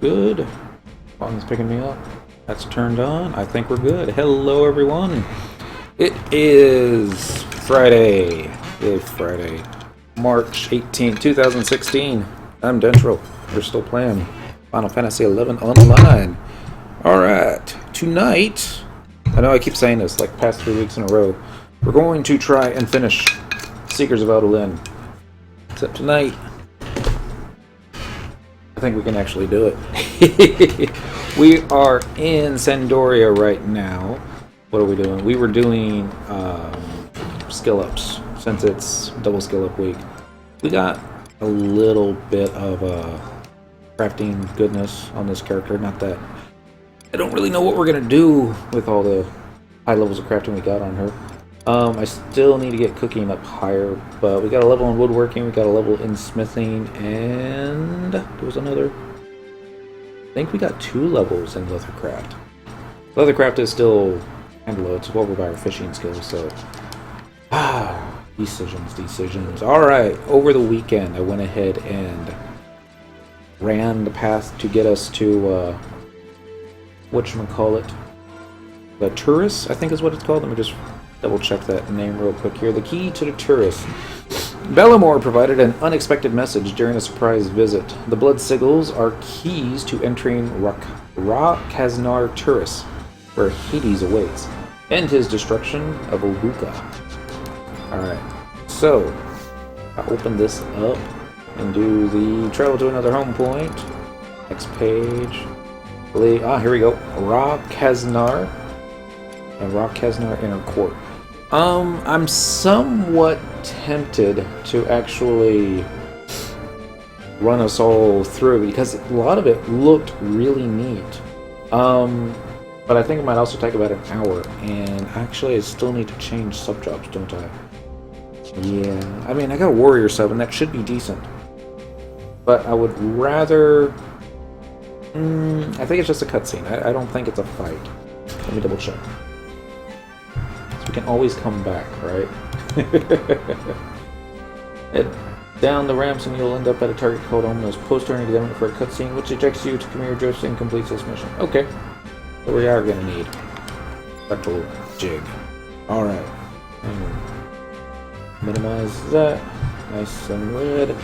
Good. Phone's picking me up. That's turned on. I think we're good. Hello, everyone. It is Friday. It's Friday, March 18, 2016. I'm Dentro. We're still playing Final Fantasy XI Online. Alright. Tonight, I know I keep saying this like past 3 weeks in a row, we're going to try and finish Seekers of Adoulin. Except tonight, I think we can actually do it. We are in Sandoria right now. What are we doing? We were doing skill ups since it's double skill up week. We got a little bit of crafting goodness on this character. Not that I don't really know what we're gonna do with all the high levels of crafting we got on her. I still need to get cooking up higher, but we got a level in woodworking, we got a level in smithing, and there was another. I think we got 2 levels in leathercraft. Leathercraft is still kind of low. It's over by our fishing skills, so decisions. All right, over the weekend, I went ahead and ran the path to get us to whatchamacallit, the Turris, I think is what it's called. Let me just double check that name real quick here. The key to the Turris. Bellamore provided an unexpected message during a surprise visit. The blood sigils are keys to entering Ra-Kaznar Turris, where Hades awaits, and his destruction of Aluka. Alright, so I'll open this up and do the travel to another home point. Next page. Here we go. Ra-Kaznar and Ra-Kaznar Inner Court. I'm somewhat tempted to actually run us all through because a lot of it looked really neat. But I think it might also take about an hour, and actually I still need to change sub-jobs, don't I? Yeah, I mean, I got a warrior sub, and that should be decent. But I would rather... I think it's just a cutscene. I don't think it's a fight. Let me double check. So we can always come back, right? Head down the ramps and you'll end up at a target called Omnos. Post turning examiner for a cutscene, which ejects you to Khmer Drifts and completes this mission. Okay. So we are going to need spectral jig. Alright. Minimize that. Nice and red.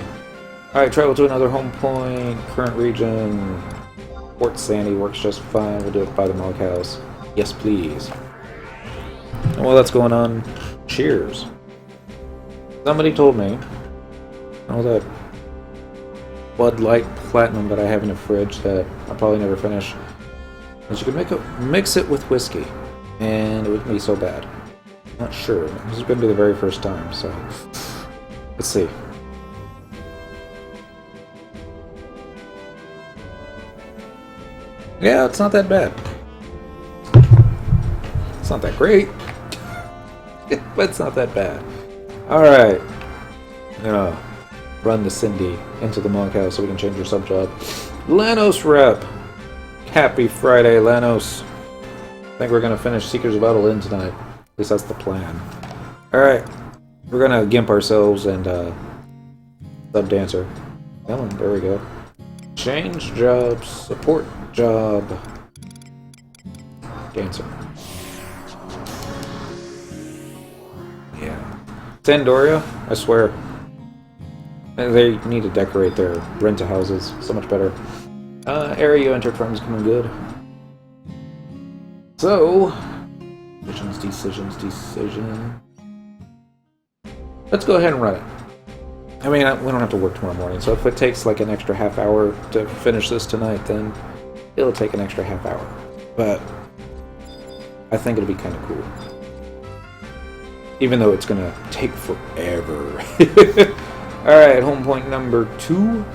Alright, travel to another home point. Current region. Port Sandy works just fine. We'll do it by the Mog House. Yes, please. And while that's going on, cheers. Somebody told me all that Bud Light Platinum that I have in the fridge that I'll probably never finish, is you can mix it with whiskey, and it wouldn't be so bad. Not sure. This is going to be the very first time, so let's see. Yeah, it's not that bad. It's not that great, but it's not that bad. Alright. I'm gonna run the Cindy into the Monk House so we can change her sub-job. Lanos rep! Happy Friday, Lanos. I think we're gonna finish Seekers of Adoulin tonight. At least that's the plan. Alright. We're gonna gimp ourselves and sub-dancer. Ellen, there we go. Change job, support job, dancer. Yeah. Sandoria, I swear. They need to decorate their rent-a-houses so much better. Area you entered from is coming good. So, decision. Let's go ahead and run it. I mean, we don't have to work tomorrow morning, so if it takes like an extra half hour to finish this tonight, then it'll take an extra half hour. But I think it'll be kind of cool. Even though it's gonna take forever. Alright, home point number 2.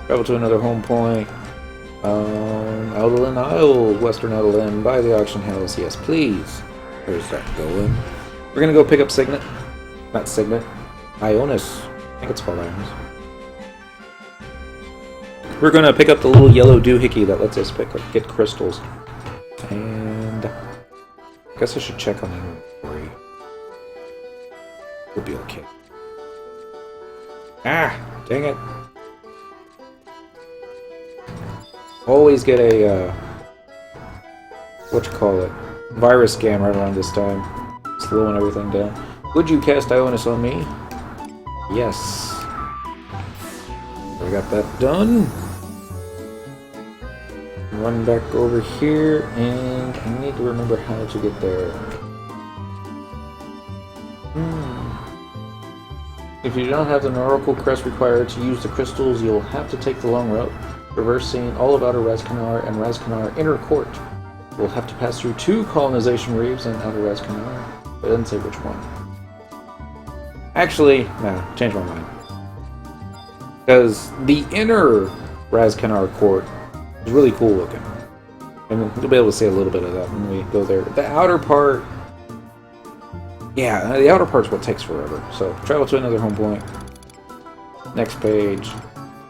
Travel to another home point. Adoulin Isle, Western Adoulin, by the auction house. Yes, please. Where's that going? We're gonna go pick up Signet. Not Signet. Ionis. I think it's called Ionis. We're gonna pick up the little yellow doohickey that lets us get crystals. And I guess I should check on the inventory. We'll be okay. Ah! Dang it! Always get a, virus scam right around this time. Slowing everything down. Would you cast Ionis on me? Yes. I got that done. Run back over here, and I need to remember how to get there. If you don't have the Oracle Crest required to use the crystals, you'll have to take the long route, traversing all of Outer Razkanar and Razkanar Inner Court. You'll have to pass through 2 colonization reefs in Outer Razkanar, but it doesn't say which one. Actually, no, change my mind. Because the Inner Razkanar Court is really cool looking. And you'll be able to see a little bit of that when we go there. The outer part... yeah, the outer part's what takes forever. So, travel to another home point. Next page.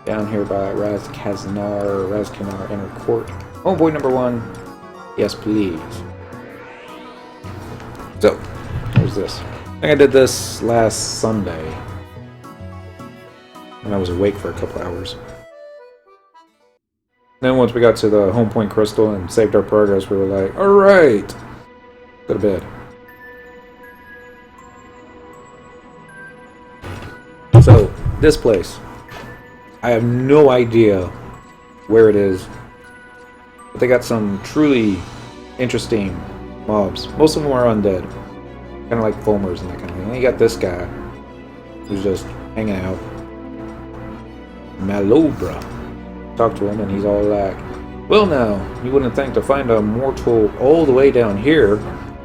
Down here by Razkanar Inner Court. Home point number 1. Yes, please. So, here's this. I think I did this last Sunday. And I was awake for a couple hours. Then once we got to the home point crystal and saved our progress, we were like, alright! Go to bed. So, this place. I have no idea where it is. But they got some truly interesting mobs. Most of them are undead. Kind of like foamers and that kind of thing. And you got this guy who's just hanging out. Malobra. Talk to him and he's all like, well now, you wouldn't think to find a mortal all the way down here.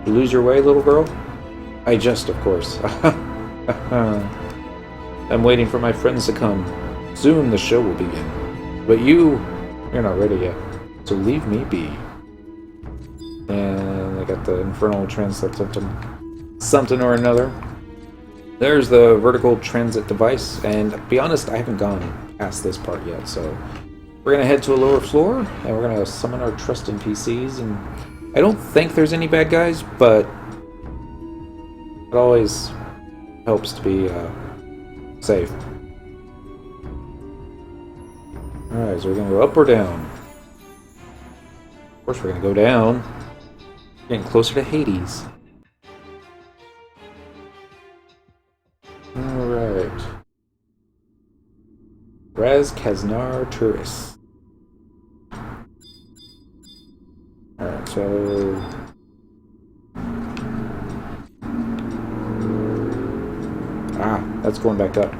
You lose your way, little girl? I jest, of course. I'm waiting for my friends to come. Soon the show will begin. But you're not ready yet. So leave me be. And I got the infernal transit something or another. There's the vertical transit device, and to be honest, I haven't gone past this part yet, so we're gonna head to a lower floor, and we're gonna summon our trust NPCs, and I don't think there's any bad guys, but it always helps to be safe. Alright, so we're gonna go up or down? Of course we're gonna go down. Getting closer to Hades. Alright. Razkanar Turris. Alright, so... that's going back up.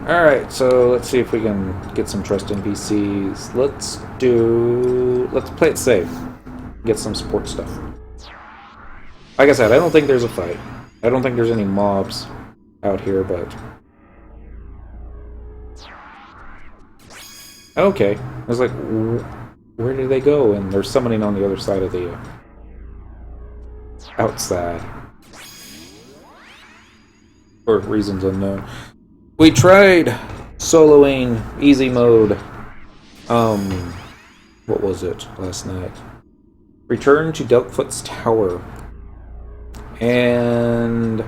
Alright, so let's see if we can get some trust NPCs. Let's play it safe. Get some support stuff. Like I said, I don't think there's a fight. I don't think there's any mobs out here, but... okay. I was like, where did they go? And they're summoning on the other side of the... outside. For reasons unknown. We tried soloing easy mode. What was it last night? Return to Delkfoot's Tower. And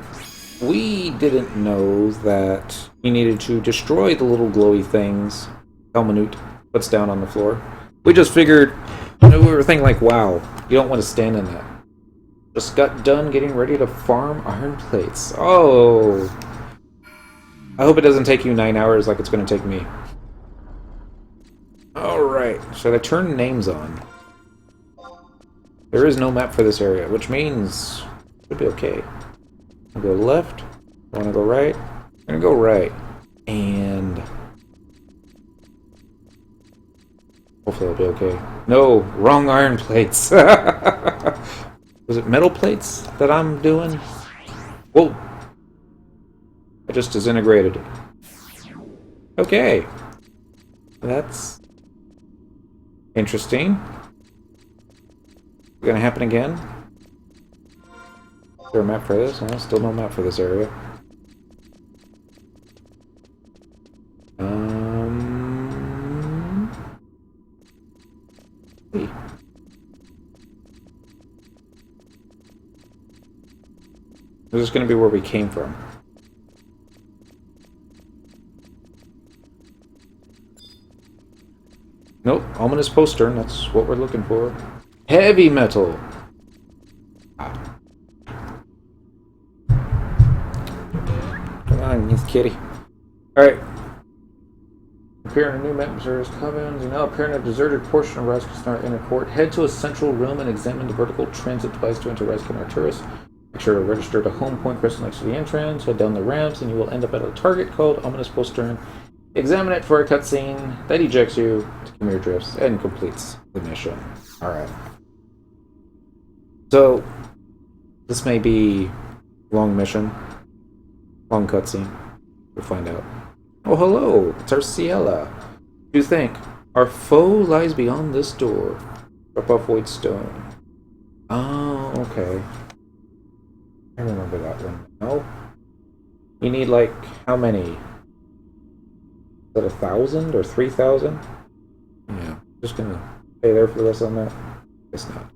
we didn't know that you needed to destroy the little glowy things Helminute puts down on the floor. We just figured, we were thinking like, wow, you don't want to stand in that. Just got done getting ready to farm iron plates. Oh! I hope it doesn't take you 9 hours like it's going to take me. Alright, should I turn names on? There is no map for this area, which means it should be okay. I'll go left. I want to go right. I'm going to go right. And... hopefully I'll be okay. No! Wrong iron plates! Was it metal plates that I'm doing? Whoa! I just disintegrated it. Okay. That's... interesting. Gonna happen again? Is there a map for this? No, still no map for this area. Hey. This is gonna be where we came from. Nope, ominous postern, that's what we're looking for. Heavy metal! Ah. Come on, Miss Kitty. Alright. Appear in a new map, observers coven. You now appear in a deserted portion of Rasknar Inner Court. Head to a central room and examine the vertical transit device to enter Rasknar Turris. Make sure to register at a home point crystal next to the entrance. Head down the ramps and you will end up at a target called Ominous Postern. Examine it for a cutscene that ejects you to Khmer Drifts and completes the mission. Alright. So, this may be long mission, long cutscene. We'll find out. Oh, hello! It's our Ciela. Do you think our foe lies beyond this door? Drop off white stone. Oh, okay. I remember that one. No? You need, like, how many? Is that 1,000 or 3,000? Yeah, just gonna stay there for the rest on that. Guess not.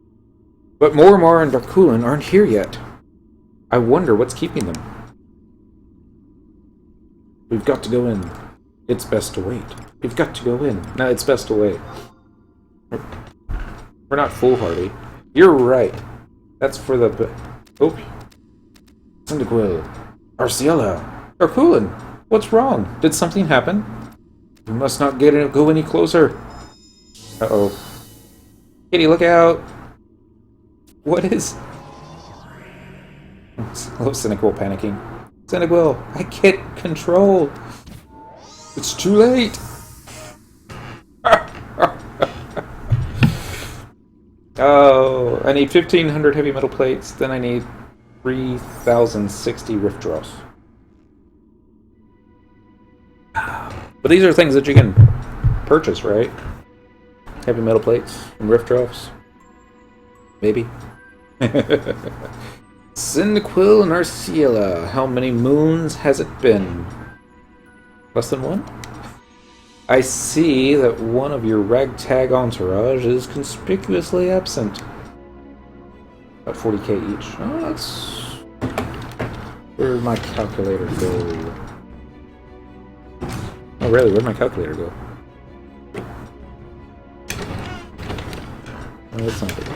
But Mormar and Darkulin aren't here yet. I wonder what's keeping them. We've got to go in. It's best to wait. We've got to go in. No, it's best to wait. We're not foolhardy. You're right. That's for the... Oh. Cyndaquil. Arciela. Darkulin. What's wrong? Did something happen? We must not go any closer. Uh-oh. Kitty, look out! What is... Hello, Cyndaquil panicking. Cyndaquil, I can't control. It's too late. Oh, I need 1,500 heavy metal plates. Then I need 3,060 rift dross. But these are things that you can purchase, right? Heavy metal plates and rift dross. Maybe. Cyndaquil and Arciela. How many moons has it been? Less than one? I see that one of your ragtag entourage is conspicuously absent. About 40k each. Oh, that's... Where'd my calculator go? Oh, really? Where'd my calculator go? Oh, that's not good.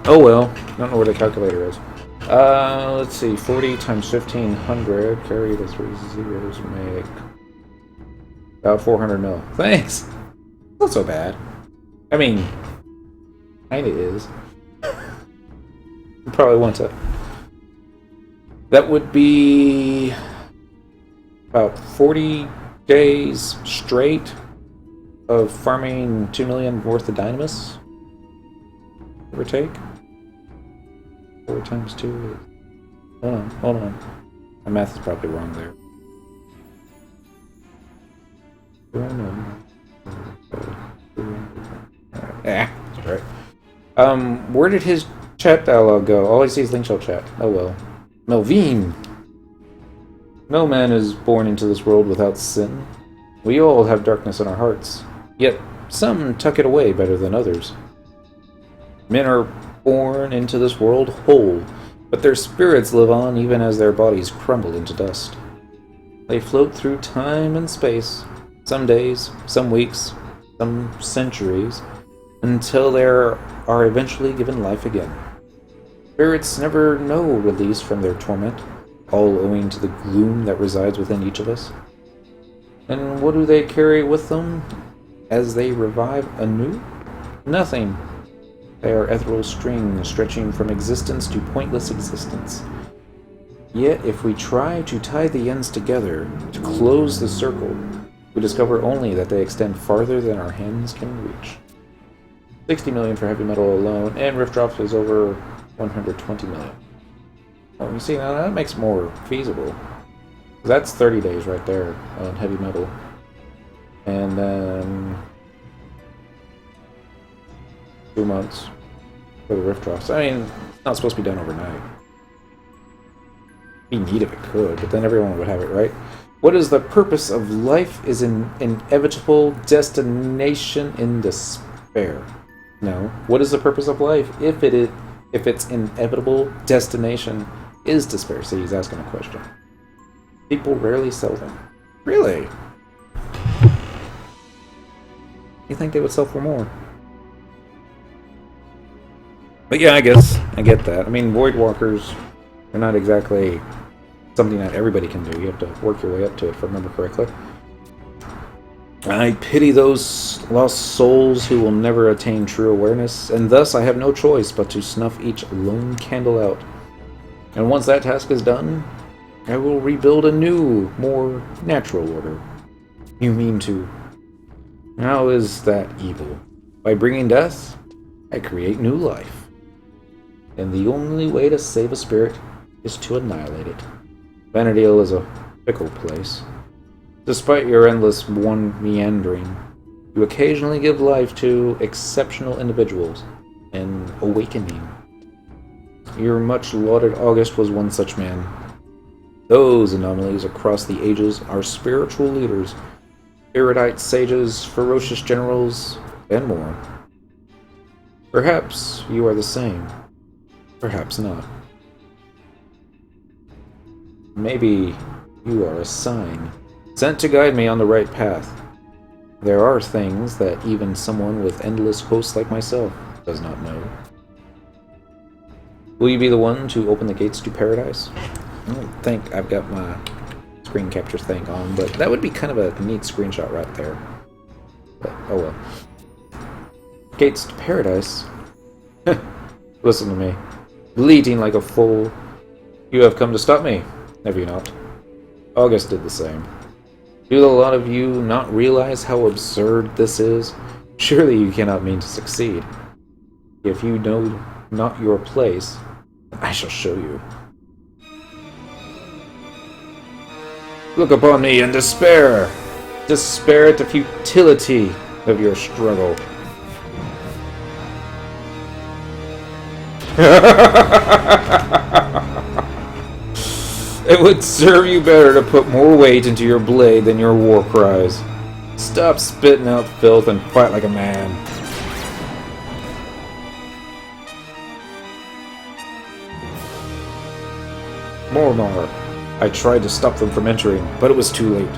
Oh, well. I don't know where the calculator is. Let's see. 40 times 1,500. Carry the 3 zeros. Make... about 400 mil. Thanks! Not so bad. I mean... kinda is. You probably want to... That would be... about 40 days straight of farming 2 million worth of dynamis. Give or take. 4 times 2 is... Hold on. My math is probably wrong there. Yeah, that's right. Where did his chat dialogue go? All I see is Linkshell chat. Oh well. Melvin! No man is born into this world without sin. We all have darkness in our hearts. Yet, some tuck it away better than others. Men are born into this world whole, but their spirits live on even as their bodies crumble into dust. They float through time and space, some days, some weeks, some centuries, until they are eventually given life again. Spirits never know release from their torment, all owing to the gloom that resides within each of us. And what do they carry with them as they revive anew? Nothing. They are ethereal strings stretching from existence to pointless existence. Yet if we try to tie the ends together, to close the circle, we discover only that they extend farther than our hands can reach. 60 million for heavy metal alone, and rift drops is over 120 million. Well, you see, now that makes more feasible. That's 30 days right there on heavy metal. And then 2 months for the rift drops. I mean, it's not supposed to be done overnight. It'd be neat if it could, but then everyone would have it, right? What is the purpose of life is an inevitable destination in despair. No. What is the purpose of life if its inevitable destination is despair? So he's asking a question. People rarely sell them. Really? You think they would sell for more? But yeah, I guess I get that. I mean, Void Walkers are not exactly something that everybody can do. You have to work your way up to it, if I remember correctly. I pity those lost souls who will never attain true awareness, and thus I have no choice but to snuff each lone candle out. And once that task is done, I will rebuild a new, more natural order. You mean to? How is that evil? By bringing death, I create new life. And the only way to save a spirit is to annihilate it. Vanadil is a fickle place. Despite your endless meandering, you occasionally give life to exceptional individuals, an awakening. Your much-lauded August was one such man. Those anomalies across the ages are spiritual leaders, erudite sages, ferocious generals, and more. Perhaps you are the same. Perhaps not. Maybe you are a sign, sent to guide me on the right path. There are things that even someone with endless hosts like myself does not know. Will you be the one to open the gates to paradise? I don't think I've got my screen capture thing on, but that would be kind of a neat screenshot right there. But, oh well. Gates to paradise? Listen to me. Bleating like a fool. You have come to stop me, have you not? August did the same. Do a lot of you not realize how absurd this is? Surely you cannot mean to succeed. If you know not your place, I shall show you. Look upon me and despair! Despair at the futility of your struggle. It would serve you better to put more weight into your blade than your war cries. Stop spitting out filth and fight like a man. Mormar. I tried to stop them from entering, but it was too late.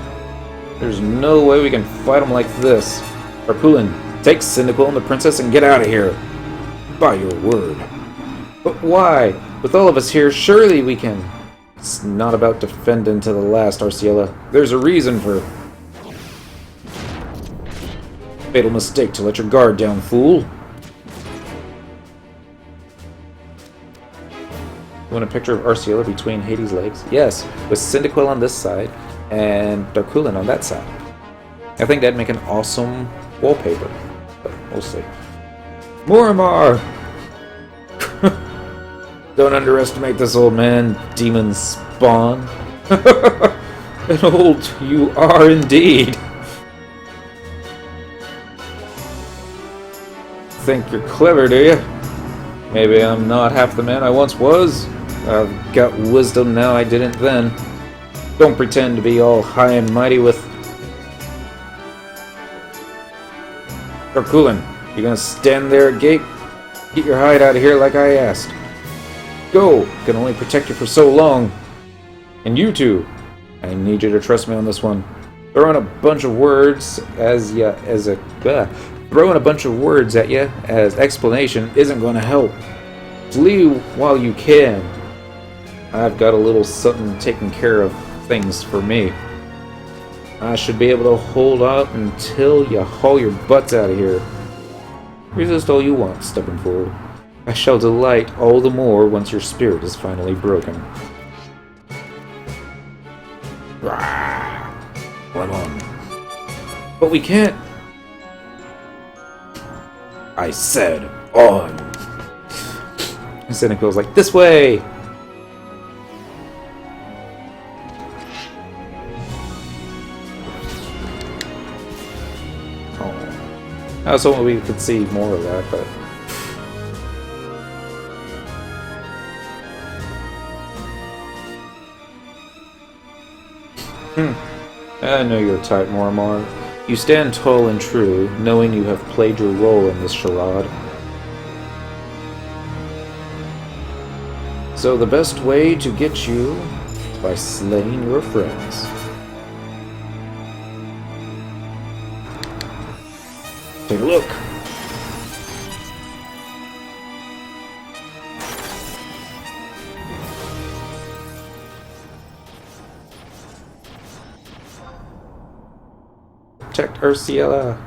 There's no way we can fight them like this. Adoulin, take Cynical and the princess and get out of here. By your word. But why? With all of us here, surely we can. It's not about defending to the last, Arciela. There's a reason for... Fatal mistake to let your guard down, fool. You want a picture of Arciela between Hades' legs? Yes, with Cyndaquil on this side and Adoulin on that side. I think that'd make an awesome wallpaper, but we'll see. Mormar! Don't underestimate this old man, demon spawn. And old you are indeed. Think you're clever, do you? Maybe I'm not half the man I once was. I've got wisdom now I didn't then. Don't pretend to be all high and mighty with... Adoulin, you gonna stand there at gate? Get your hide out of here like I asked. Go! Can only protect you for so long. And you two, I need you to trust me on this one. Throwing a bunch of words throwing a bunch of words at you as explanation isn't going to help. Leave while you can. I've got a little something taking care of things for me. I should be able to hold out until you haul your butts out of here. Resist all you want, stubborn fool. I shall delight all the more once your spirit is finally broken. Run on. But we can't. I said on. And Cynical's like, this way! Oh. I was hoping we could see more of that, but... I know you're tight, Mormar. You stand tall and true, knowing you have played your role in this charade. So the best way to get you is by slaying your friends. Take a look. Protect Ursula.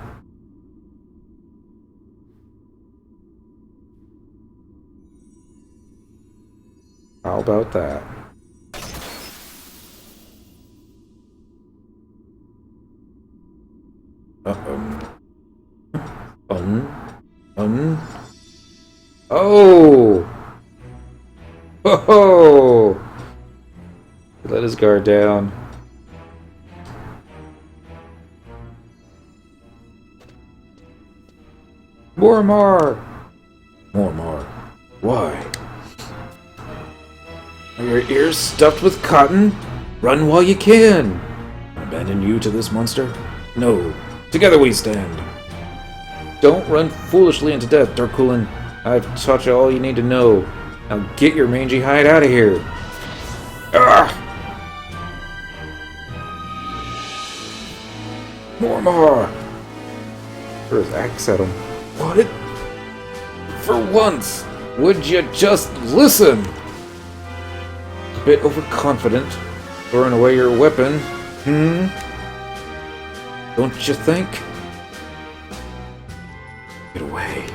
How about that? Oh! Oh! Let his guard down. Mormar! Mormar. Why? Are your ears stuffed with cotton? Run while you can! Abandon you to this monster? No. Together we stand. Don't run foolishly into death, Adoulin. I've taught you all you need to know. Now get your mangy hide out of here. Ah! Mormar! Threw his axe at him. What? For once, would you just listen? A bit overconfident, throwing away your weapon, Don't you think? Get away.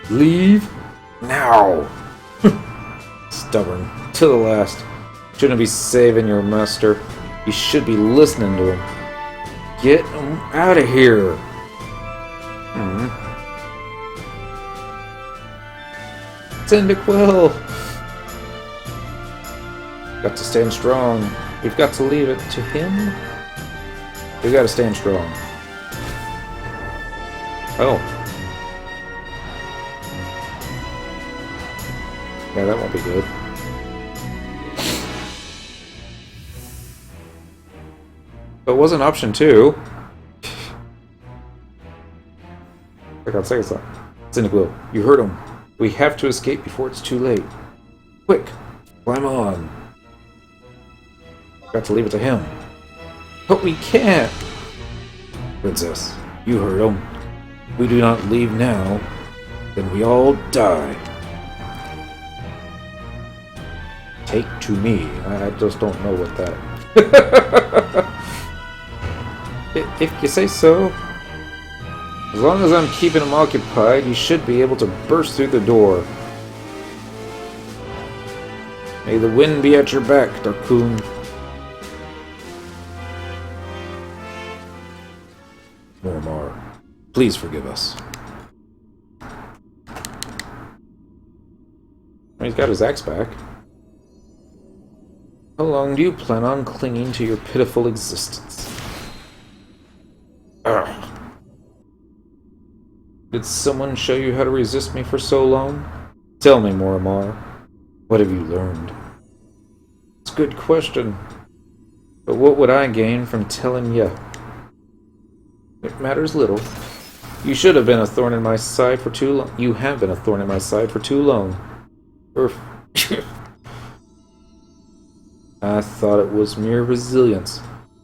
Leave now. Stubborn to the last. Shouldn't be saving your master. You should be listening to him. Get him out of here. Cyndaquil! Got to stand strong. We've got to leave it to him. We gotta stand strong. Oh. Yeah, that won't be good. But it wasn't option 2. For God's sake, Cyndaquil, you heard him. We have to escape before it's too late. Quick, climb on. Got to leave it to him. But we can't! Princess, you heard him. If we do not leave now, then we all die. Take to me. I just don't know what that... If you say so. As long as I'm keeping him occupied, you should be able to burst through the door. May the wind be at your back, Adoulin. Mormar, please forgive us. He's got his axe back. How long do you plan on clinging to your pitiful existence? Ugh. Did someone show you how to resist me for so long? Tell me, Mormar. What have you learned? It's a good question. But what would I gain from telling you? It matters little. You should have been a thorn in my side for too long. You have been a thorn in my side for too long. I thought it was mere resilience,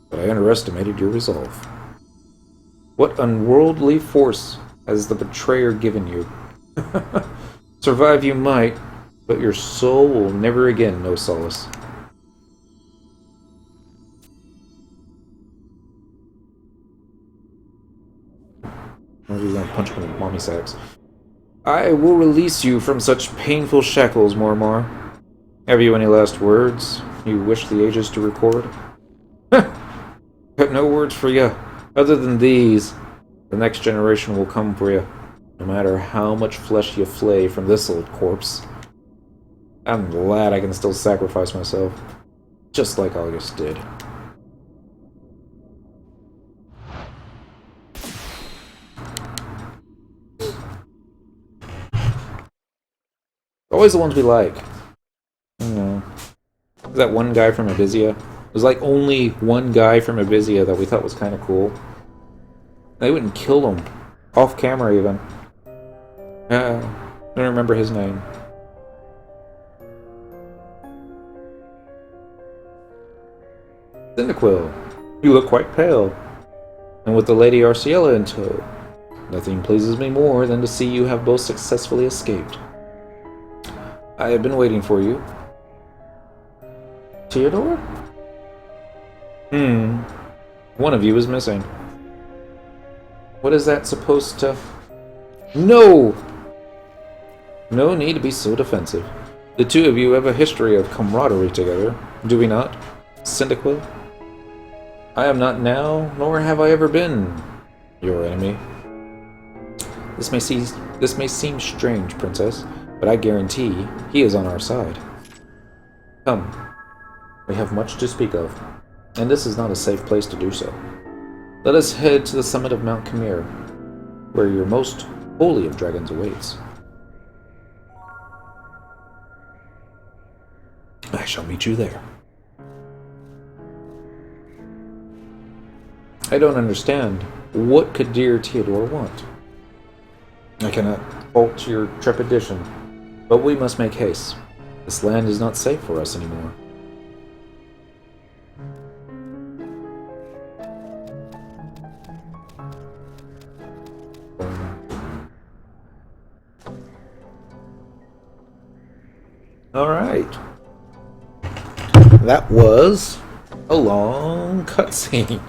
but I underestimated your resolve. What unworldly force has the betrayer given you? Survive you might, but your soul will never again know solace. I'm just gonna punch him in the mommy sacks. I will release you from such painful shackles, Mormar. Have you any last words you wish the ages to record? Got no words for you, other than these. The next generation will come for you, no matter how much flesh you flay from this old corpse. I'm glad I can still sacrifice myself, just like August did. Always the ones we like. I don't know. That one guy from Abizia. There's like only one guy from Abizia that we thought was kind of cool. They wouldn't kill him. Off camera, even. I don't remember his name. Cyndaquil, you look quite pale. And with the Lady Arciella in tow. Nothing pleases me more than to see you have both successfully escaped. I have been waiting for you. Theodore? One of you is missing. What is that supposed to... No! No need to be so defensive. The two of you have a history of camaraderie together, do we not, Cyndaquil? I am not now, nor have I ever been, your enemy. This may seem strange, Princess, but I guarantee he is on our side. Come. We have much to speak of, and this is not a safe place to do so. Let us head to the summit of Mount Khmer, where your most holy of dragons awaits. I shall meet you there. I don't understand. What could dear Theodore want? I cannot fault your trepidation, but we must make haste. This land is not safe for us anymore. Alright. That was a long cutscene.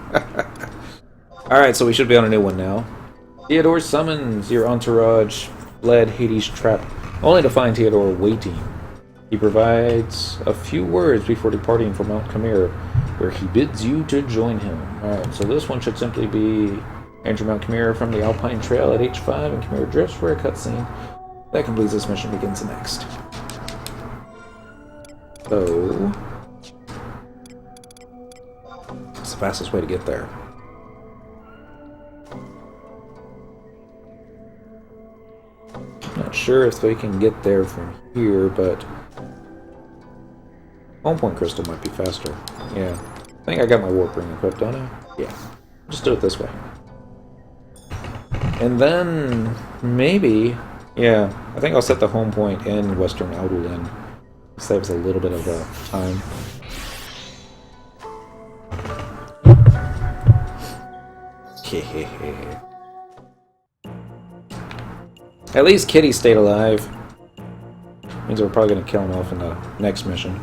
Alright, so we should be on a new one now. Theodore summons your entourage fled Hades' trap, only to find Theodore waiting. He provides a few words before departing for Mount Khmer, where he bids you to join him. Alright, so this one should simply be enter Mount Khmer from the Alpine Trail at H5 and Khmer Drifts for a cutscene. That completes this mission, begins next. So... it's the fastest way to get there. Not sure if we can get there from here, but home point crystal might be faster. Yeah. I think I got my warp ring equipped, don't I? Yeah. Just do it this way. And then maybe, yeah, I think I'll set the home point in Western Adoulin. Saves a little bit of time. Hehehe. At least Kitty stayed alive. Means we're probably gonna kill him off in the next mission.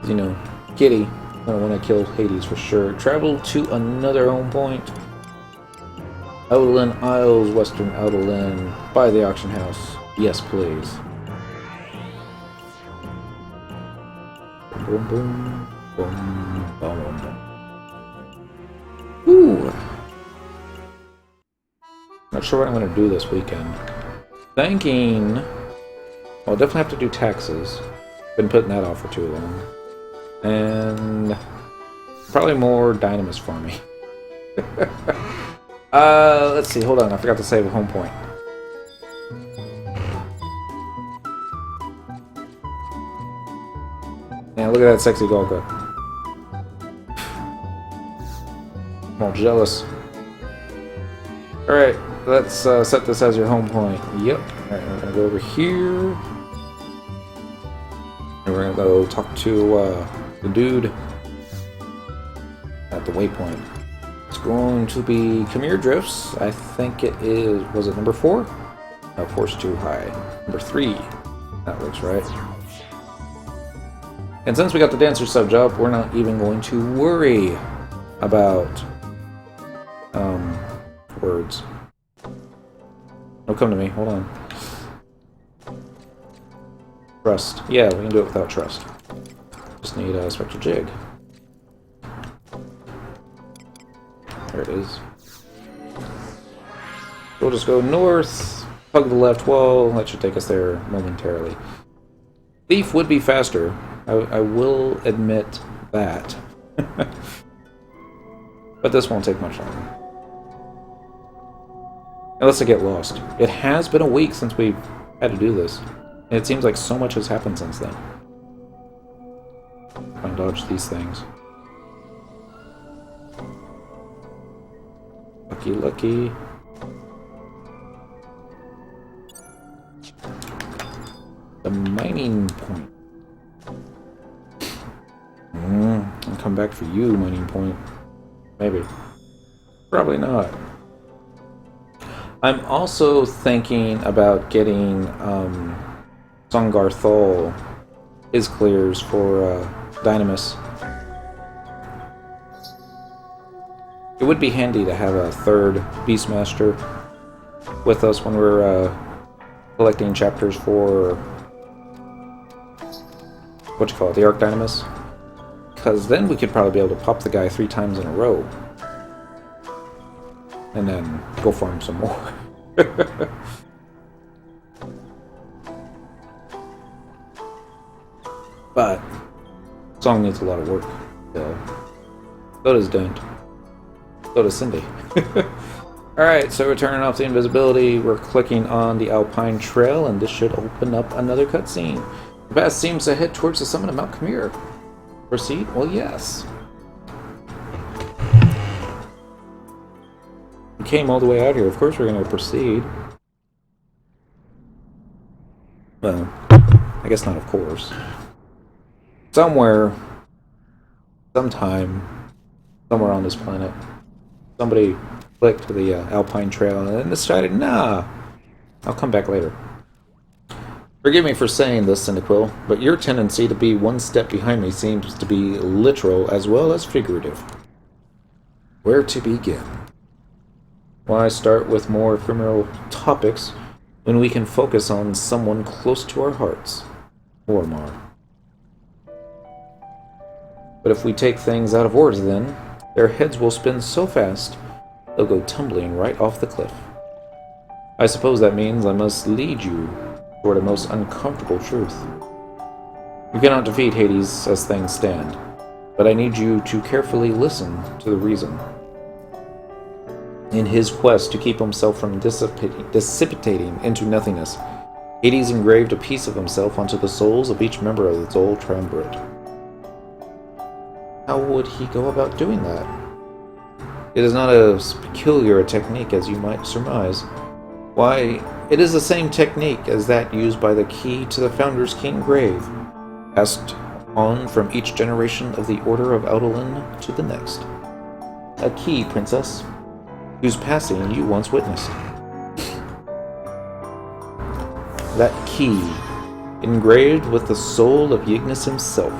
You know, Kitty, I don't want to kill Hades for sure. Travel to another home point. Adoulin Isles, Western Adoulin, by the auction house. Yes, please. Boom, boom, boom, boom, boom. Ooh. Not sure what I'm going to do this weekend. Thinking... well, I'll definitely have to do taxes. Been putting that off for too long. And... probably more Dynamis farming. Let's see, hold on, I forgot to save a home point. Yeah, look at that sexy Golka. I'm all jealous. Alright, let's set this as your home point. Yep. Alright, we're gonna go over here. And we're gonna go talk to the dude at the waypoint. It's going to be Khmer Drifts. I think it is, was it number 4? No, 4's too high. Number 3. That looks right. And since we got the dancer sub job, we're not even going to worry about words. Don't come to me, hold on. Trust. Yeah, we can do it without trust. Just need a Spectral Jig. There it is. We'll just go north, hug the left wall, that should take us there momentarily. Thief would be faster, I will admit that. But this won't take much longer. Unless I get lost. It has been a week since we've had to do this. And it seems like so much has happened since then. If I dodge these things. Lucky, lucky. The mining point. I'll come back for you, mining point. Maybe. Probably not. I'm also thinking about getting Songarthol his clears for Dynamis. It would be handy to have a third Beastmaster with us when we're collecting chapters for what you call it, the Arc Dynamis. Because then we could probably be able to pop the guy 3 times in a row. And then go farm some more. But Song needs a lot of work. So does Dent. So does Cindy. Alright, so we're turning off the invisibility. We're clicking on the Alpine Trail, and this should open up another cutscene. The path seems to head towards the summit of Mount Khmer. Proceed? Well, yes. We came all the way out here. Of course we're going to proceed. Well, I guess not of course. Somewhere, sometime, somewhere on this planet, somebody clicked to the Alpine Trail and then decided, nah, I'll come back later. Forgive me for saying this, Cyndaquil, but your tendency to be one step behind me seems to be literal as well as figurative. Where to begin? Why start with more ephemeral topics when we can focus on someone close to our hearts? Ormar. But if we take things out of order then, their heads will spin so fast, they'll go tumbling right off the cliff. I suppose that means I must lead you toward a most uncomfortable truth. You cannot defeat Hades as things stand, but I need you to carefully listen to the reason. In his quest to keep himself from dissipating into nothingness, Hades engraved a piece of himself onto the souls of each member of the Zol Triumvirate. How would he go about doing that? It is not as peculiar a technique as you might surmise. Why, it is the same technique as that used by the key to the Founder's King grave, passed on from each generation of the Order of Adoulin to the next. A key, princess, whose passing you once witnessed. That key, engraved with the soul of Yignis himself,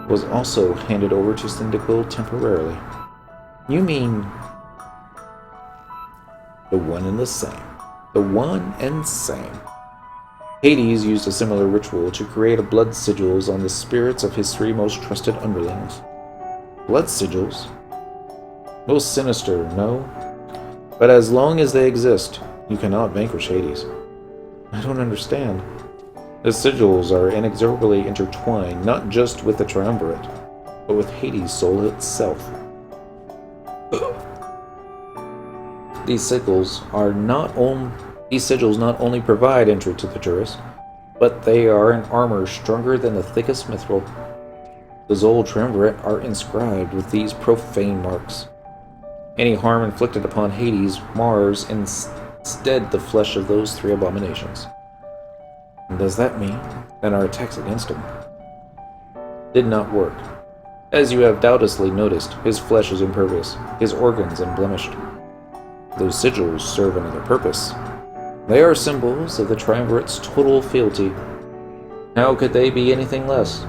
was also handed over to Cyndaquil temporarily. You mean the one and the same. The one and same. Hades used a similar ritual to create blood sigils on the spirits of his 3 most trusted underlings. Blood sigils? Most sinister, no? But as long as they exist, you cannot vanquish Hades. I don't understand. The sigils are inexorably intertwined, not just with the Triumvirate, but with Hades' soul itself. These sigils not only provide entry to the Turris, but they are an armor stronger than the thickest mithril. The Zol Triumvirate are inscribed with these profane marks. Any harm inflicted upon Hades mars instead the flesh of those 3 abominations. And does that mean that our attacks against him did not work? As you have doubtlessly noticed, his flesh is impervious, his organs unblemished. Those sigils serve another purpose. They are symbols of the Triumvirate's total fealty. How could they be anything less?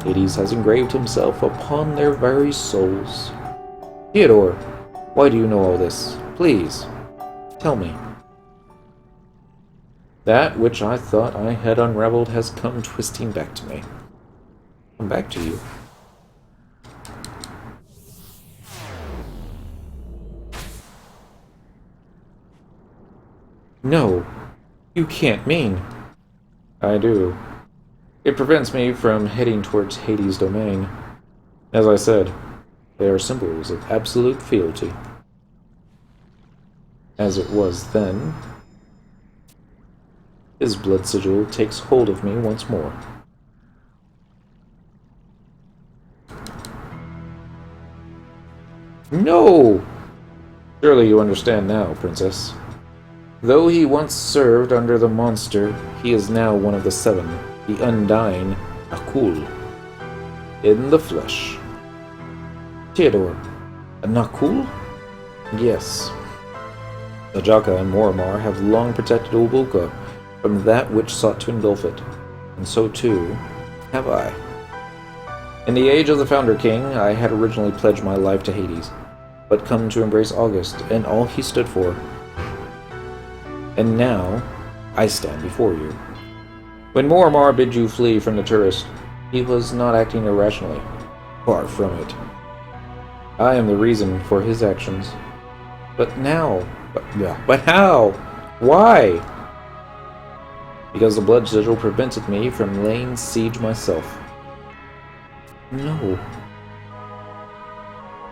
Hades has engraved himself upon their very souls. Theodore, why do you know all this? Please, tell me. That which I thought I had unraveled has come twisting back to me. Come back to you. No, you can't mean. I do. It prevents me from heading towards Hades' domain. As I said, they are symbols of absolute fealty. As it was then, his blood sigil takes hold of me once more. No! Surely you understand now, princess. Though he once served under the monster, he is now one of the 7, the undying Akul, in the flesh. Theodore, a Nakul? Yes. The Jaka and Moramar have long protected Ubulka from that which sought to engulf it, and so too have I. In the age of the Founder King, I had originally pledged my life to Hades, but come to embrace August and all he stood for. And now, I stand before you. When Moramar bid you flee from the Turris, he was not acting irrationally. Far from it. I am the reason for his actions. But now... But how? Why? Because the blood sigil prevented me from laying siege myself. No.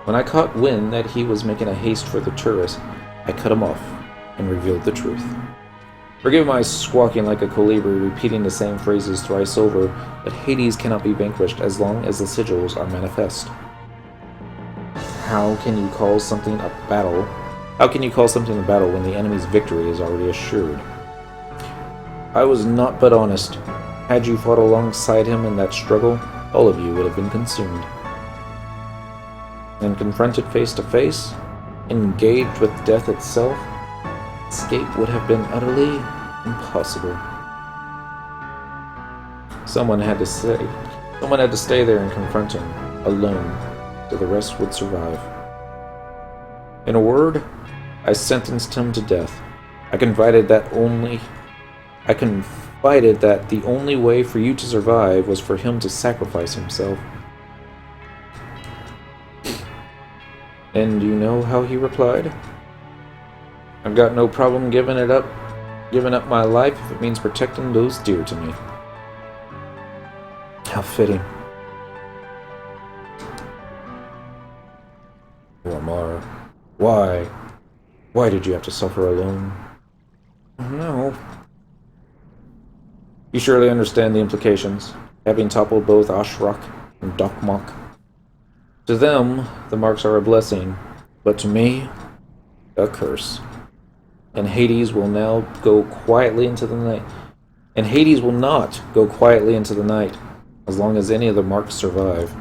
When I caught wind that he was making a haste for the Turris, I cut him off and revealed the truth. Forgive my squawking like a colibri, repeating the same phrases thrice over, but Hades cannot be vanquished as long as the sigils are manifest. How can you call something a battle? How can you call something a battle when the enemy's victory is already assured? I was not but honest. Had you fought alongside him in that struggle, all of you would have been consumed. And confronted face to face, engaged with death itself, escape would have been utterly impossible. Someone had to stay there and confront him, alone, so the rest would survive. In a word, I sentenced him to death. I confided that the only way for you to survive was for him to sacrifice himself. And you know how he replied? I've got no problem giving up my life if it means protecting those dear to me. How fitting. Lamar, why? Why did you have to suffer alone? No. You surely understand the implications, having toppled both Ashrak and Dokmok. To them, the marks are a blessing, but to me, a curse. And Hades will now go quietly into the night. And Hades will not go quietly into the night, as long as any of the marks survive.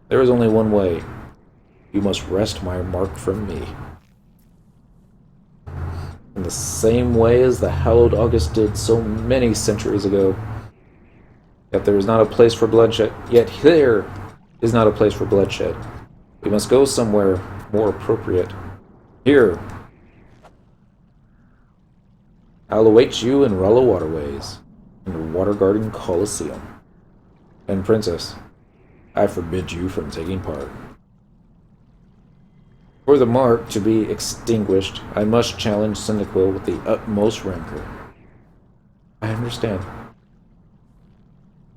There is only one way. You must wrest my mark from me. In the same way as the hallowed August did so many centuries ago. Yet there is not a place for bloodshed. We must go somewhere more appropriate. Here. I'll await you in Rala Waterways, in the Water Garden Coliseum. And Princess, I forbid you from taking part. For the mark to be extinguished, I must challenge Cyndaquil with the utmost rancor. I understand.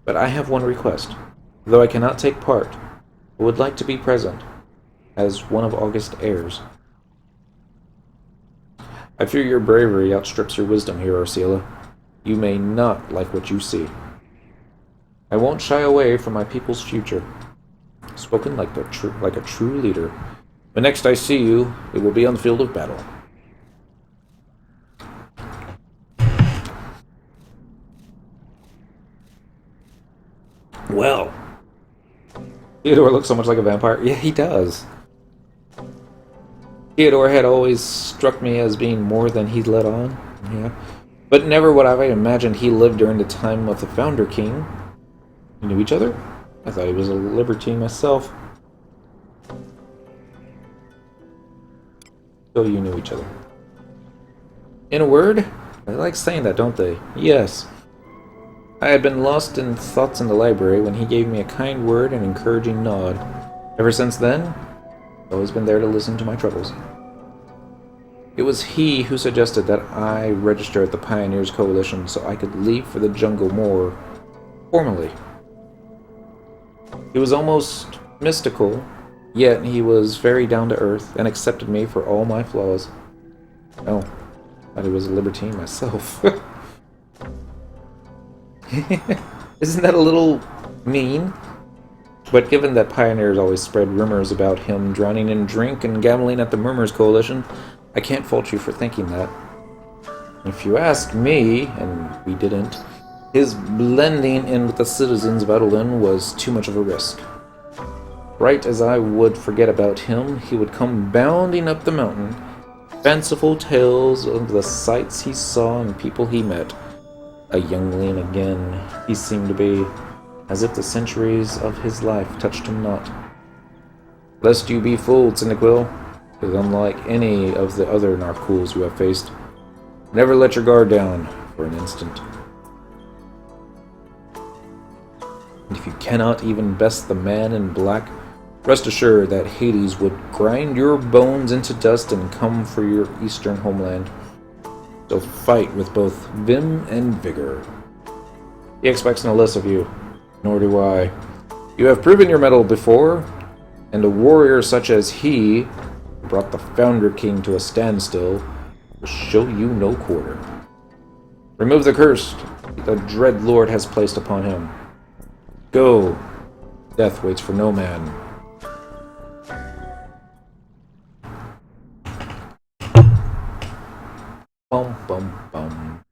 But I have one request. Though I cannot take part, I would like to be present, as one of August's heirs. I fear your bravery outstrips your wisdom here, Ursula. You may not like what you see. I won't shy away from my people's future. Spoken like a true leader. When next I see you, it will be on the field of battle. Well, Theodore looks so much like a vampire. Yeah, he does. Theodore had always struck me as being more than he'd let on. Yeah. But never would I imagined he lived during the time of the Founder King. You knew each other? I thought he was a libertine myself. So you knew each other. In a word, they like saying that, don't they? Yes. I had been lost in thoughts in the library when he gave me a kind word and encouraging nod. Ever since then, I've always been there to listen to my troubles. It was he who suggested that I register at the Pioneers Coalition so I could leave for the jungle more formally. He was almost mystical, yet he was very down to earth and accepted me for all my flaws. Oh, I thought he was a libertine myself. Isn't that a little mean? But given that Pioneers always spread rumors about him drowning in drink and gambling at the Murmurs Coalition, I can't fault you for thinking that. If you ask me, and we didn't, his blending in with the citizens of Adoulin was too much of a risk. Right as I would forget about him, he would come bounding up the mountain, fanciful tales of the sights he saw and people he met. A youngling again, he seemed to be, as if the centuries of his life touched him not. Lest you be fooled, Cyndaquil, because unlike any of the other Narcools you have faced, never let your guard down for an instant. And if you cannot even best the man in black, rest assured that Hades would grind your bones into dust and come for your eastern homeland. So fight with both vim and vigor. He expects no less of you, nor do I. You have proven your mettle before, and a warrior such as he, who brought the Founder King to a standstill, will show you no quarter. Remove the curse the dread Lord has placed upon him. Go. Death waits for no man. Bum, bum, bum.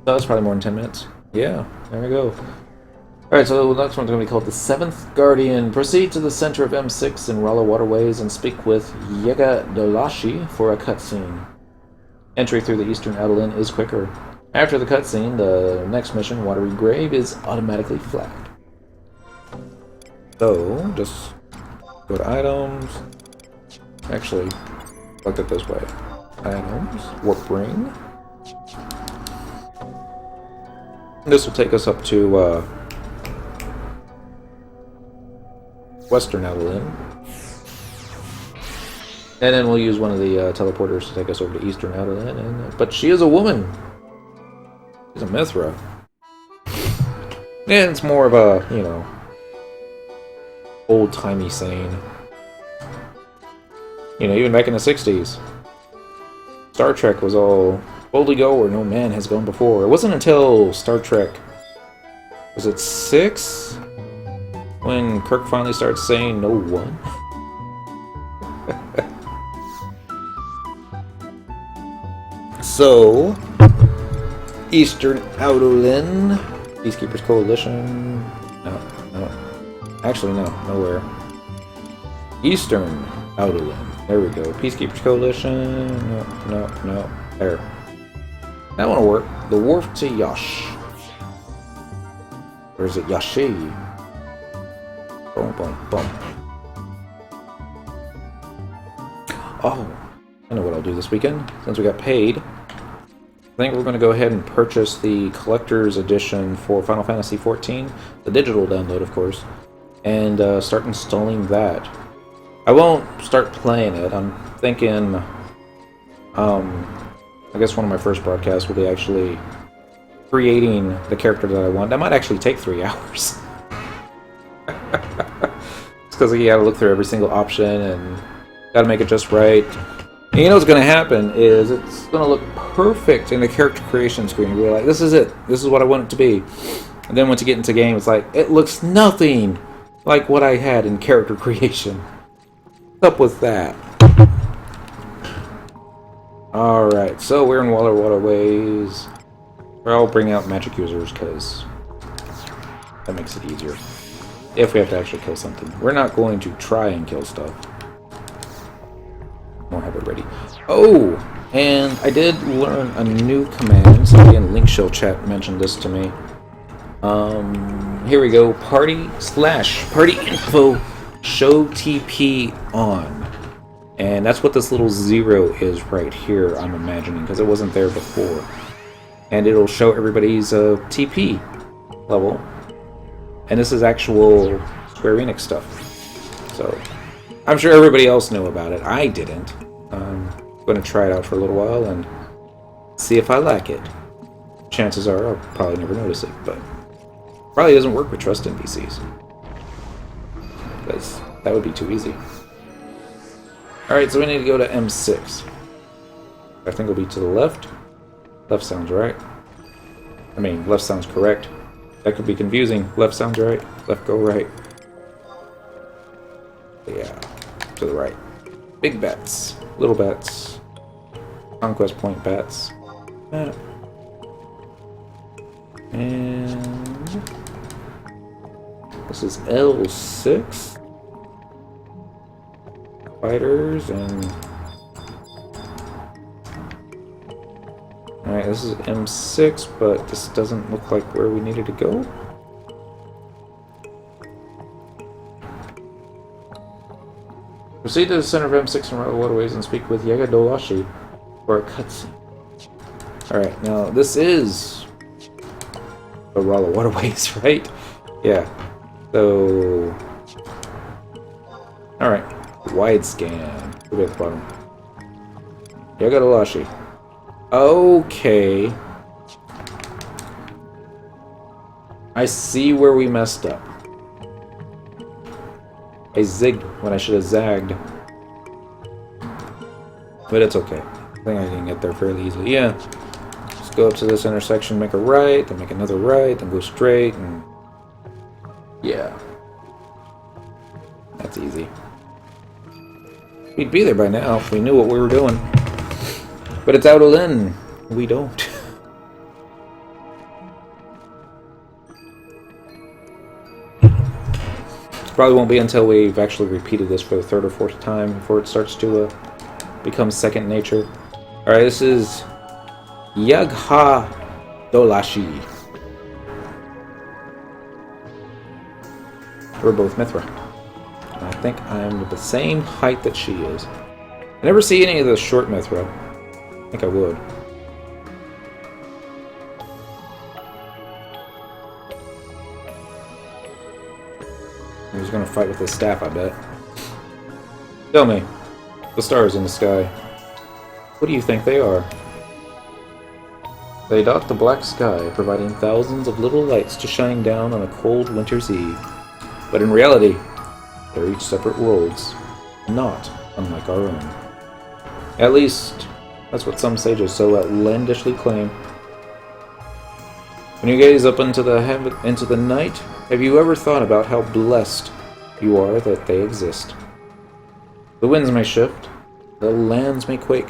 That was probably more than 10 minutes. Yeah, there we go. Alright, so the next one's going to be called the 7th Guardian. Proceed to the center of M6 in Rala Waterways and speak with Yega Dolashi for a cutscene. Entry through the eastern Adoulin is quicker. After the cutscene, the next mission, Watery Grave, is automatically flagged. So, just go to items. Actually, look at it this way. Items, warp ring. This will take us up to Western Adoulin. And then we'll use one of the teleporters to take us over to Eastern Adoulin. But she is a woman. She's a Mithra. And it's more of a, you know, old-timey saying. You know, even back in the 60s. Star Trek was all boldly go where no man has gone before. It wasn't until Star Trek, was it 6? When Kirk finally starts saying no one? So, Eastern Adoulin, Peacekeepers Coalition. No. Actually, no, nowhere. Eastern Adoulin. There we go. Peacekeepers Coalition. No. There. That one will work. The Wharf to Yash. Or is it Yashi? Boom, boom, boom. Oh, I know what I'll do this weekend. Since we got paid, I think we're going to go ahead and purchase the Collector's Edition for Final Fantasy XIV. The digital download, of course. And start installing that. I won't start playing it. I'm thinking, I guess one of my first broadcasts will be actually creating the character that I want. That might actually take 3 hours. It's because you gotta look through every single option and gotta make it just right. And you know what's gonna happen is it's gonna look perfect in the character creation screen. You're like, this is it. This is what I want it to be. And then once you get into game, it's like, it looks nothing like what I had in character creation. What's up with that? Alright, so we're in Waterways. I'll bring out magic users because that makes it easier. If we have to actually kill something. We're not going to try and kill stuff. We'll have it ready. Oh! And I did learn a new command. Somebody in Link Shell chat mentioned this to me. Here we go. Party info show TP on. And that's what this little 0 is right here, I'm imagining, because it wasn't there before. And it'll show everybody's TP level. And this is actual Square Enix stuff. So, I'm sure everybody else knew about it. I didn't. I'm going to try it out for a little while and see if I like it. Chances are I'll probably never notice it, but probably doesn't work with Trust NPCs. Because that would be too easy. Alright, so we need to go to M6. I think it'll be to the left. Left sounds right. I mean, left sounds correct. That could be confusing. Left sounds right. Left go right. Yeah, to the right. Big bats. Little bats. Conquest point bats. And This is L6. Fighters and... Alright, this is M6, but this doesn't look like where we needed to go. Proceed to the center of M6 and Rala Waterways and speak with Yaga Dolashi for a cutscene. Alright, now this is the Rala Waterways, right? Yeah. So... Alright. Wide scan. We'll be at the bottom. Yaga Dolashi. Okay. I see where we messed up. I zigged when I should have zagged. But it's okay. I think I can get there fairly easily. Yeah. Just go up to this intersection, make a right, then make another right, then go straight, and... Yeah. That's easy. We'd be there by now if we knew what we were doing. But it's Adoulin. We don't. Probably won't be until we've actually repeated this for the third or fourth time before it starts to become second nature. Alright, this is Yagha Dolashi. We're both Mithra. And I think I'm the same height that she is. I never see any of the short Mithra. I think I would. He's gonna fight with his staff, I bet. Tell me, the stars in the sky, what do you think they are? They dot the black sky, providing thousands of little lights to shine down on a cold winter's eve. But in reality, they're each separate worlds, not unlike our own. At least, that's what some sages so outlandishly claim. When you gaze up into the night, have you ever thought about how blessed you are that they exist? The winds may shift, the lands may quake,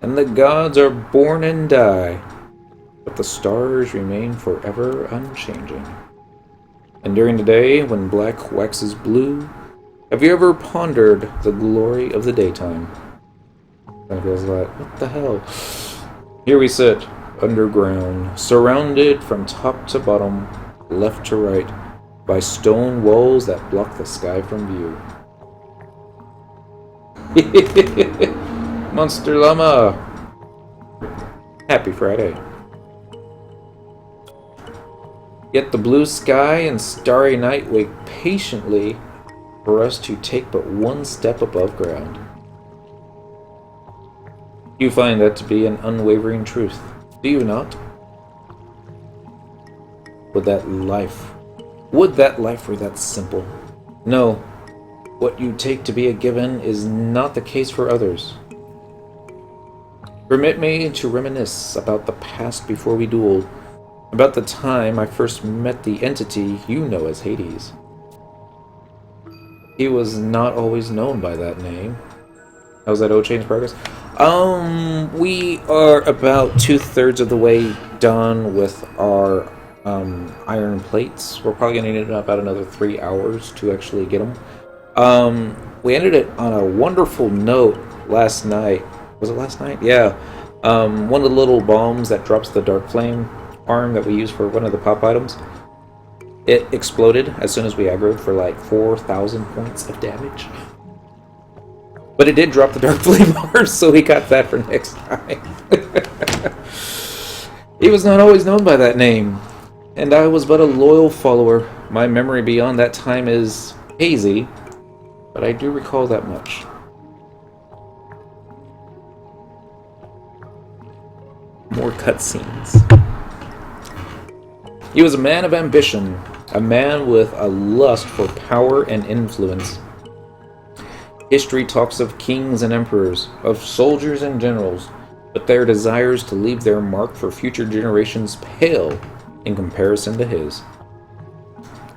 and the gods are born and die, but the stars remain forever unchanging. And during the day, when black waxes blue, have you ever pondered the glory of the daytime? And feels like, what the hell? Here we sit, underground, surrounded from top to bottom, left to right, by stone walls that block the sky from view. Monster Llama! Happy Friday. Yet the blue sky and starry night wait patiently for us to take but one step above ground. You find that to be an unwavering truth, do you not? Would that life were that simple? No, what you take to be a given is not the case for others. Permit me to reminisce about the past before we dueled, about the time I first met the entity you know as Hades. He was not always known by that name. How's that O-Chain's progress? We are about 2/3 of the way done with our iron plates. We're probably going to need about another 3 hours to actually get them. We ended it on a wonderful note last night. Was it last night? Yeah. One of the little bombs that drops the dark flame arm that we use for one of the pop items, it exploded as soon as we aggroed for like 4,000 points of damage. But it did drop the dark flame arm, so we got that for next time. He was not always known by that name, and I was but a loyal follower. My memory beyond that time is hazy, but I do recall that much. More cutscenes. He was a man of ambition, a man with a lust for power and influence. History talks of kings and emperors, of soldiers and generals, but their desires to leave their mark for future generations pale in comparison to his.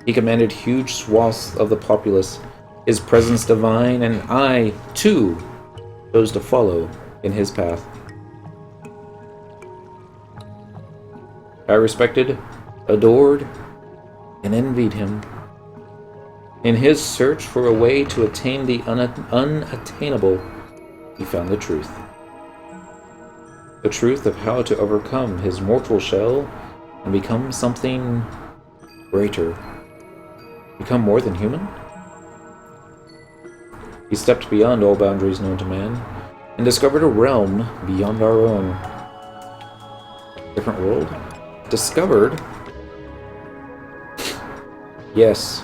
He commanded huge swaths of the populace, his presence divine, and I, too, chose to follow in his path. I respected, adored, and envied him. In his search for a way to attain the unattainable, he found the truth. The truth of how to overcome his mortal shell and become something greater. Become more than human? He stepped beyond all boundaries known to man and discovered a realm beyond our own. Different world? Discovered? Yes,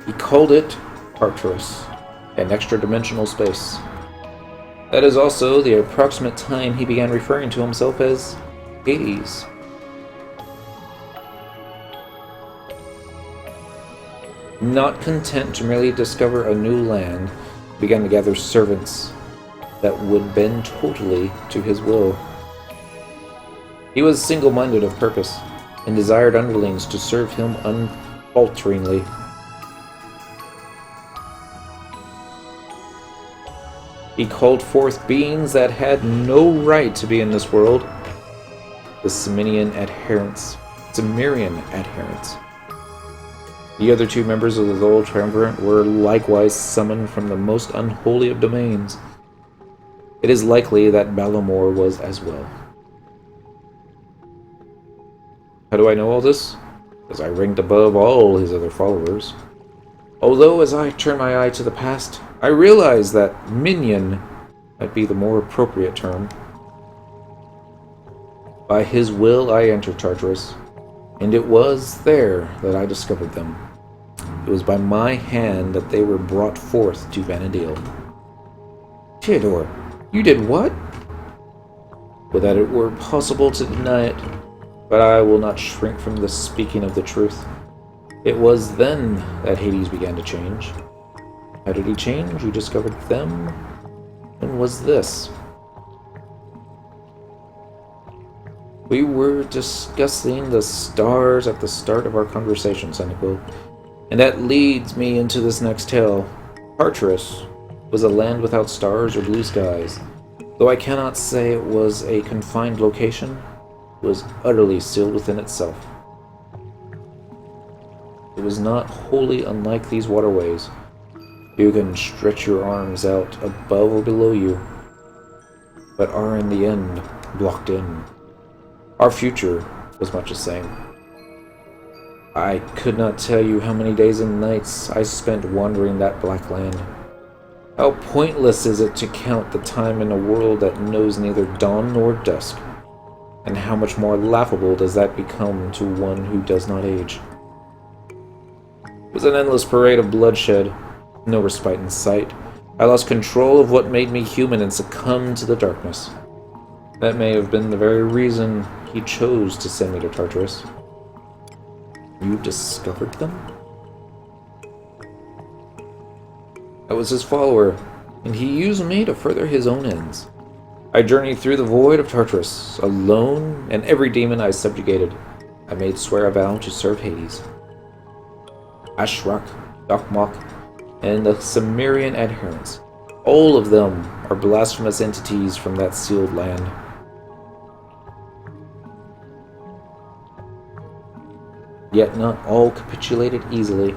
he called it Turris, an extra-dimensional space. That is also the approximate time he began referring to himself as Hades. Not content to merely discover a new land, he began to gather servants that would bend totally to his will. He was single-minded of purpose, and desired underlings to serve him unfalteringly. He called forth beings that had no right to be in this world, the Cimmerian adherents. The other two members of the Soul Triumvirate were likewise summoned from the most unholy of domains. It is likely that Balomor was as well. How do I know all this? Because I ranked above all his other followers. Although, as I turn my eye to the past, I realize that minion might be the more appropriate term. By his will I entered Turris, and it was there that I discovered them. It was by my hand that they were brought forth to Vanadil. Theodore, you did what? Would that it were possible to deny it, but I will not shrink from the speaking of the truth. It was then that Hades began to change. How did he change? You discovered them? When was this? We were discussing the stars at the start of our conversation, Senecal, and that leads me into this next tale. Turris was a land without stars or blue skies. Though I cannot say it was a confined location, it was utterly sealed within itself. It was not wholly unlike these waterways. You can stretch your arms out above or below you, but are in the end blocked in. Our future was much the same. I could not tell you how many days and nights I spent wandering that black land. How pointless is it to count the time in a world that knows neither dawn nor dusk, and how much more laughable does that become to one who does not age. It was an endless parade of bloodshed, no respite in sight. I lost control of what made me human and succumbed to the darkness. That may have been the very reason he chose to send me to Turris. You discovered them? I was his follower, and he used me to further his own ends. I journeyed through the void of Turris, alone, and every demon I subjugated. I made swear a vow to serve Hades. Ashrak, Dakmok, and the Cimmerian adherents. All of them are blasphemous entities from that sealed land. Yet not all capitulated easily.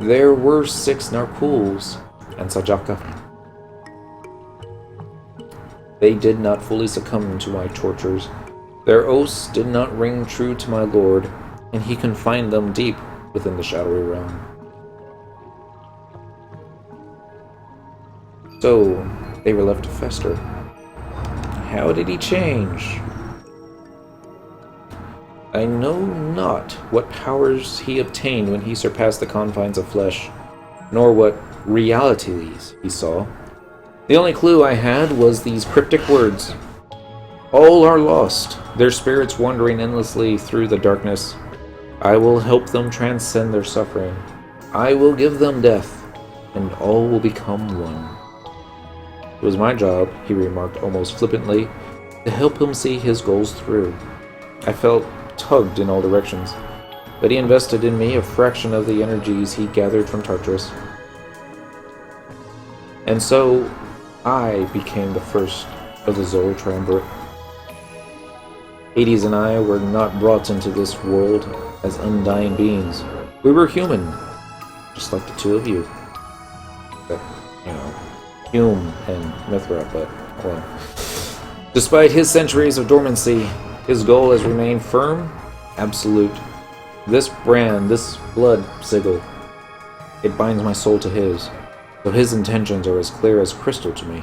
There were 6 Narkuls and Sajaka. They did not fully succumb to my tortures. Their oaths did not ring true to my lord, and he confined them deep within the shadowy realm. So, they were left to fester. How did he change? I know not what powers he obtained when he surpassed the confines of flesh, nor what realities he saw. The only clue I had was these cryptic words. All are lost, their spirits wandering endlessly through the darkness. I will help them transcend their suffering. I will give them death, and all will become one. It was my job, he remarked almost flippantly, to help him see his goals through. I felt tugged in all directions, but he invested in me a fraction of the energies he gathered from Turris. And so, I became the first of the Soul Triumvirate. Hades and I were not brought into this world as undying beings. We were human, just like the two of you. But, you know, Hume and Mithra, but, well. Despite his centuries of dormancy, his goal has remained firm, absolute. This brand, this blood sigil, it binds my soul to his, though his intentions are as clear as crystal to me.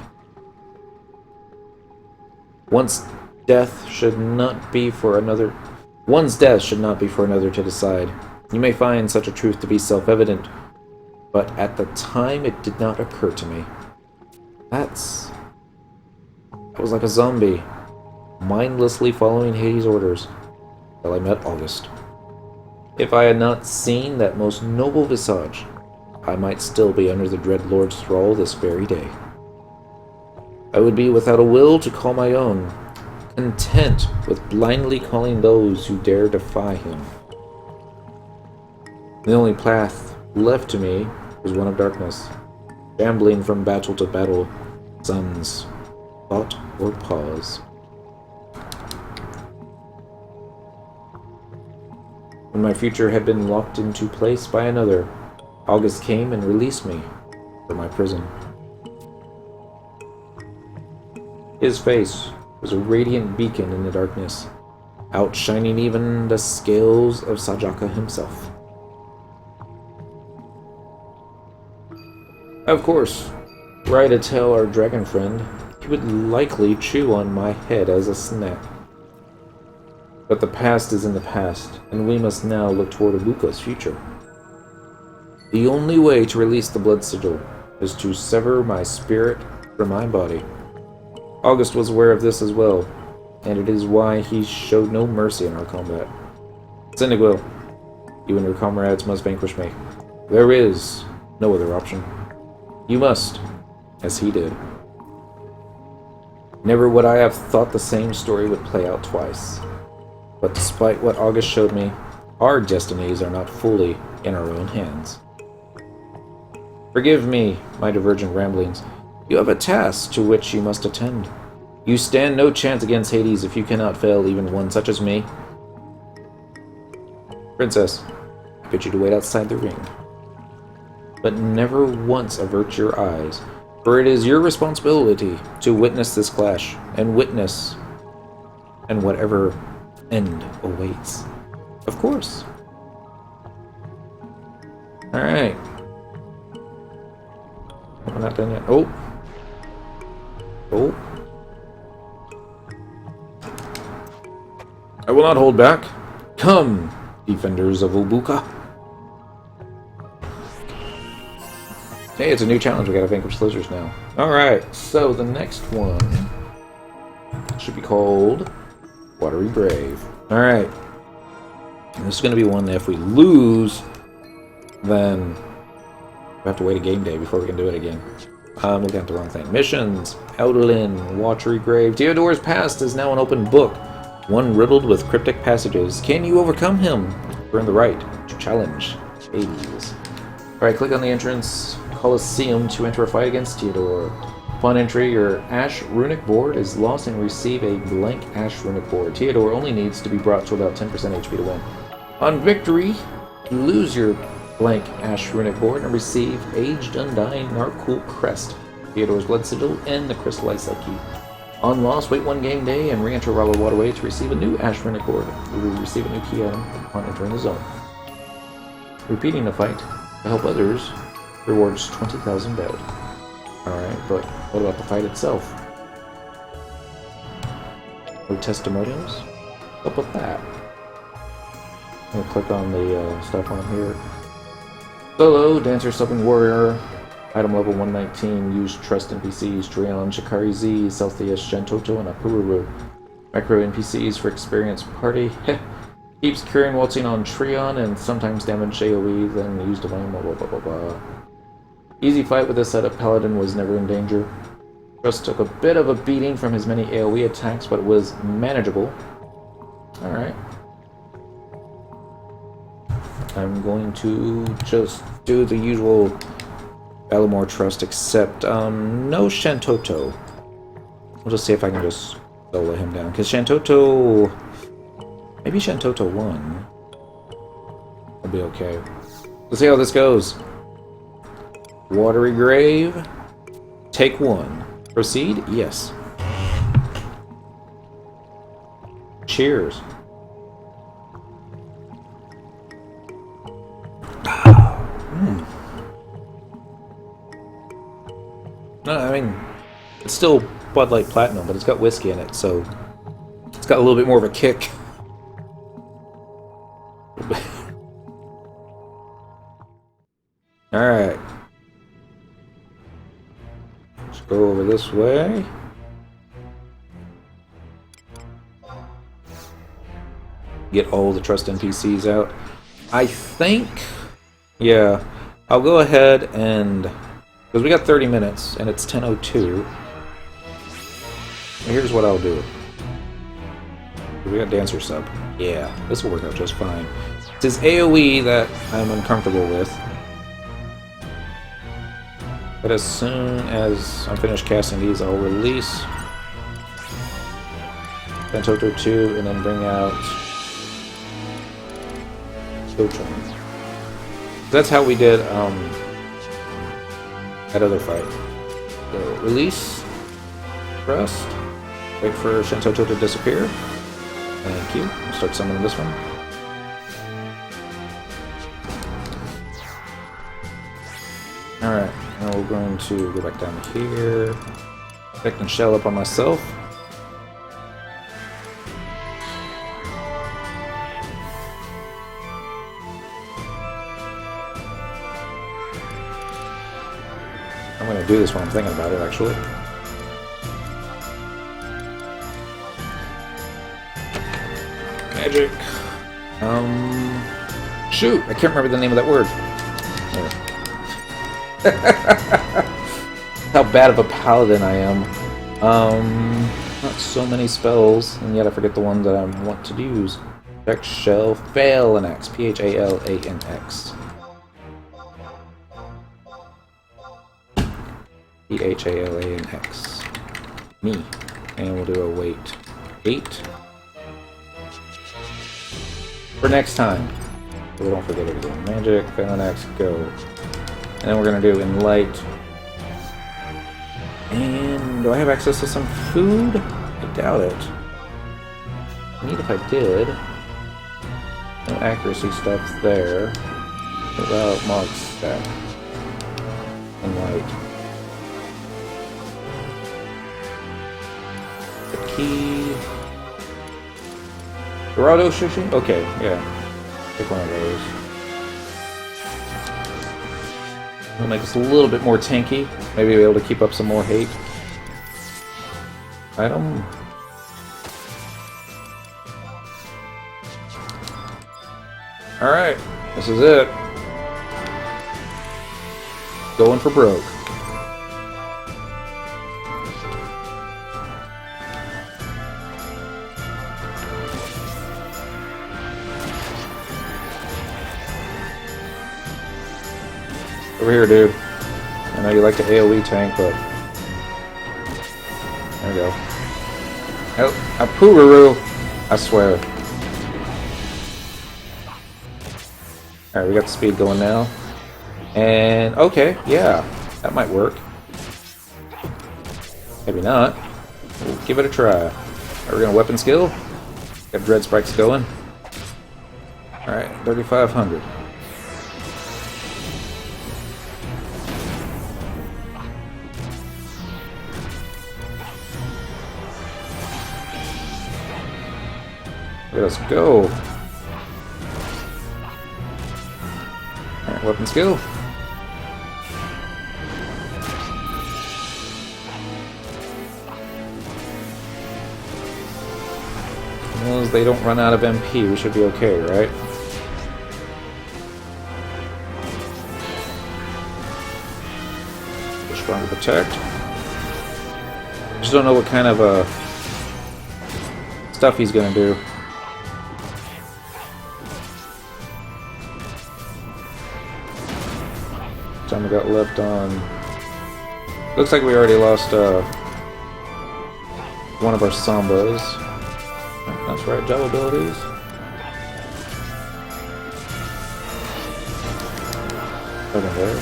One's death should not be for another to decide. You may find such a truth to be self-evident, but at the time it did not occur to me. That was like a zombie, mindlessly following Hades' orders, till I met August. If I had not seen that most noble visage, I might still be under the Dread Lord's thrall this very day. I would be without a will to call my own, content with blindly calling those who dare defy him. The only path left to me was one of darkness, shambling from battle to battle, suns, thought or pause. When my future had been locked into place by another, August came and released me from my prison. His face was a radiant beacon in the darkness, outshining even the scales of Sajaka himself. Of course, were I to tell our dragon friend, he would likely chew on my head as a snack. But the past is in the past, and we must now look toward Ibuka's future. The only way to release the blood sigil is to sever my spirit from my body. August was aware of this as well, and it is why he showed no mercy in our combat. Syniguil, you and your comrades must vanquish me. There is no other option. You must, as he did. Never would I have thought the same story would play out twice. But despite what August showed me, our destinies are not fully in our own hands. Forgive me, my divergent ramblings. You have a task to which you must attend. You stand no chance against Hades if you cannot fail even one such as me. Princess, I bid you to wait outside the ring. But never once avert your eyes, for it is your responsibility to witness this clash, and whatever end awaits. Of course. Alright. We're not done yet. Oh. I will not hold back. Come, defenders of Ibuka. Hey, it's a new challenge. We gotta vanquish lizards now. Alright, so the next one should be called Watery Grave. Alright. This is gonna be one that if we lose, then we have to wait a game day before we can do it again. Looking at the wrong thing. Missions. Adoulin, Watery Grave. Theodore's past is now an open book, one riddled with cryptic passages. Can you overcome him? Earn the right to challenge Hades. Alright, click on the entrance Colosseum to enter a fight against Theodore. Upon entry, your Ash Runic board is lost and receive a blank Ash Runic board. Theodore only needs to be brought to about 10% HP to win. On victory, you lose your blank Ash Runic board and receive Aged Undying Narcool Crest, Theodore's Blood Sigil, and the Crystallized Psyche. On loss, wait one game day and re-enter Rala Waterway to receive a new Ash Runic board. You will receive a new key item upon entering the zone. Repeating the fight to help others rewards 20,000 belt. Alright, but what about the fight itself? No testimonials? What with that? I'm gonna click on the stuff on here. Solo, Dancer, Stepping Warrior, item level 119, use Trust NPCs, Trion, Shikari Z, Celthius, Shantoto, and Apururu. Micro NPCs for experienced party. Keeps curing waltzing on Trion and sometimes damage AoE, then use Divine, blah blah blah blah blah. Easy fight with this setup, Paladin was never in danger. Trust took a bit of a beating from his many AoE attacks, but it was manageable. Alright. I'm going to just do the usual Balamore Trust, except no Shantoto. We'll just see if I can just solo him down, because Shantoto... Maybe Shantoto 1 will be okay. Let's see how this goes. Watery Grave. Take 1. Proceed? Yes. Cheers. No, I mean, it's still Bud Light Platinum, but it's got whiskey in it, so it's got a little bit more of a kick. Alright. Let's go over this way. Get all the trust NPCs out. I think... Yeah. I'll go ahead and... Because we got 30 minutes, and it's 10:02. Here's what I'll do. We got Dancer Sub. Yeah, this will work out just fine. It's his AoE that I'm uncomfortable with. But as soon as I'm finished casting these, I'll release Pentoto 2 and then bring out Children. That's how we did that other fight. So release, rest, wait for Shantoto to disappear. Thank you. I'll start summoning this one. Alright, now we're going to go back down here. Pick and shell up on myself. I'm going to do this while I'm thinking about it, actually. Magic. Shoot! I can't remember the name of that word. How bad of a paladin I am. Not so many spells, and yet I forget the one that I want to use. Check Shell Phalanx. Phalanx. Phalanx. Me. And we'll do a wait. 8. For next time. So we don't forget it again. Magic, Phalanx, go. And then we're going to do Enlight. And do I have access to some food? I doubt it. Neat if I did. No accuracy stuff there. Without Mog Stack. Enlight. The key. Dorado Sushi? Okay, yeah. Pick one of those. It'll make us a little bit more tanky. Maybe be able to keep up some more hate. Item. Alright, this is it. Going for broke. Over here, dude. I know you like to AoE tank, but... There we go. A Pururu! I swear. Alright, we got the speed going now. And, okay, yeah. That might work. Maybe not. We'll give it a try. Are we gonna weapon skill? Got dread spikes going. Alright, 3,500. Let's go. Alright, weapon skill. As long as they don't run out of MP, we should be okay, right? Stronger protect. Just don't know what kind of stuff he's gonna do. Time we got left on. Looks like we already lost one of our Sambas. That's right, job abilities. Right in there.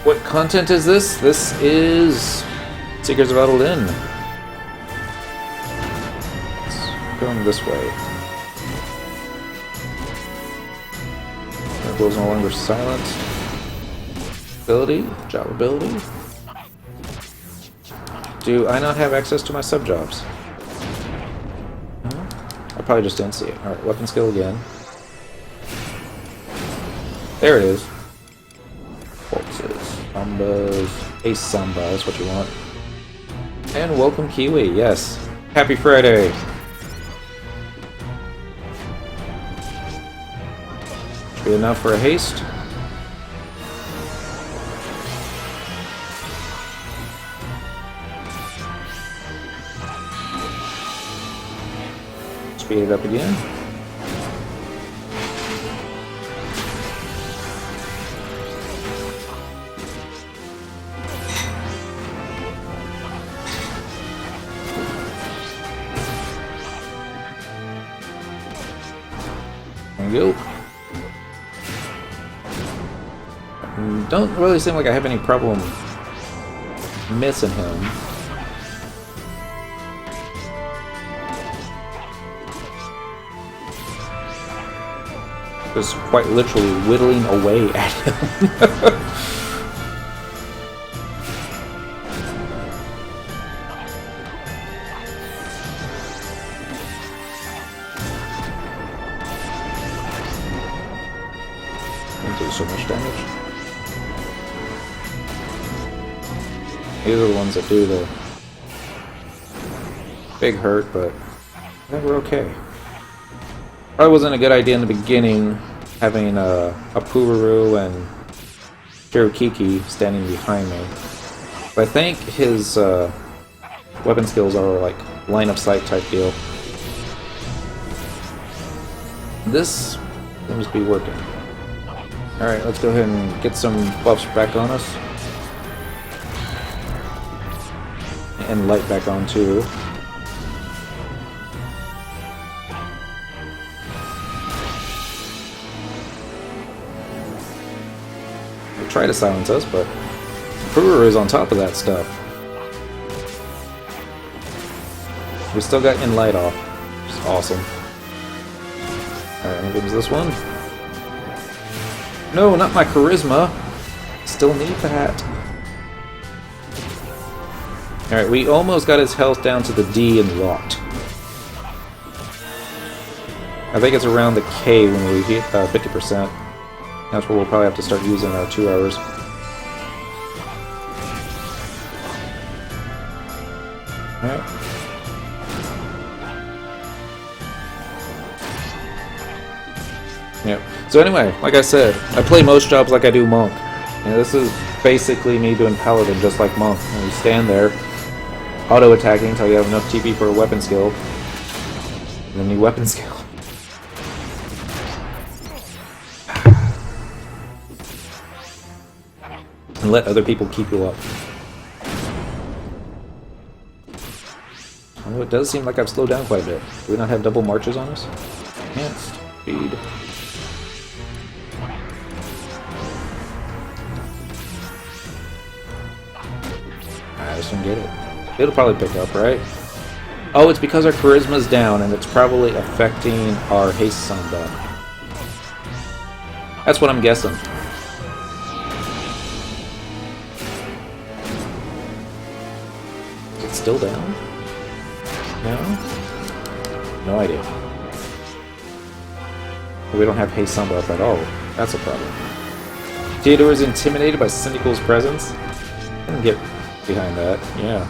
What content is this? This is Seekers of Adoulin. It's going this way. Red Bull's no longer silent. Ability, job ability. Do I not have access to my sub-jobs? No? I probably just didn't see it. Alright, weapon skill again. There it is. Pulses, sambas, ace samba, that's what you want. And welcome Kiwi, yes. Happy Friday! Should be enough for a haste. Speed it up again. There you go. Don't really seem like I have any problem missing him. Just quite literally whittling away at him. Do so much damage. These are the ones that do the big hurt, but they were okay. Probably wasn't a good idea in the beginning having a Pururu and Shirokiki standing behind me. But I think his weapon skills are like line of sight type deal. This seems to be working. Alright, let's go ahead and get some buffs back on us. And light back on too. We'll try to silence us, but Pururu is on top of that stuff. We still got in light off, which is awesome. Alright, here comes this one. No, not my charisma. Still need that. Alright, we almost got his health down to the D and locked. I think it's around the K when we hit 50%. That's where we'll probably have to start using our 2 hours. Alright. Yep. So anyway, like I said, I play most jobs like I do Monk. And this is basically me doing Paladin just like Monk. And you stand there, auto-attacking until you have enough TP for a weapon skill. And then you weapon skill. And let other people keep you up. Although it does seem like I've slowed down quite a bit. Do we not have double marches on us? Enhanced speed. I just don't get it. It'll probably pick up, right? Oh, it's because our charisma's down and it's probably affecting our haste samba. That's what I'm guessing. Is it still down? No? No idea. We don't have haste samba up at all. That's a problem. Theodore is intimidated by Syndical's presence. I can get behind that, yeah.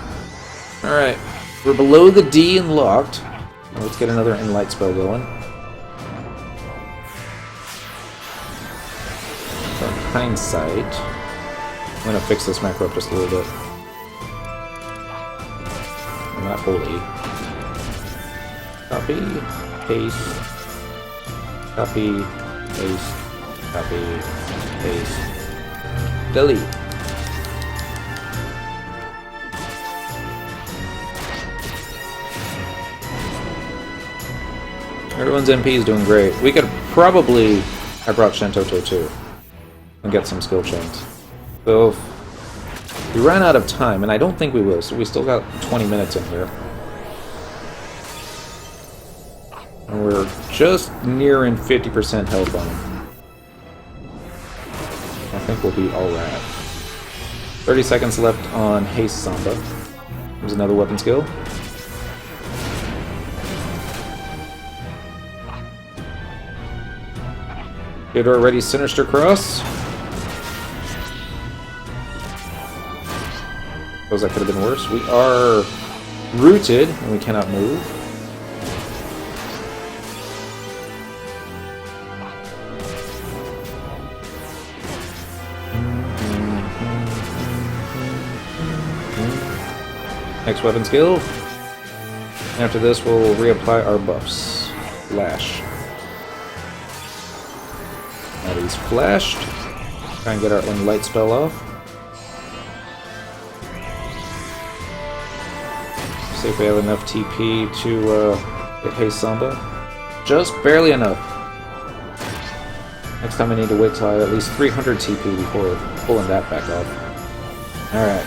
Alright, we're below the D and locked. Now let's get another Enlight spell going. So hindsight. I'm gonna fix this macro up just a little bit. Not wholly. Copy, paste, copy, paste, copy, paste, delete. Everyone's MP is doing great. We could probably have brought Shentoto too and get some skill chains. So We ran out of time, and I don't think we will, so we still got 20 minutes in here. And we're just nearing 50% health on him. I think we'll be alright. 30 seconds left on Haste Samba. There's another weapon skill. Theodore ready, Sinister Cross. Suppose that could have been worse. We are rooted, and we cannot move. Next weapon skill. After this, we'll reapply our buffs. Flash. Now that he's flashed, try and get our own light spell off. See if we have enough TP to get Haste Samba. Just barely enough. Next time I need to wait till I have at least 300 TP before pulling that back off. Alright.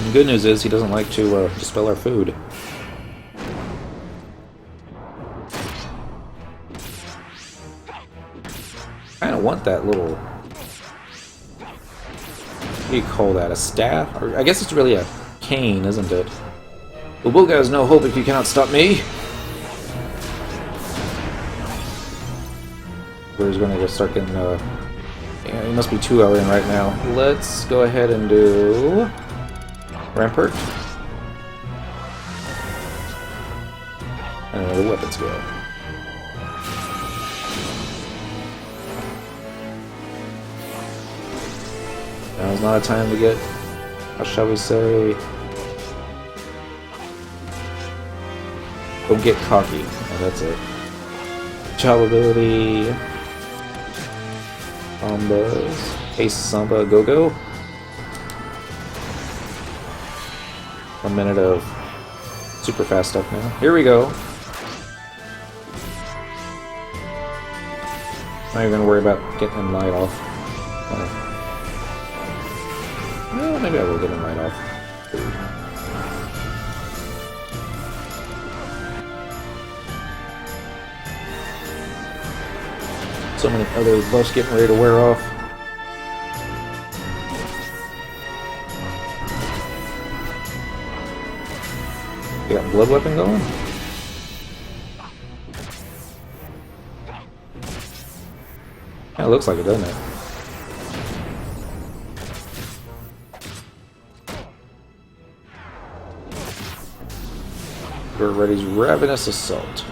The good news is he doesn't like to dispel our food. I don't want that little... What do you call that? A staff? Or, I guess it's really a cane, isn't it? The Wilga has no hope if you cannot stop me! We're just gonna start getting... yeah, it must be 2 hours in right now. Let's go ahead and do... Rampart. And another weapon skill. Now's not a time to get, how shall we say, don't get cocky. Oh, that's it. Child ability. Bombas. Ace Samba Go-Go. A minute of super fast stuff now. Here we go. Not even gonna worry about getting him light off. Well, maybe I will get him light off. So many other buffs getting ready to wear off. You got blood weapon going? Yeah, it looks like it, doesn't it? We're ready's Ravenous Assault.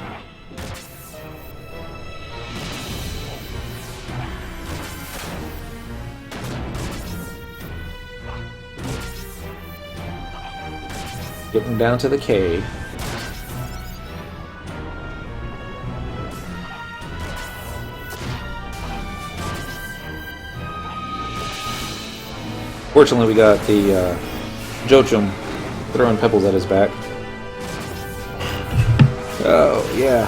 Getting down to the cave. Fortunately, we got the Jochum throwing pebbles at his back. Oh, yeah.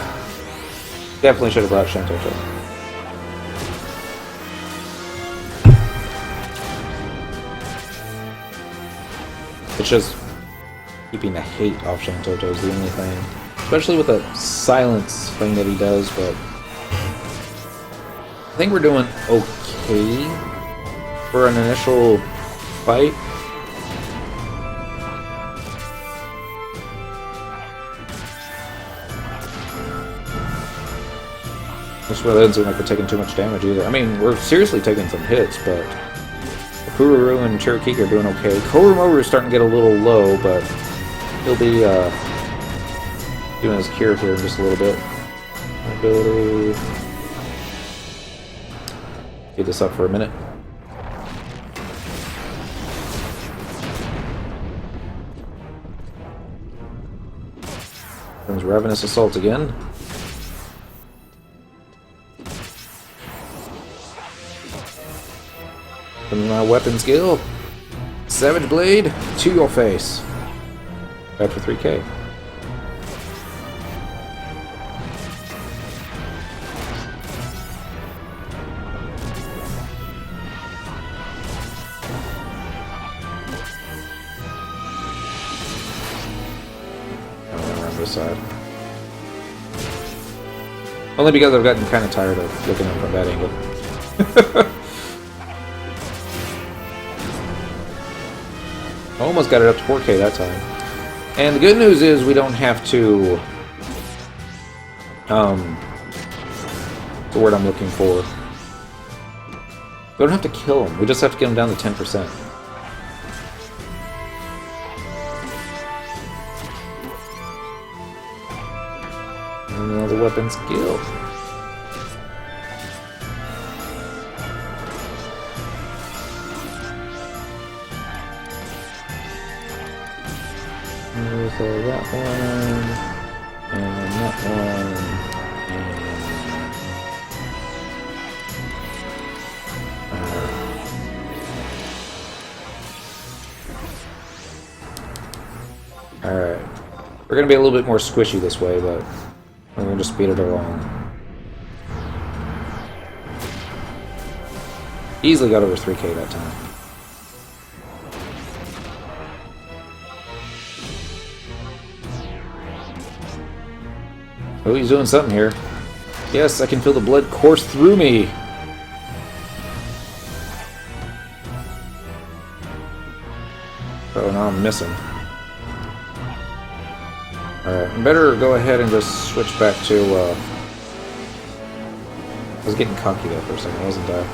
Definitely should have brought Shantoto. It's just keeping the hate off Shantoto is the only thing. Especially with the silence thing that he does, but I think we're doing okay for an initial fight. This really doesn't seem like we're taking too much damage either. I mean, we're seriously taking some hits, but Kururu and Cherokee are doing okay. Koromoru is starting to get a little low, but he'll be doing his cure here in just a little bit. Ability. Get this up for a minute. Comes Ravenous Assault again. And my weapon skill. Savage Blade to your face. Bad for 3k. Side. Only because I've gotten kind of tired of looking at them from that angle. Almost got it up to 4K that time. And the good news is we don't have to... the word I'm looking for. We don't have to kill them. We just have to get them down to 10%. The weapon skill. So that one, and that one, and... Alright. We're gonna be a little bit more squishy this way, but we're going to just speed it along. Easily got over 3k that time. Oh, he's doing something here. Yes, I can feel the blood course through me. Oh, now I'm missing. Alright, better go ahead and just switch back to, I was getting cocky there for a second, wasn't I?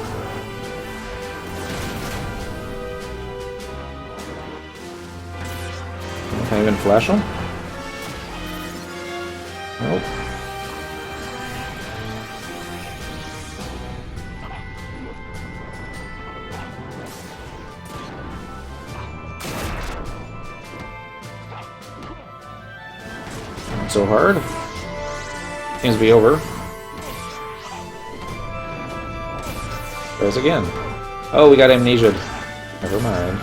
Can I even flash him? Nope. So hard. Seems to be over. There's again. Oh, we got amnesia. Never mind.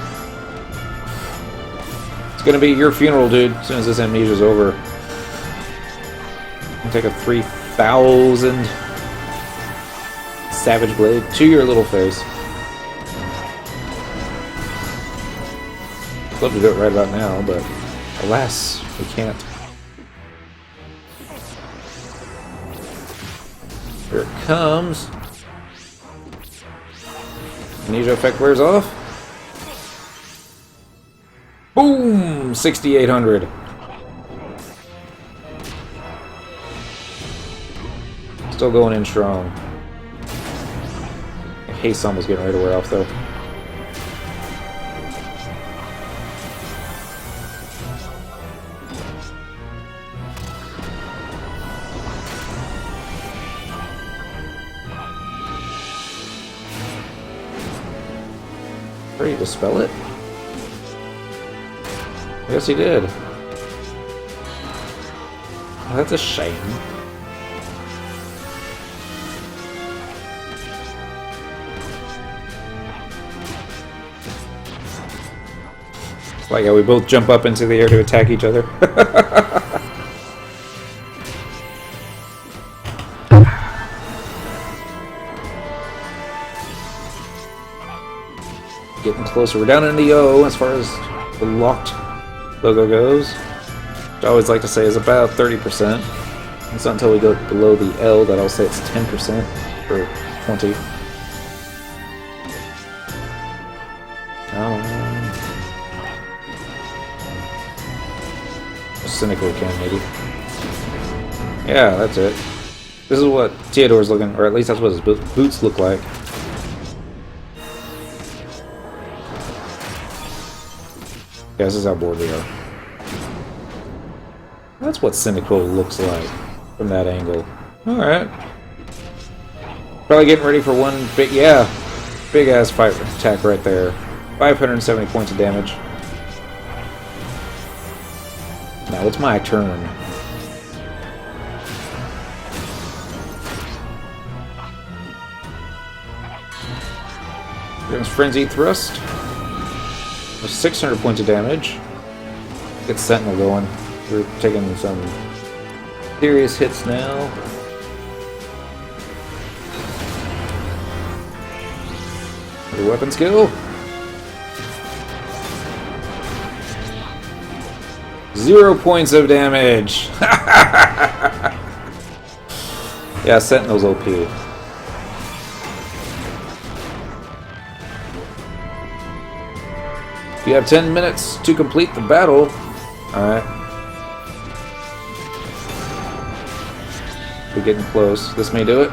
It's gonna be your funeral, dude, as soon as this amnesia's over. I'll take a 3,000 Savage Blade to your little face. I'd love to do it right about now, but alas, we can't. Here it comes. Amnesia effect wears off. Boom! 6,800. Still going in strong. Haste almost getting ready to wear off though. Ready to spell it? I guess he did. Oh, that's a shame. Like, yeah, we both jump up into the air to attack each other. Getting closer. We're down in the O as far as the locked logo goes. Which I always like to say is about 30%. It's not until we go below the L that I'll say it's 10% or 20. Cynical can maybe. Yeah, that's it. This is what Theodore's looking, or at least that's what his boots look like. Yeah, this is how bored we are. That's what cynical looks like from that angle. Alright. Probably getting ready for one big, yeah, big ass fight attack right there. 570 points of damage. Now it's my turn. There's Frenzied Thrust. With 600 points of damage. Get Sentinel going. We're taking some serious hits now. Your weapon skill. 0 points of damage. Yeah, Sentinel's OP. You have 10 minutes to complete the battle. Alright. We're getting close. This may do it.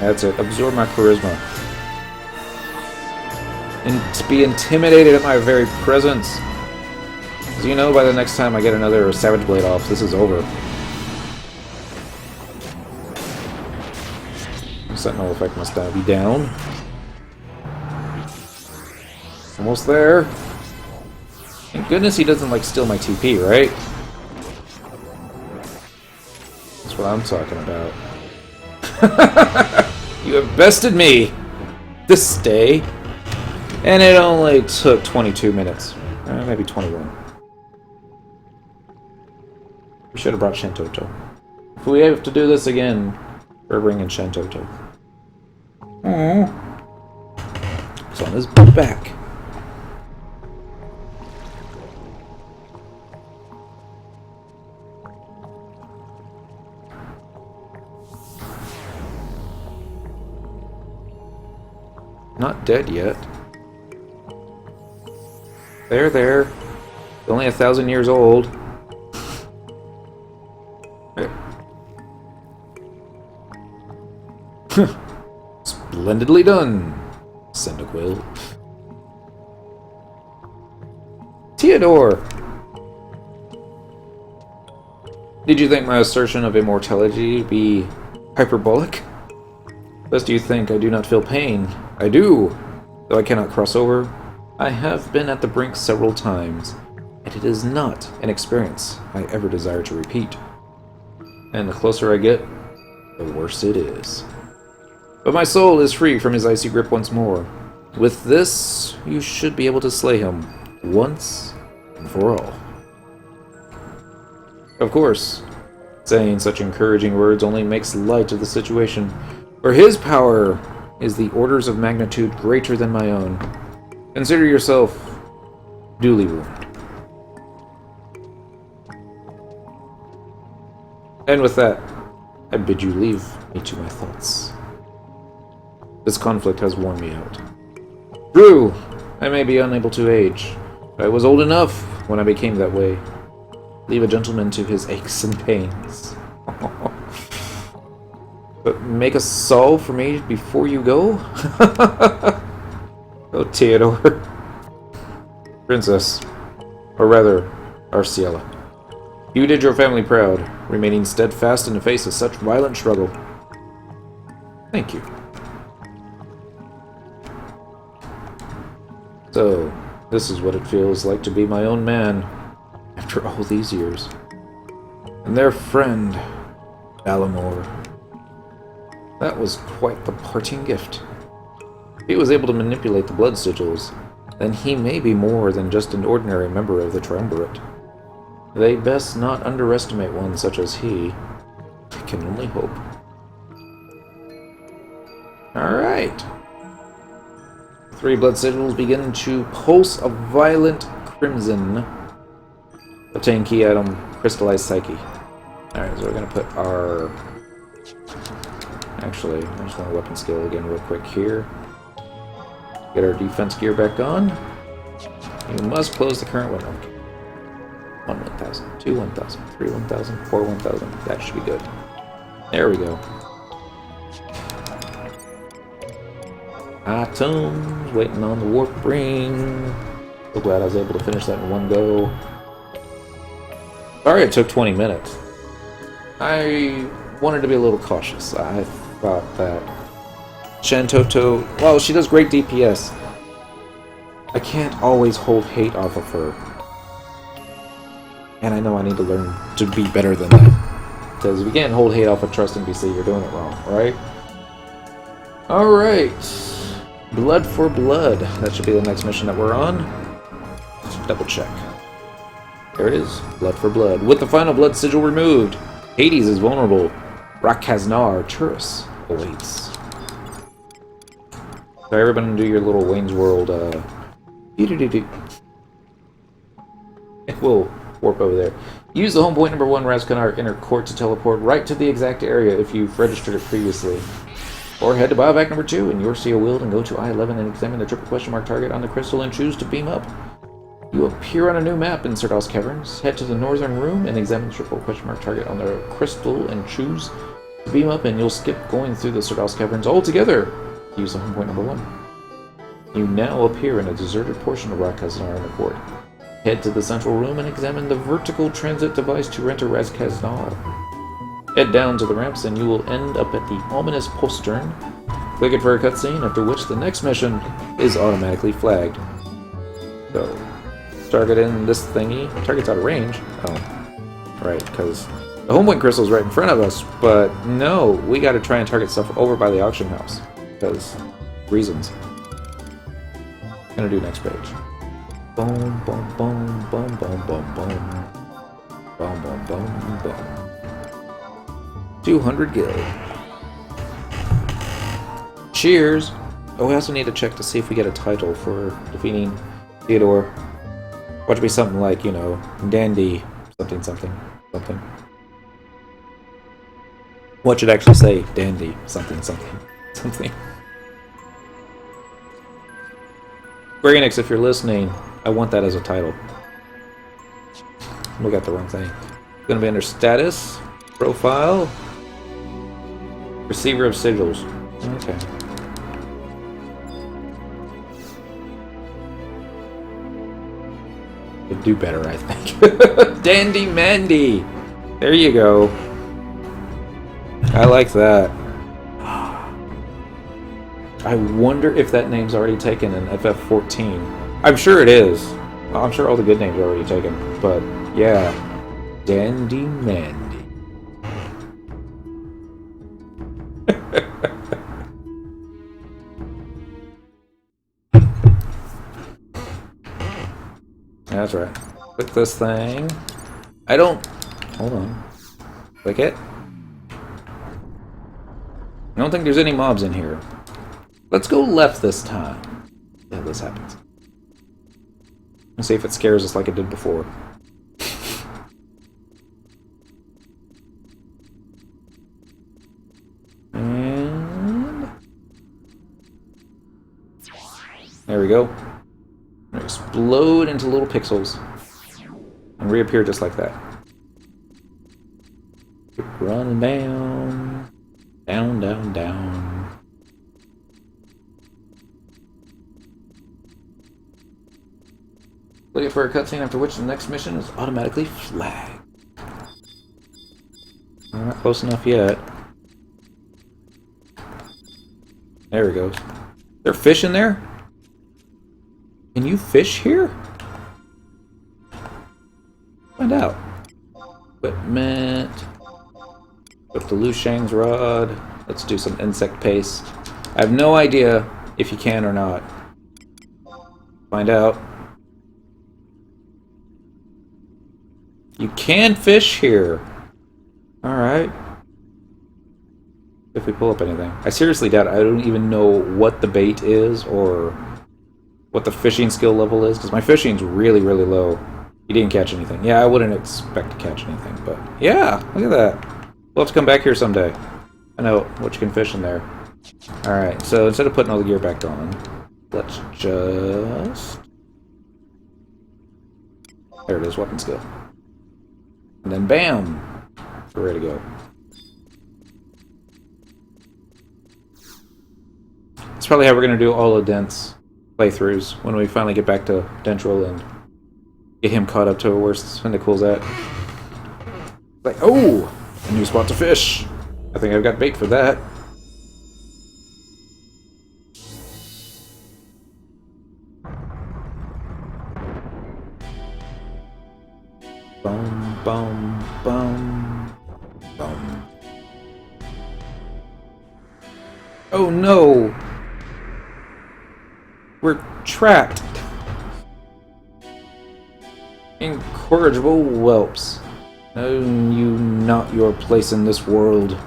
That's it. Absorb my charisma. And to be intimidated at my very presence. As you know, by the next time I get another Savage Blade off, this is over. Sentinel effect must now be down. Almost there. Thank goodness he doesn't, like, steal my TP, right? That's what I'm talking about. You have bested me this day. And it only took 22 minutes. Maybe 21. We should have brought Shantoto. If we have to do this again, we're bringing Shantoto. It's on his back. Not dead yet. There. Only 1,000 years old. Splendidly done, Cyndaquil. Theodore! Did you think my assertion of immortality to be hyperbolic? Lest you think I do not feel pain. I do! Though I cannot cross over, I have been at the brink several times, and it is not an experience I ever desire to repeat. And the closer I get, the worse it is. But my soul is free from his icy grip once more. With this, you should be able to slay him, once and for all. Of course, saying such encouraging words only makes light of the situation, for his power is the orders of magnitude greater than my own. Consider yourself duly warned. And with that, I bid you leave me to my thoughts. This conflict has worn me out. True, I may be unable to age, but I was old enough when I became that way. Leave a gentleman to his aches and pains. But make a solve for me before you go? Oh, Theodore. Princess. Or rather, Arciela. You did your family proud, remaining steadfast in the face of such violent struggle. Thank you. So, this is what it feels like to be my own man, after all these years. And their friend, Balamor. That was quite the parting gift. If he was able to manipulate the blood sigils, then he may be more than just an ordinary member of the Triumvirate. They best not underestimate one such as he. I can only hope. Alright. 3 blood sigils begin to pulse a violent crimson. Obtain key item, crystallized psyche. Alright, so we're gonna put our... Actually, I just want a weapon skill again real quick here. Get our defense gear back on. You must close the current window. 1 1,000, 2 1,000, 3 1,000, 4 1,000. That should be good. There we go. Items, waiting on the warp ring. So glad I was able to finish that in one go. Sorry it took 20 minutes. I wanted to be a little cautious. I thought that Shantoto, well, she does great DPS. I can't always hold hate off of her. And I know I need to learn to be better than that. Because if you can't hold hate off of Trust NPC, you're doing it wrong, right? Alright. Blood for blood. That should be the next mission that we're on. Let's double check. There it is. Blood for blood. With the final blood sigil removed, Hades is vulnerable. Rakaznar Turris awaits. So everybody do your little Wayne's World, We'll warp over there. Use the home point number 1 Razkanar Inner Court to teleport right to the exact area if you've registered it previously. Or head to biovac number 2 in your SoA Wild and go to I-11 and examine the triple question mark target on the crystal and choose to beam up. You appear on a new map in Serdal's Caverns. Head to the northern room and examine the triple question mark target on the crystal and choose to beam up, and you'll skip going through the Serdal's Caverns altogether. Use the home point number 1. You now appear in a deserted portion of Rakaznar Inner Court. Head to the central room and examine the vertical transit device to enter Razkanar. Head down to the ramps and you will end up at the ominous postern. Click it for a cutscene, after which the next mission is automatically flagged. So, target in this thingy. Target's out of range. Oh, right, because the home point crystal's right in front of us, but no, we gotta try and target stuff over by the auction house. Because reasons. Gonna do next page. Boom, boom, boom, boom, boom, boom, boom. Boom, boom, boom, boom. 200 gil. Cheers! Oh, we also need to check to see if we get a title for defeating Theodore. Watch be something like, you know, Dandy, something, something, something. What should actually say Dandy, something, something, something. Square Enix, if you're listening, I want that as a title. We got the wrong thing. It's gonna be under status, profile, receiver of sigils. Okay. Could do better, I think. Dandy Mandy! There you go. I like that. I wonder if that name's already taken in FF14. I'm sure it is. I'm sure all the good names are already taken. But, yeah. Dandy Mandy. That's right. Click this thing. I don't... Hold on. Click it. I don't think there's any mobs in here. Let's go left this time. Yeah, this happens. Let's see if it scares us like it did before. And... there we go. Explode into little pixels. And reappear just like that. Keep running down. Down, down, down. Looking for a cutscene after which the next mission is automatically flagged. Not close enough yet. There it goes. There fish in there? Can you fish here? Find out. Equipment. With the Lu Shang's rod. Let's do some insect paste. I have no idea if you can or not. Find out. You can fish here. Alright. If we pull up anything. I seriously doubt I don't even know what the bait is or what the fishing skill level is, because my fishing's really, really low. You didn't catch anything. Yeah, I wouldn't expect to catch anything, but yeah, look at that. We'll have to come back here someday. I know what you can fish in there. Alright, so instead of putting all the gear back on, let's just... there it is, weapon skill. And then bam! We're ready to go. That's probably how we're going to do all of Dent's playthroughs when we finally get back to Dentril and get him caught up to where Syndicool's at. Like, oh! A new spot to fish! I think I've got bait for that. Boom, boom, boom, boom. Oh no! trapped. Incorrigible whelps. Know you not your place in this world.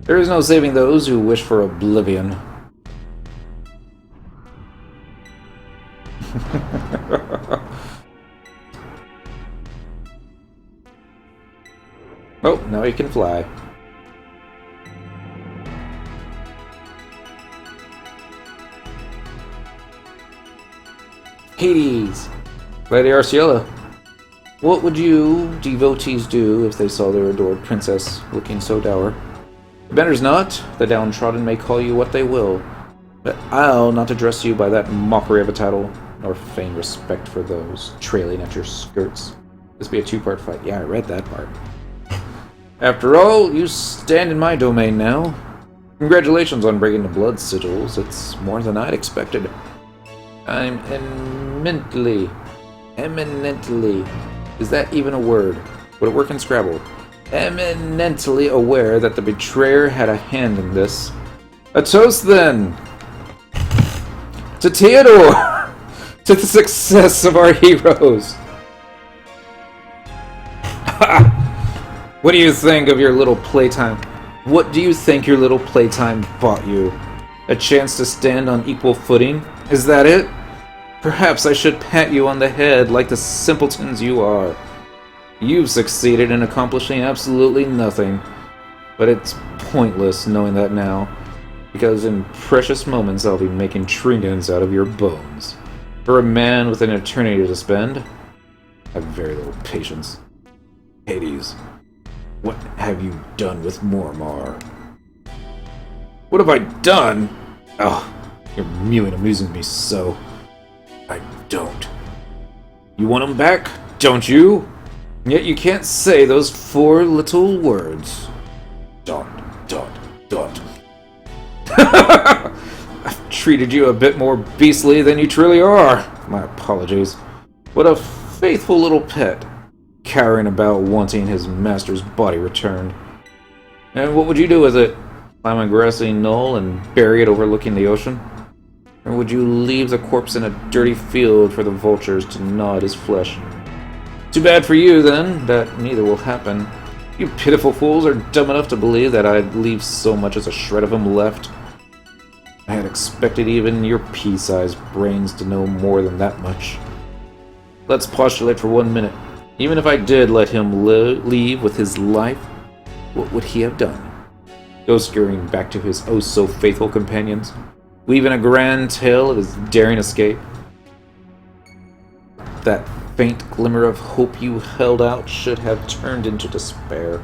There is no saving those who wish for oblivion. Oh, now he can fly. Hades! Lady Arciela, what would you devotees do if they saw their adored princess looking so dour? The matters not, the downtrodden may call you what they will, but I'll not address you by that mockery of a title, nor feign respect for those trailing at your skirts. This be a two-part fight. Yeah, I read that part. After all, you stand in my domain now. Congratulations on breaking the blood sigils. It's more than I'd expected. I'm eminently, is that even a word? Would it work in Scrabble? Eminently aware that the betrayer had a hand in this. A toast, then! To Theodore! To the success of our heroes! What do you think of your little playtime? What do you think your little playtime bought you? A chance to stand on equal footing? Is that it? Perhaps I should pat you on the head like the simpletons you are. You've succeeded in accomplishing absolutely nothing. But it's pointless knowing that now, because in precious moments I'll be making trinkets out of your bones. For a man with an eternity to spend, I have very little patience. Hades, what have you done with Mormar? What have I done? Oh, your mewing amuses me so. I don't. You want him back, don't you? Yet you can't say those four little words. Dot. I've treated you a bit more beastly than you truly are. My apologies. What a faithful little pet, cowering about wanting his master's body returned. And what would you do with it? Climb a grassy knoll and bury it overlooking the ocean? Or would you leave the corpse in a dirty field for the vultures to gnaw at his flesh? Too bad for you, then, that neither will happen. You pitiful fools are dumb enough to believe that I'd leave so much as a shred of him left. I had expected even your pea-sized brains to know more than that much. Let's postulate for 1 minute. Even if I did let him leave with his life, what would he have done? Go scurrying back to his oh-so-faithful companions, weaving a grand tale of his daring escape? That faint glimmer of hope you held out should have turned into despair,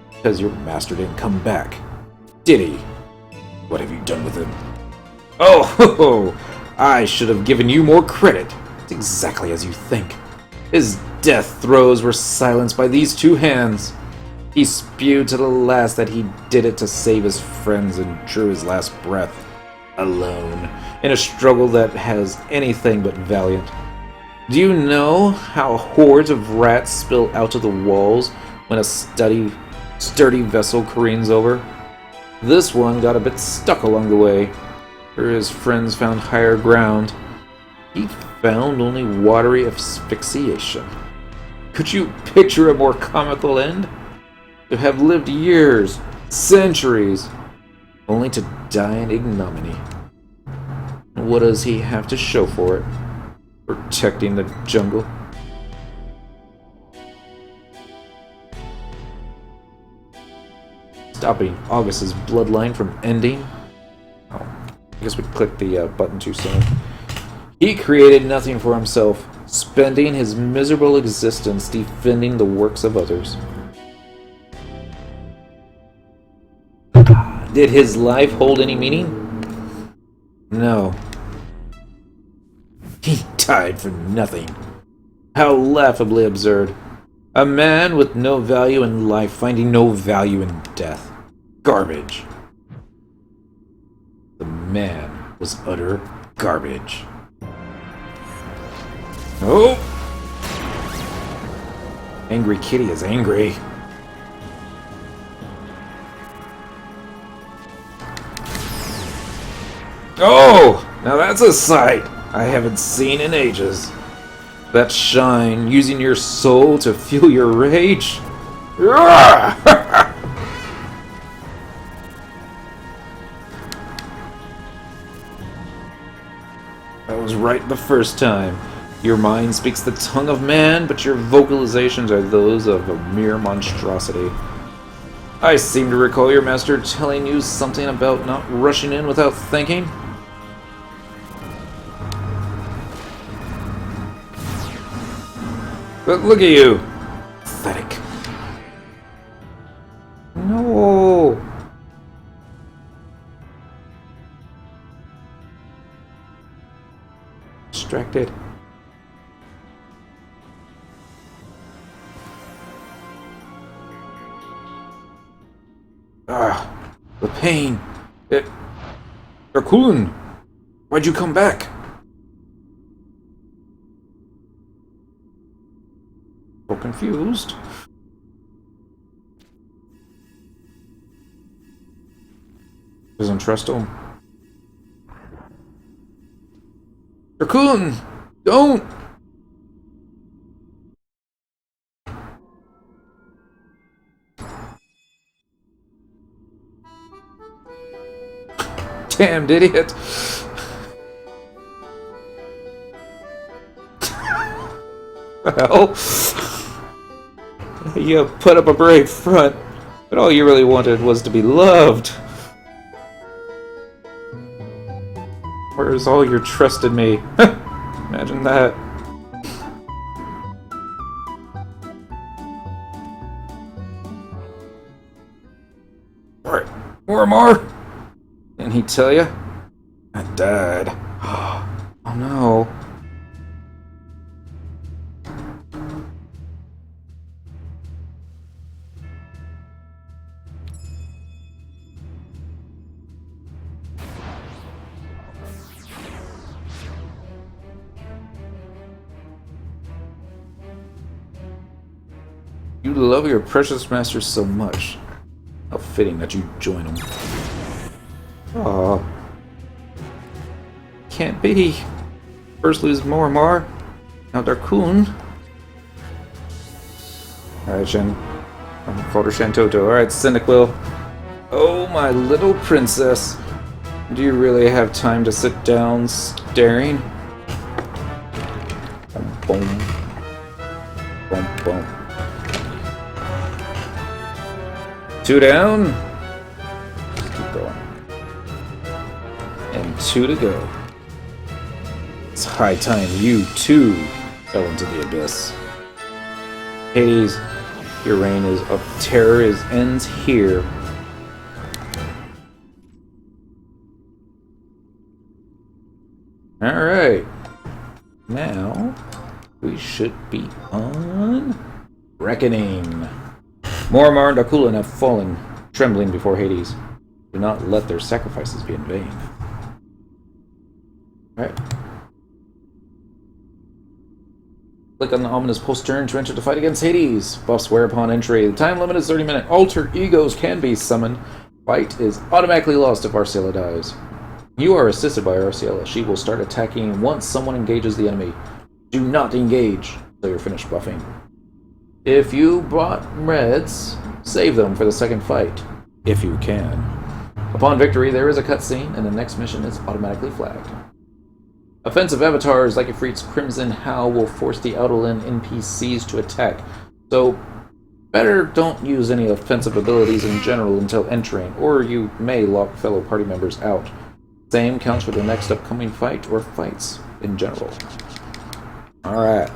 because your master didn't come back. Did he? What have you done with him? Oh, I should have given you more credit. It's exactly as you think. His death throes were silenced by these two hands. He spewed to the last that he did it to save his friends and drew his last breath, alone, in a struggle that has anything but valiant. Do you know how hordes of rats spill out of the walls when a sturdy vessel careens over? This one got a bit stuck along the way, where his friends found higher ground. He found only watery asphyxiation. Could you picture a more comical end? To have lived years, centuries, only to die in ignominy. What does he have to show for it? Protecting the jungle. Stopping August's bloodline from ending. Oh, I guess we clicked the button too soon. He created nothing for himself, spending his miserable existence defending the works of others. Did his life hold any meaning? No. He died for nothing. How laughably absurd. A man with no value in life finding no value in death. Garbage. The man was utter garbage. Oh! Angry Kitty is angry. Oh! Now that's a sight I haven't seen in ages. That shine, using your soul to fuel your rage. I was right the first time. Your mind speaks the tongue of man, but your vocalizations are those of a mere monstrosity. I seem to recall your master telling you something about not rushing in without thinking. But look at you! Pathetic. No! Distracted. Ah, the pain. Adoulin, why'd you come back? So confused. Doesn't trust him. Adoulin, don't! Damned idiot! Well, you put up a brave front, but all you really wanted was to be loved. Where's all your trust in me? Imagine that. Alright, more. Didn't he tell you? I died. Oh no. You love your precious master so much. How fitting that you join him. Aw. Can't be. First lose Morimar, now Adoulin. Alright, Shen. I'm called her Shantoto. Alright, Cyndaquil. Oh, my little princess. Do you really have time to sit down staring? Boom, boom. Boom, boom. 2 down. Just keep going. And 2 to go. It's high time you, too, fell into the abyss. Hades, your reign of terror ends here. Alright. Now, we should be on Reckoning. Morimar and Adoulin have fallen, trembling before Hades. Do not let their sacrifices be in vain. Alright. Click on the ominous poster to enter the fight against Hades. Buffs wear upon entry. The time limit is 30 minutes. Alter egos can be summoned. Fight is automatically lost if Arceala dies. You are assisted by Arceala. She will start attacking once someone engages the enemy. Do not engage until you're finished buffing. If you bought reds, save them for the second fight, if you can. Upon victory, there is a cutscene, and the next mission is automatically flagged. Offensive avatars like Ifrit's Crimson Howl will force the Adoulin NPCs to attack, so better don't use any offensive abilities in general until entering, or you may lock fellow party members out. Same counts for the next upcoming fight or fights in general. Alright,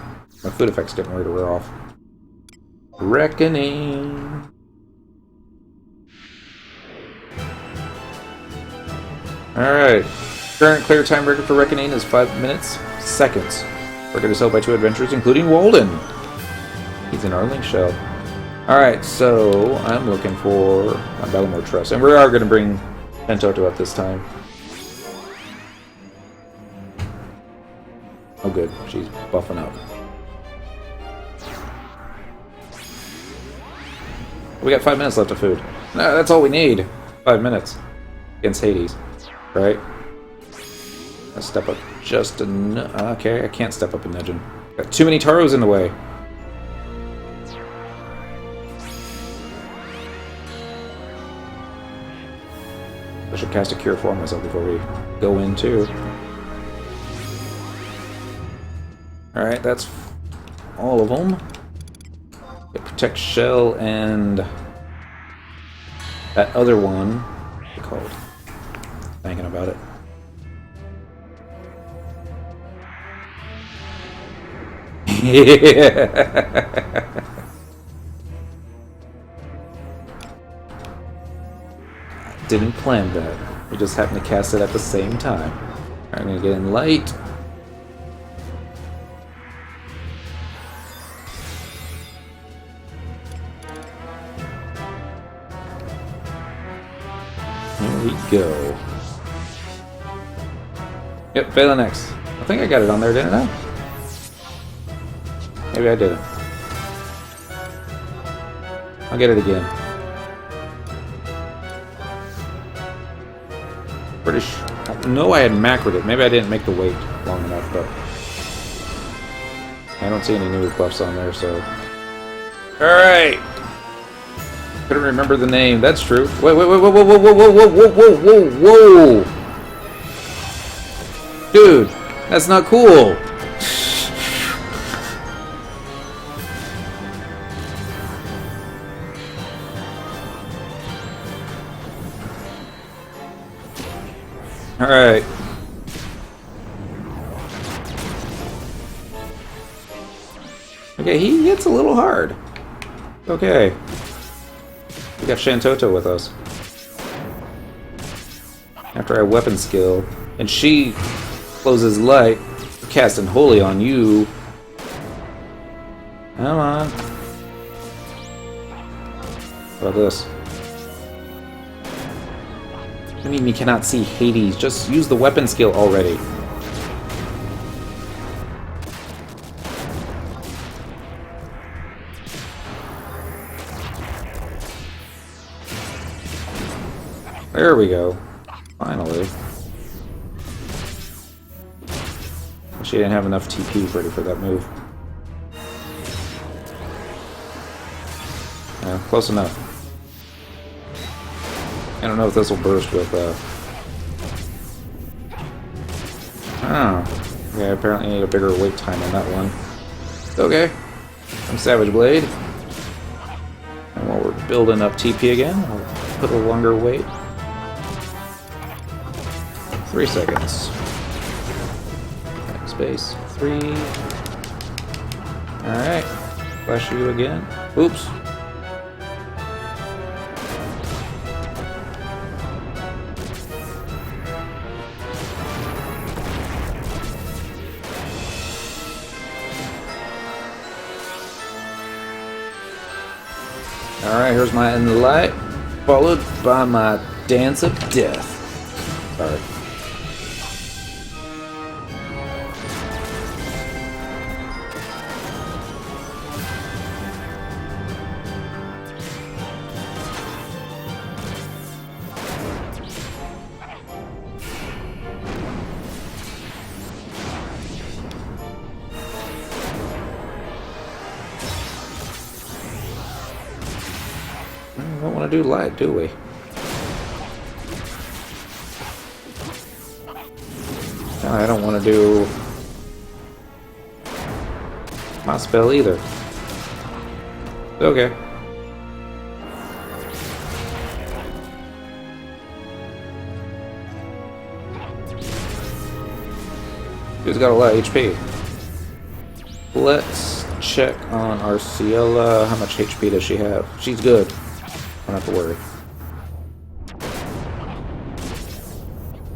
my food effect's getting ready to wear off. Reckoning. Alright. Current clear time record for Reckoning is 5 minutes, seconds. Record is held by 2 adventurers, including Walden. He's in our link shell. Alright, so I'm looking for my Bellamore Trust. And we are going to bring Pentoto up this time. Oh good, she's buffing up. We got 5 minutes left of food. No, that's all we need. 5 minutes. Against Hades. Right? I'll step up just a okay, I can't step up and nudge him. Got too many Taros in the way. I should cast a Cure for myself before we go in, too. Alright, that's all of them. Get Protect Shell and that other one. What's it called? Thinking about it. Didn't plan that. We just happened to cast it at the same time. Alright, I'm gonna get in light. Here we go. Yep, Phalanx. I think I got it on there, didn't I? Maybe I didn't. I'll get it again. British. No, I had macroed it. Maybe I didn't make the wait long enough, but I don't see any new buffs on there, so. Alright! Couldn't remember the name. That's true. Wait, wait, wait, whoa, whoa, whoa, whoa, whoa, whoa, whoa, whoa, whoa! Dude, that's not cool! Alright. Okay, he hits a little hard. Okay. We got Shantoto with us. After I weapon skill. And she closes light. Casting Holy on you. Come on. What about this? I mean, you cannot see Hades. Just use the weapon skill already. There we go. Finally. She didn't have enough TP ready for that move. Yeah, close enough. I don't know if this will burst with, oh. Yeah, apparently I need a bigger wait time on that one. Okay. Some Savage Blade. And while we're building up TP again, I'll put a longer wait. 3 seconds. Space. 3. Alright. Flash you again. Oops. Alright, here's my End of the Light, followed by my Dance of Death. Sorry. We don't want to do light, do we? No, I don't want to do my spell either. Okay. Dude's got a lot of HP. Let's check on Arciela. How much HP does she have? She's good. Don't have to worry.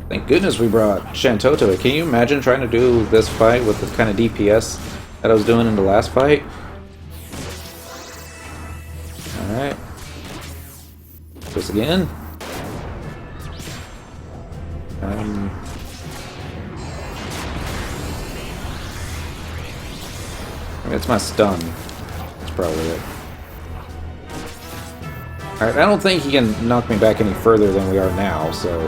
Thank goodness we brought Shantoto. Can you imagine trying to do this fight with the kind of DPS that I was doing in the last fight? Alright. This again. It's my stun. That's probably it. Alright, I don't think he can knock me back any further than we are now, so...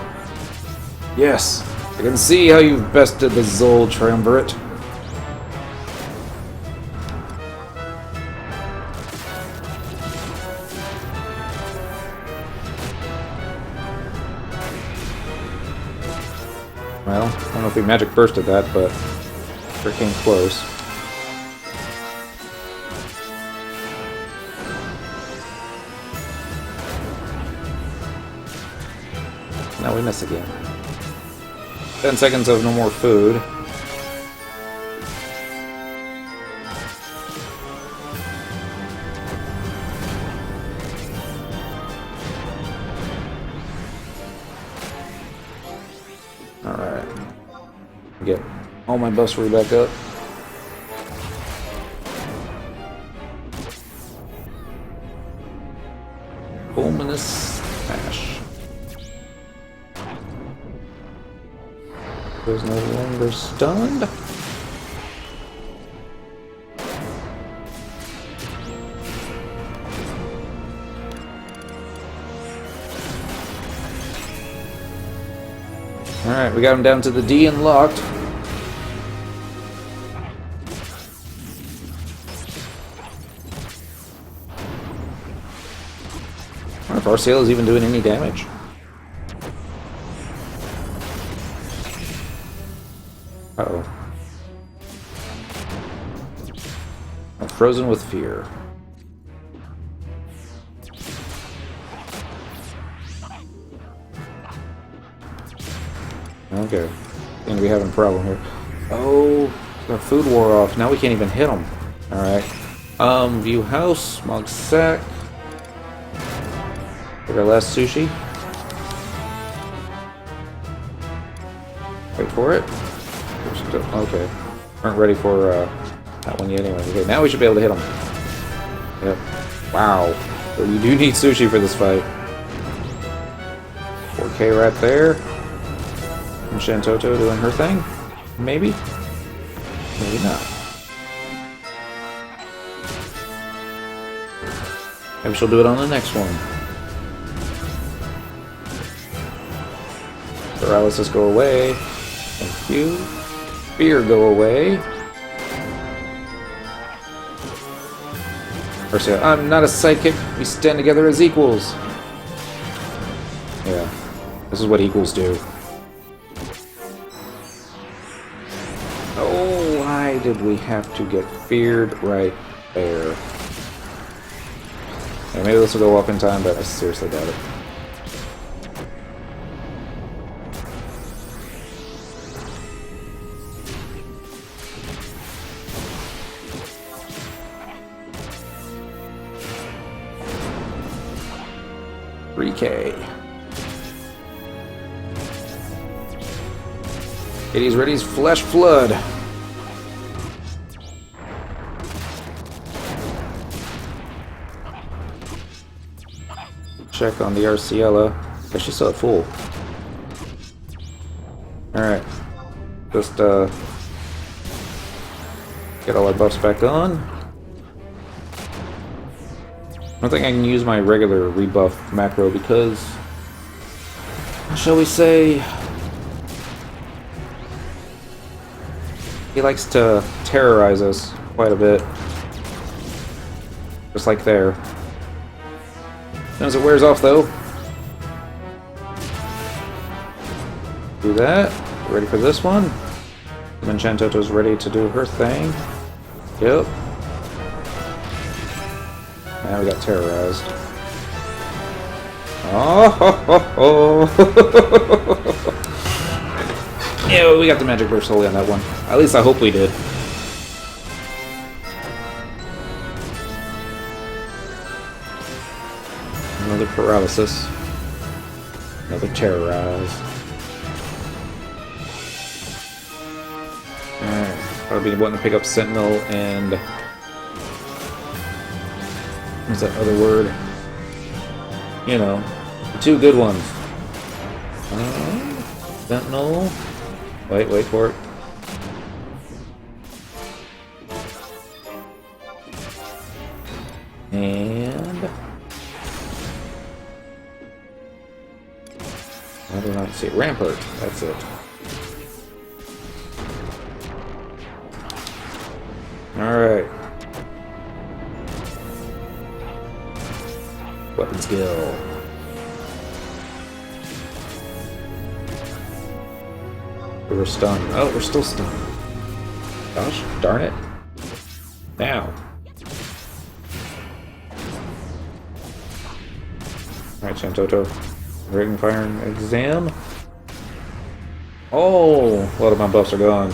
Yes! I can see how you've bested the Zol Triumvirate. Well, I don't know if we magic bursted that, but sure came close. Now we miss again. 10 seconds of no more food. Alright. Get all my buffs back up. Ominous smash. Was no longer stunned. Alright, we got him down to the D and locked. I wonder if RCL is even doing any damage. Uh-oh. I'm frozen with fear. Okay. Seem to be having a problem here. Oh, the food wore off. Now we can't even hit them. Alright. View house, Mog sack. Get our last sushi. Wait for it. Okay. Aren't ready for that one yet anyway. Okay, now we should be able to hit them. Yep. Wow. So you do need sushi for this fight. 4K right there. And Shantoto doing her thing. Maybe? Maybe not. Maybe she'll do it on the next one. Paralysis go away. Thank you. Fear go away. Persia, I'm not a sidekick. We stand together as equals. Yeah. This is what equals do. Oh, why did we have to get feared right there? Yeah, maybe this will go up in time, but I seriously doubt it. Katie's ready's Flesh Flood. Check on the Arciella. Yeah, she's still at full. Alright. Just get all our buffs back on. I don't think I can use my regular rebuff macro because, shall we say, he likes to terrorize us quite a bit. Just like there. As soon as it wears off though. Do that. Get ready for this one. And Shantoto's ready to do her thing. Yep. Now we got terrorized. Oh ho ho ho! Yeah, we got the magic burst solely on that one. At least I hope we did. Another paralysis. Another terrorize. Alright. I'll be wanting to pick up Sentinel and what's that other word? You know, the two good ones. Sentinel. Wait for it. And I do not see it. Rampart. That's it. Alright. Weapon skill. We're stunned. Oh, we're still stunned. Gosh, darn it. Now. Alright, Shantoto. Rating firing exam. Oh, a lot of my buffs are gone.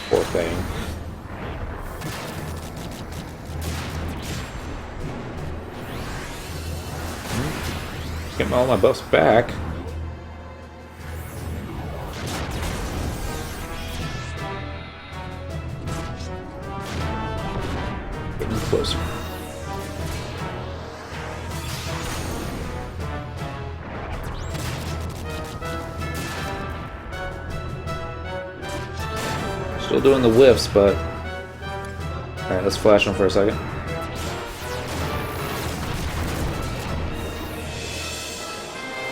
Poor thing. Getting all my buffs back. Getting closer. Still doing the whiffs, but... Alright, let's flash them for a second.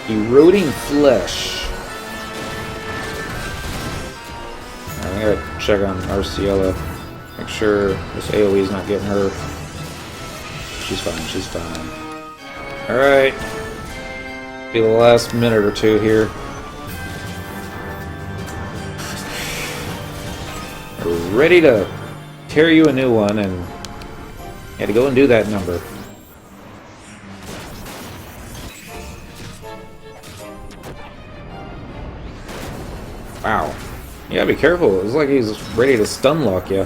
Eroding flesh. Alright, I gotta check on Arciella. Make sure this AoE is not getting her. She's fine, she's fine. Alright. Be the last minute or two here. We're ready to tear you a new one, and you had to go and do that number. Wow. You gotta be careful. It's like he's ready to stun lock you.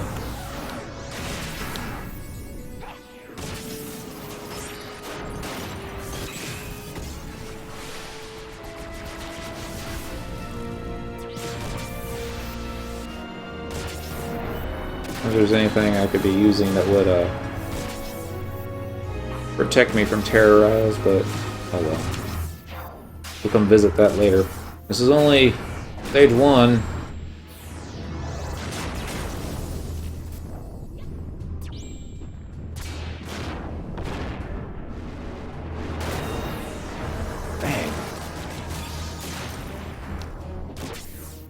If there's anything I could be using that would protect me from terrorize, but oh well. We'll come visit that later. This is only stage 1. Bang.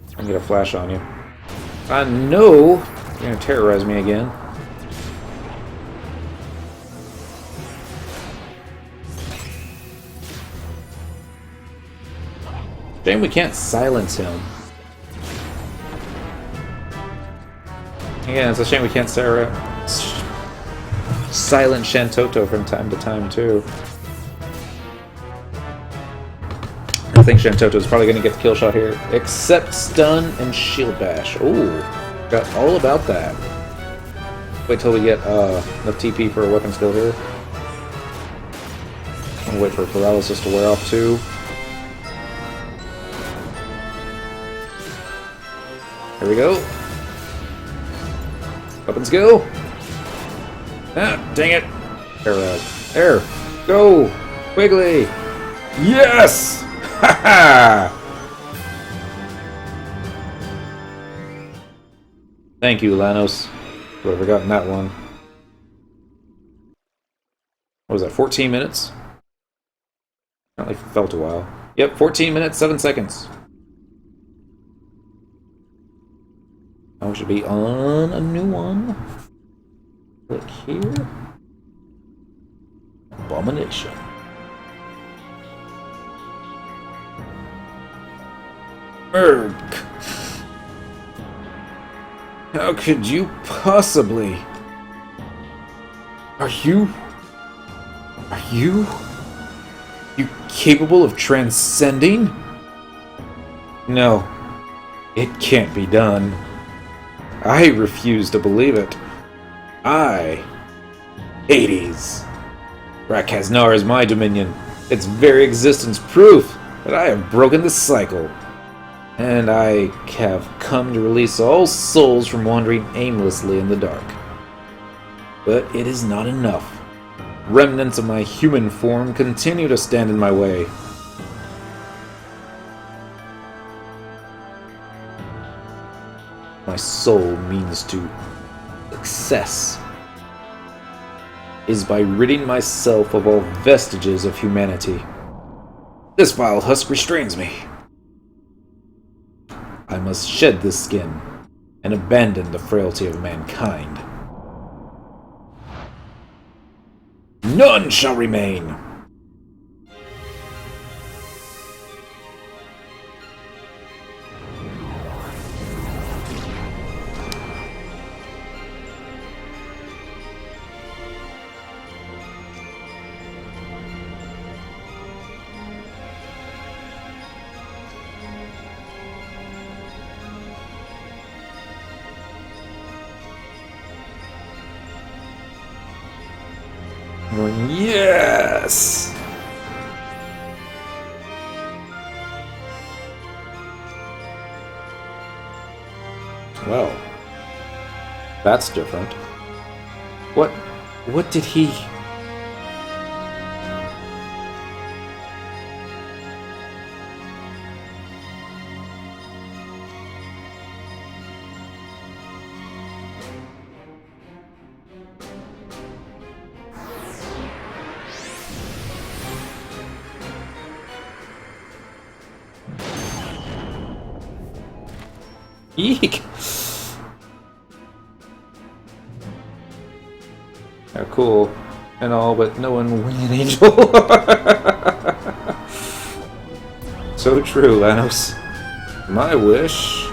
I'm gonna get a flash on you. I know you're gonna terrorize me again. Shame we can't silence him. Yeah, it's a shame we can't silent Shantoto from time to time, too. I think Shantoto's probably going to get the kill shot here. Except stun and shield bash. Ooh, got all about that. Wait till we get enough TP for a weapon skill here. I'm gonna wait for paralysis to wear off, too. Here we go. Weapon skill. Ah, dang it. There. Go. Quickly. Yes! Ha ha! Thank you, Lanos. Would have forgotten that one. What was that, 14 minutes? Apparently felt a while. Yep, 14 minutes, 7 seconds. Now we should be on a new one. Click here. Abomination. Erg. How could you possibly? Are you capable of transcending? No, it can't be done. I refuse to believe it. Hades. Rakaznar is my dominion. Its very existence proof that I have broken the cycle. And I have come to release all souls from wandering aimlessly in the dark. But it is not enough. Remnants of my human form continue to stand in my way. My soul means to success is by ridding myself of all vestiges of humanity. This vile husk restrains me. I must shed this skin and abandon the frailty of mankind. None shall remain! Yes! Well, that's different. What did he... Eek! Yeah, cool and all, but no one winged angel. So true, Lanos. My wish,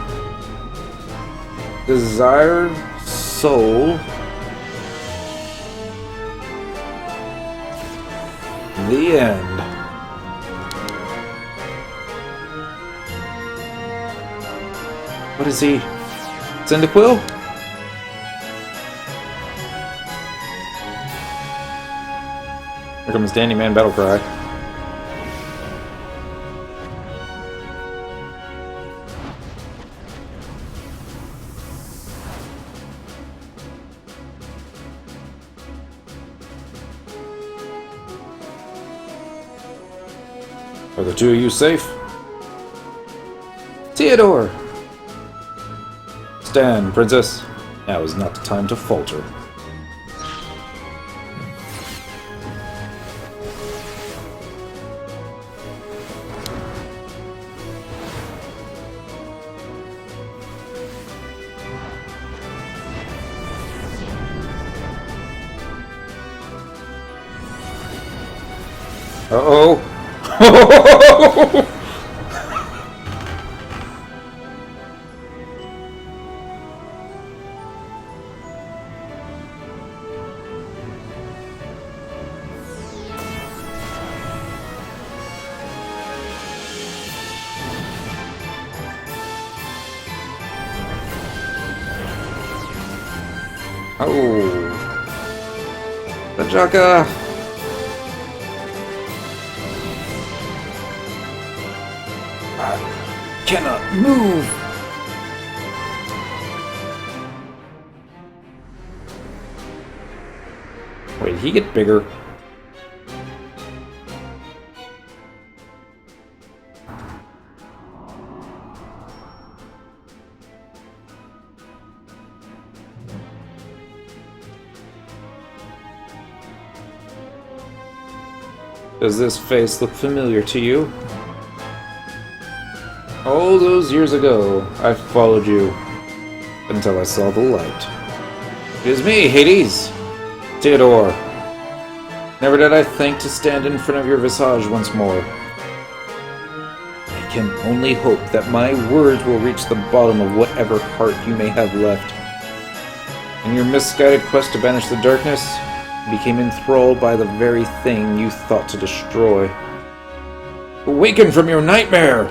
desired soul, the end. What is he? Cyndaquil? Here comes Dandy Man Battle Cry. Are the two of you safe? Theodore! Stand, Princess. Now is not the time to falter. Uh-oh! Oh, the Jaka. I cannot move. Wait, did he get bigger? Does this face look familiar to you? All those years ago, I followed you until I saw the light. It is me, Hades! Theodore! Never did I think to stand in front of your visage once more. I can only hope that my words will reach the bottom of whatever heart you may have left. In your misguided quest to banish the darkness, you became enthralled by the very thing you thought to destroy. Awaken from your nightmare!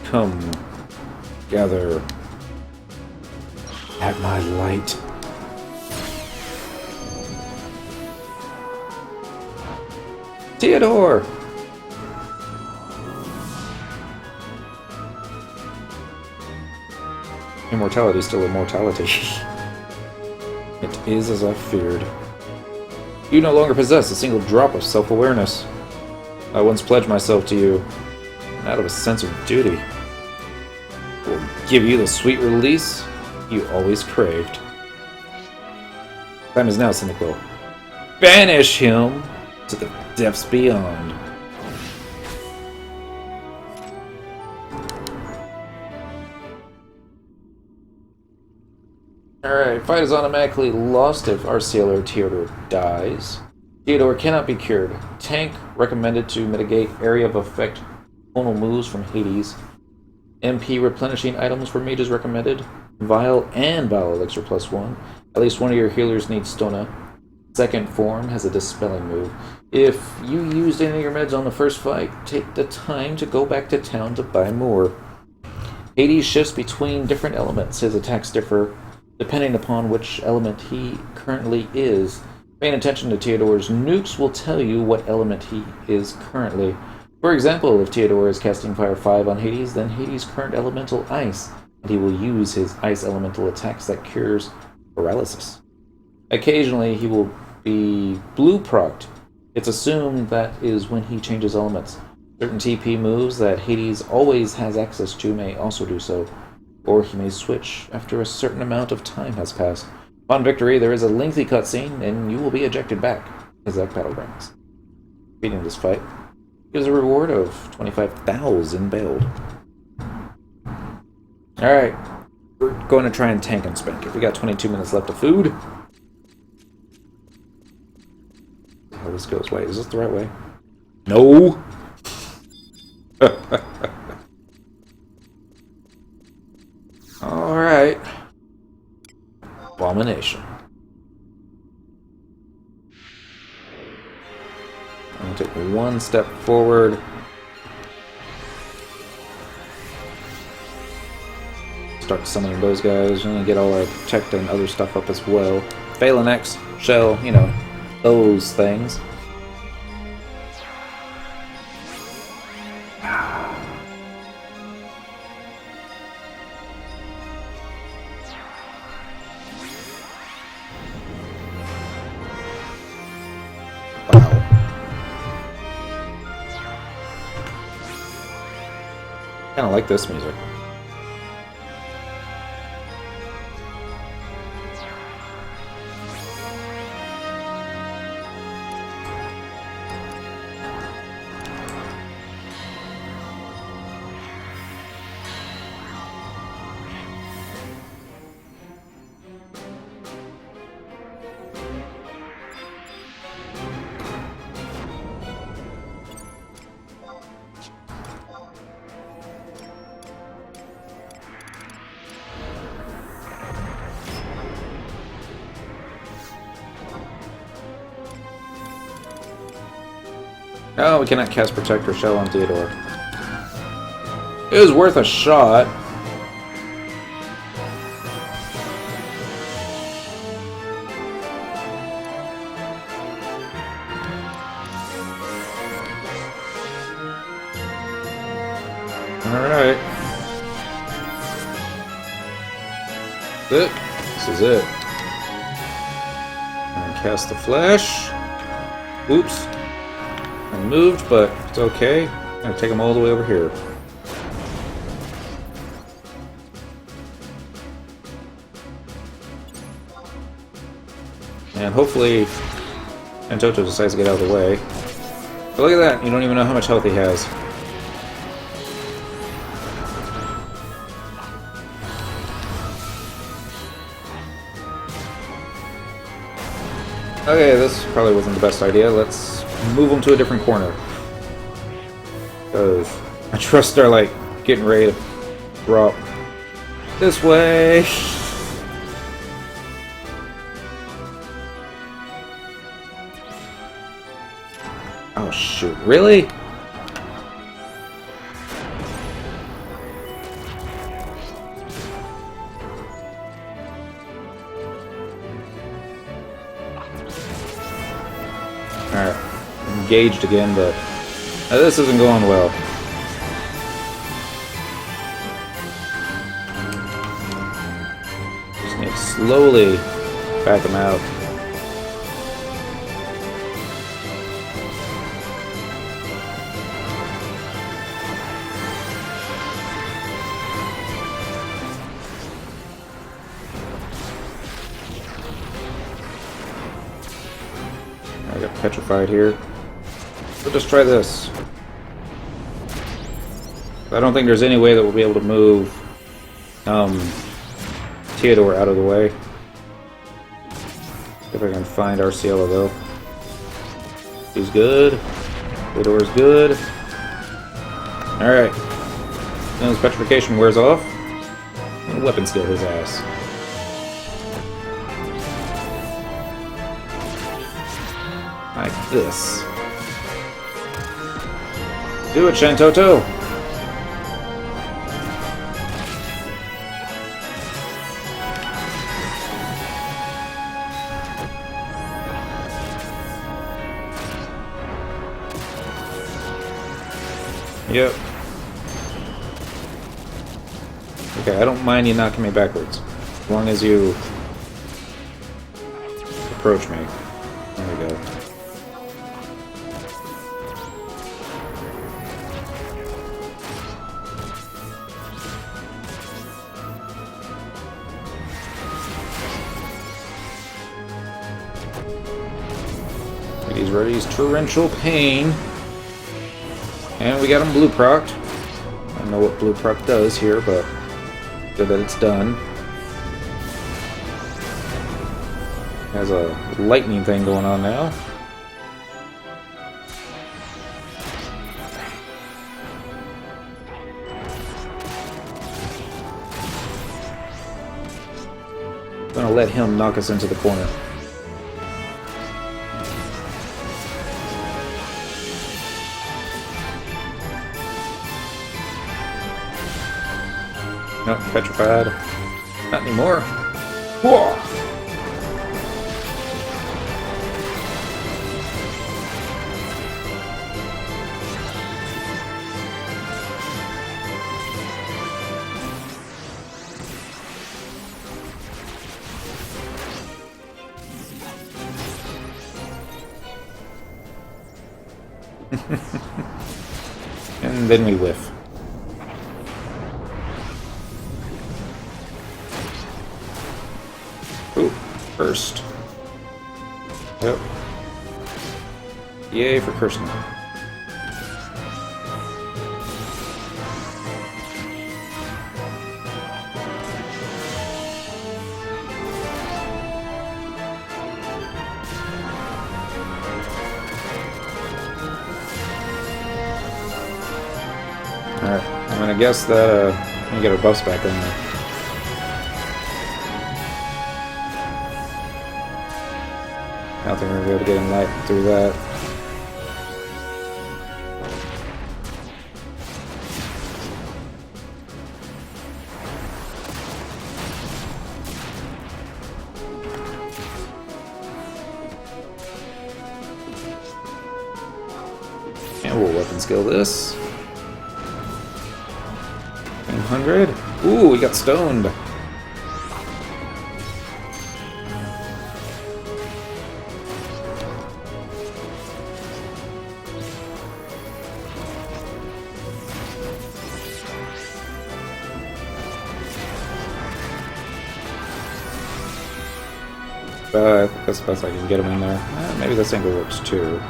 Come, gather at my light. Theodore! Immortality is still immortality. It is as I feared. You no longer possess a single drop of self-awareness. I once pledged myself to you, out of a sense of duty. I will give you the sweet release you always craved. Time is now, Cyndaquil. Banish him to the depths beyond. Alright, fight is automatically lost if RCL or Theodore dies. Theodore cannot be cured. Tank recommended to mitigate area of effect tonal moves from Hades. MP replenishing items for mages recommended. Vial and Vial Elixir +1. At least one of your healers needs Stona. Second form has a dispelling move. If you used any of your meds on the first fight, take the time to go back to town to buy more. Hades shifts between different elements. His attacks differ depending upon which element he currently is. Paying attention to Theodore's nukes will tell you what element he is currently. For example, if Theodore is casting Fire 5 on Hades, then Hades' current elemental Ice, and he will use his Ice elemental attacks that cures paralysis. Occasionally, he will be blue procced. It's assumed that is when he changes elements. Certain TP moves that Hades always has access to may also do so, or he may switch after a certain amount of time has passed. Upon victory, there is a lengthy cutscene, and you will be ejected back to Zack Battlegrounds. Beating this fight gives a reward of 25,000 build. Alright, we're going to try and tank and spank it. We got 22 minutes left of food. How this goes. Wait, is this the right way? No! Alright. Abomination. I'm going to take one step forward. Start summoning those guys. We're going to get all our protect and other stuff up as well. Phalanx, Shell, you know, those things. Kind of like this music. Oh, we cannot cast Protect or Shell on Theodore. It was worth a shot. Alright. This is it. And cast the Flash. Oops. I moved, but it's okay. I'm gonna take them all the way over here. And hopefully Antoto decides to get out of the way. But look at that, you don't even know how much health he has. Okay, this probably wasn't the best idea. Let's move them to a different corner. Because I trust they're like getting ready to drop this way. Oh shoot, really? Alright, engaged again, but this isn't going well. Just need to slowly back them out. I got petrified here. We'll just try this. I don't think there's any way that we'll be able to move Theodore out of the way. If I can find Arciela though. He's good. Theodore's good. Alright. Now his petrification wears off. And weapon skill his ass. Like this. Do it, Shantoto! Yep. Okay, I don't mind you knocking me backwards. As long as you approach me. There we go. He's ready. He's torrential pain. And we got him blue procced. I don't know what blue proc does here, but good that it's done. Has a lightning thing going on now. I'm gonna let him knock us into the corner. Nope, petrified. Not anymore. Whoa! And then we whiff. Ooh, first. Yep. Yay for cursing. Alright, I'm gonna guess that I'm gonna get our buffs back in there. I don't think we're gonna be able to get him light through that. And we'll weapon skill this. 100. Ooh, we got stoned. I think that's the best I can get him in there. Maybe this angle works too.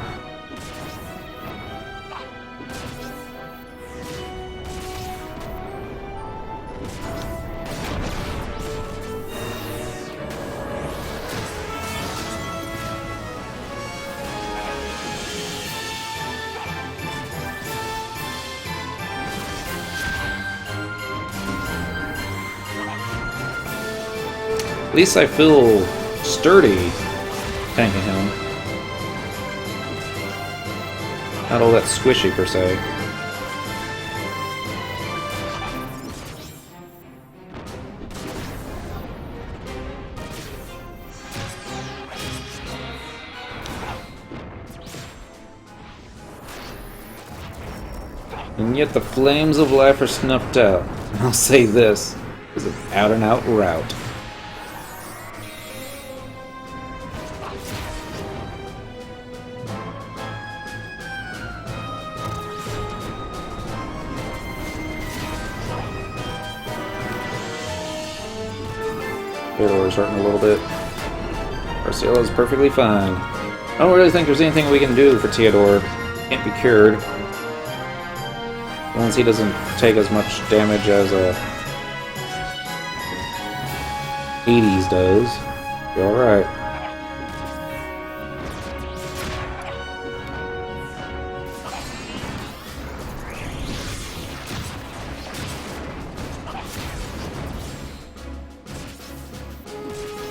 At least I feel sturdy tanking him. Not all that squishy per se. And yet the flames of life are snuffed out. And I'll say this is an out and out rout. Theodore's hurting a little bit. Arciela is perfectly fine. I don't really think there's anything we can do for Theodore. Can't be cured. Once he doesn't take as much damage as Hades does. Be alright.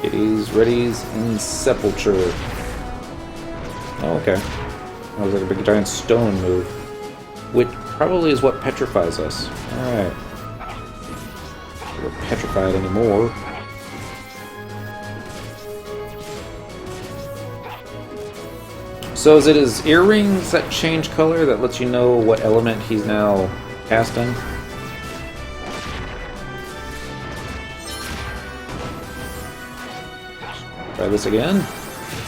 Hades, readies, and sepulture. Oh, okay. That was like a big giant stone move. Which probably is what petrifies us. Alright. We're petrified anymore. So is it his earrings that change color that lets you know what element he's now casting? Try this again?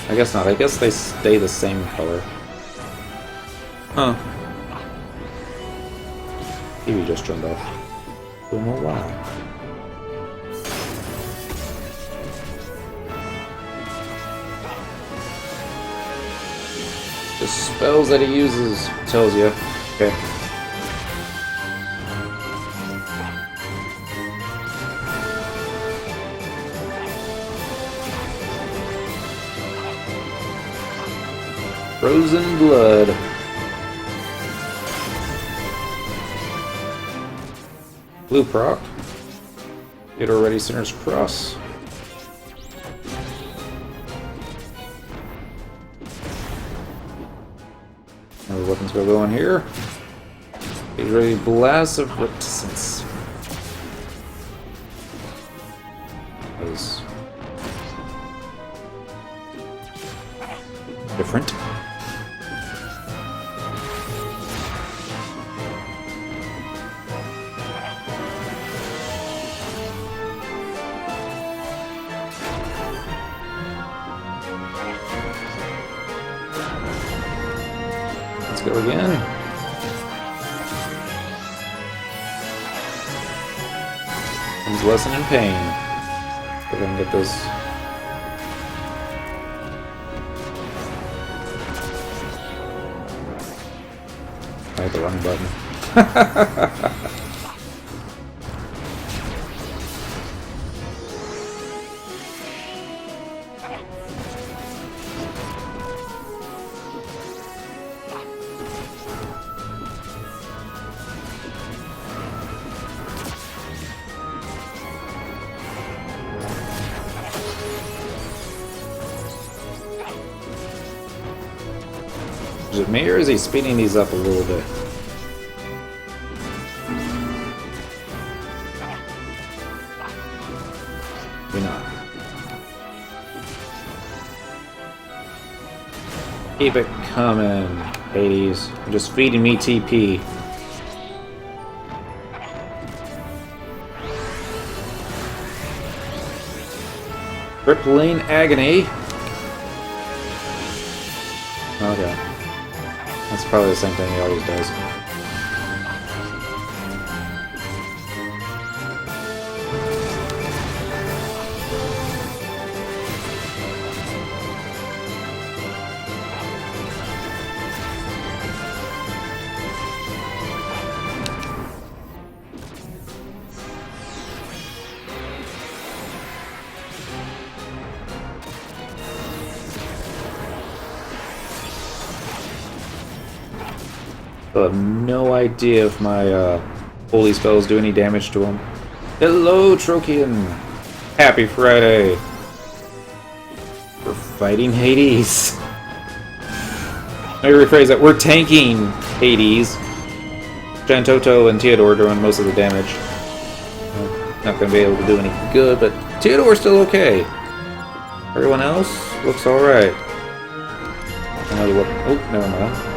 I guess not. I guess they stay the same color. Huh. TV just turned off. Don't know why. The spells that he uses tells you. Okay. Frozen blood. Blue proc. Get already Sinner's Cross. Another weapons go in here. Get ready Blast of Reticence. That was different. Go again. Comes lesson in pain. If I can get this. I hit the wrong button. Is it me, or is he speeding these up a little bit? Maybe not. Keep it coming, Hades. You're just feeding me TP. Crippling agony. Okay. That's probably the same thing he always does. I have no idea if my holy spells do any damage to him. Hello, Trokian! Happy Friday! We're fighting Hades. Let me rephrase that. We're tanking Hades. Jantoto and Theodore doing most of the damage. Not going to be able to do any good, but Theodore's still okay. Everyone else looks alright. Another weapon. Oh, never mind.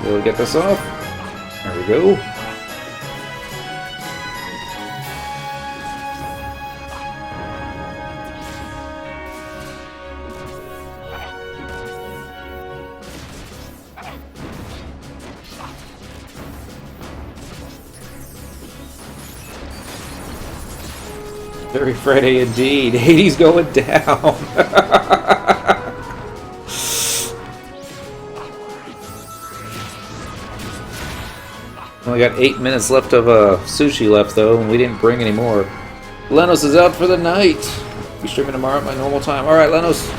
We'll get this off. There we go. Very Friday indeed. Hades going down. Only got 8 minutes left of sushi left, though, and we didn't bring any more. Lenos is out for the night. Be streaming tomorrow at my normal time. Alright, Lenos,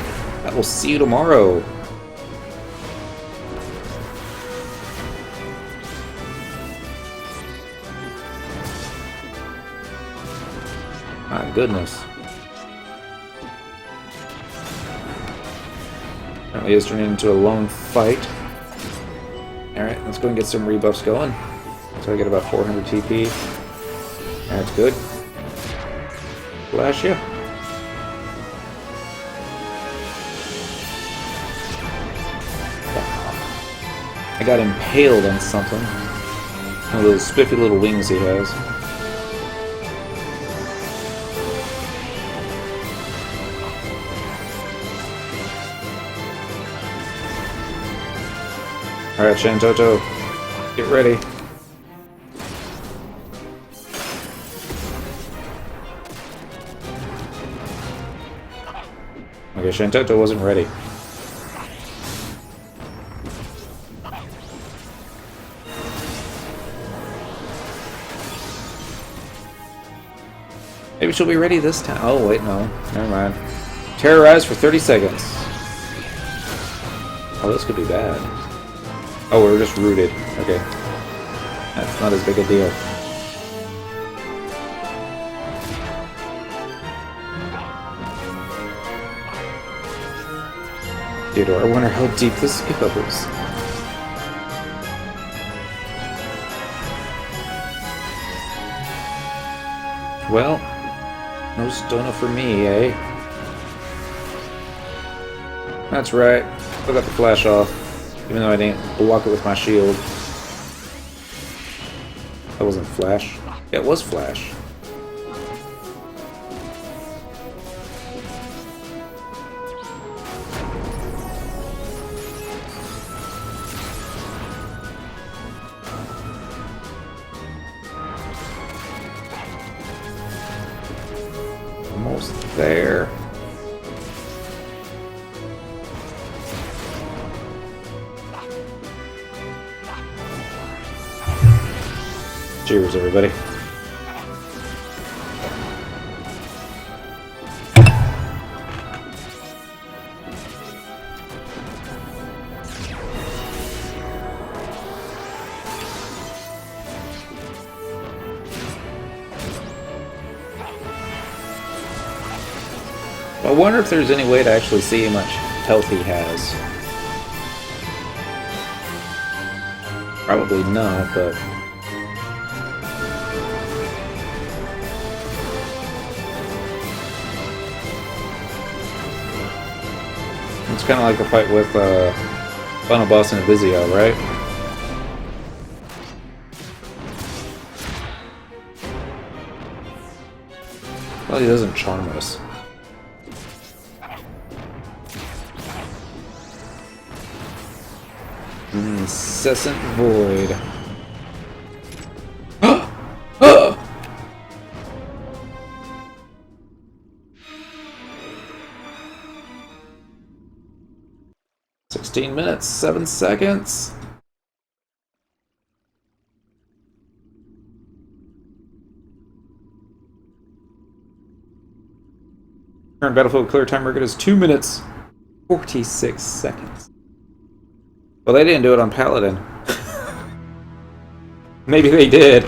I will see you tomorrow. My goodness. Apparently it's turning into a lone fight. Alright, let's go and get some rebuffs going. So I get about 400 TP. That's good. Flash ya. I got impaled on something. One of those spiffy little wings he has. Alright, Shantoto, get ready. Okay, Shantoto wasn't ready. Maybe she'll be ready this time. Oh, wait, no. Never mind. Terrorize for 30 seconds. Oh, this could be bad. Oh, we're just rooted. Okay. That's not as big a deal. Theodore, I wonder how deep this goes. Well, no stunner for me, eh? That's right. Still got the flash off. Even though I didn't block it with my shield. That wasn't flash. Yeah, it was flash. Almost there. Cheers, everybody. I wonder if there's any way to actually see how much health he has. Probably not, but... it's kind of like the fight with Final Boss and Vizio, right? Well, he doesn't charm us. Incessant Void. 16 minutes, 7 seconds. Current battlefield clear time record is 2 minutes, 46 seconds. Well, they didn't do it on Paladin. Maybe they did.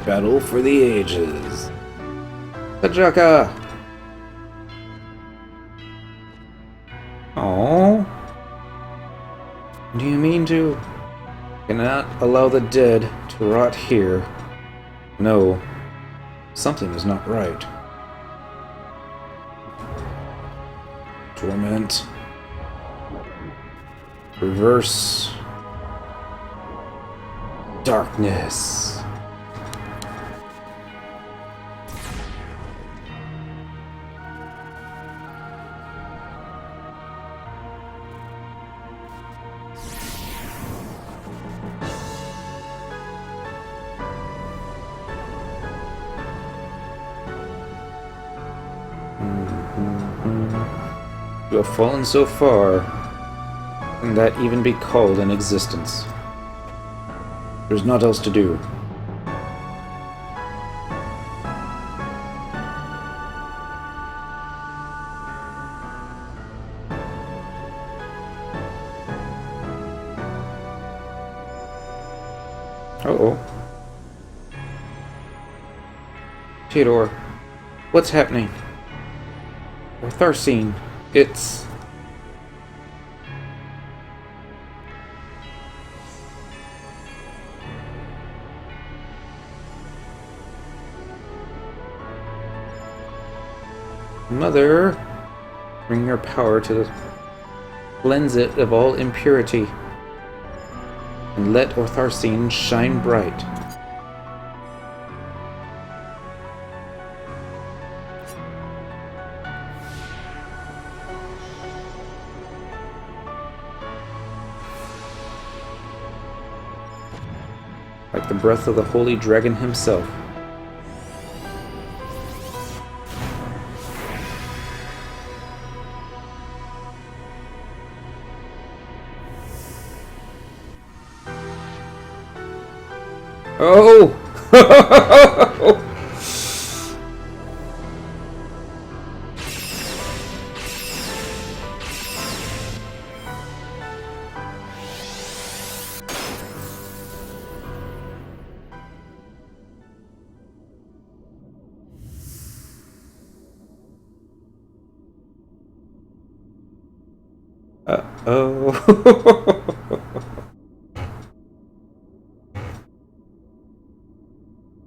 Battle for the ages. Pajaka! Oh. Do you mean to? Cannot allow the dead to rot here. No. Something is not right. Torment. Reverse. darkness. You have fallen so far, can that even be called an existence? There's naught else to do. Uh-oh. Theodore, what's happening? Or Tharsine, it's... Mother, bring your power to cleanse it of all impurity, and let Ortharsine shine bright. Like the breath of the holy dragon himself. Oh! Uh-oh.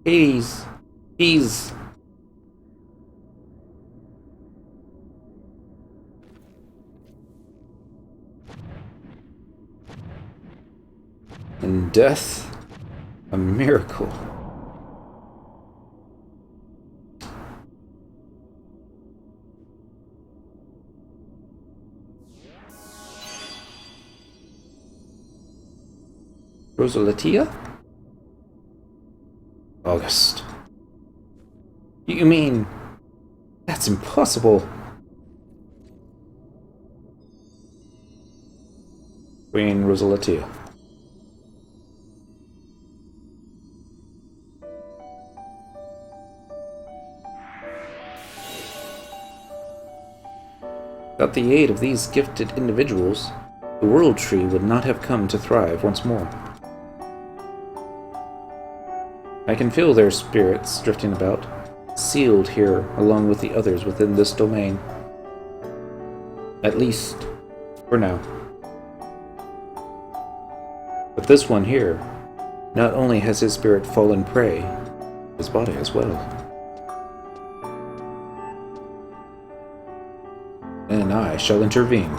Hades. He's... And death, a miracle. Rosalatia? August. You mean... That's impossible. Queen Rosalatia. Without the aid of these gifted individuals, the World Tree would not have come to thrive once more. I can feel their spirits drifting about, sealed here along with the others within this domain. At least, for now. But this one here, not only has his spirit fallen prey, his body as well. And I shall intervene.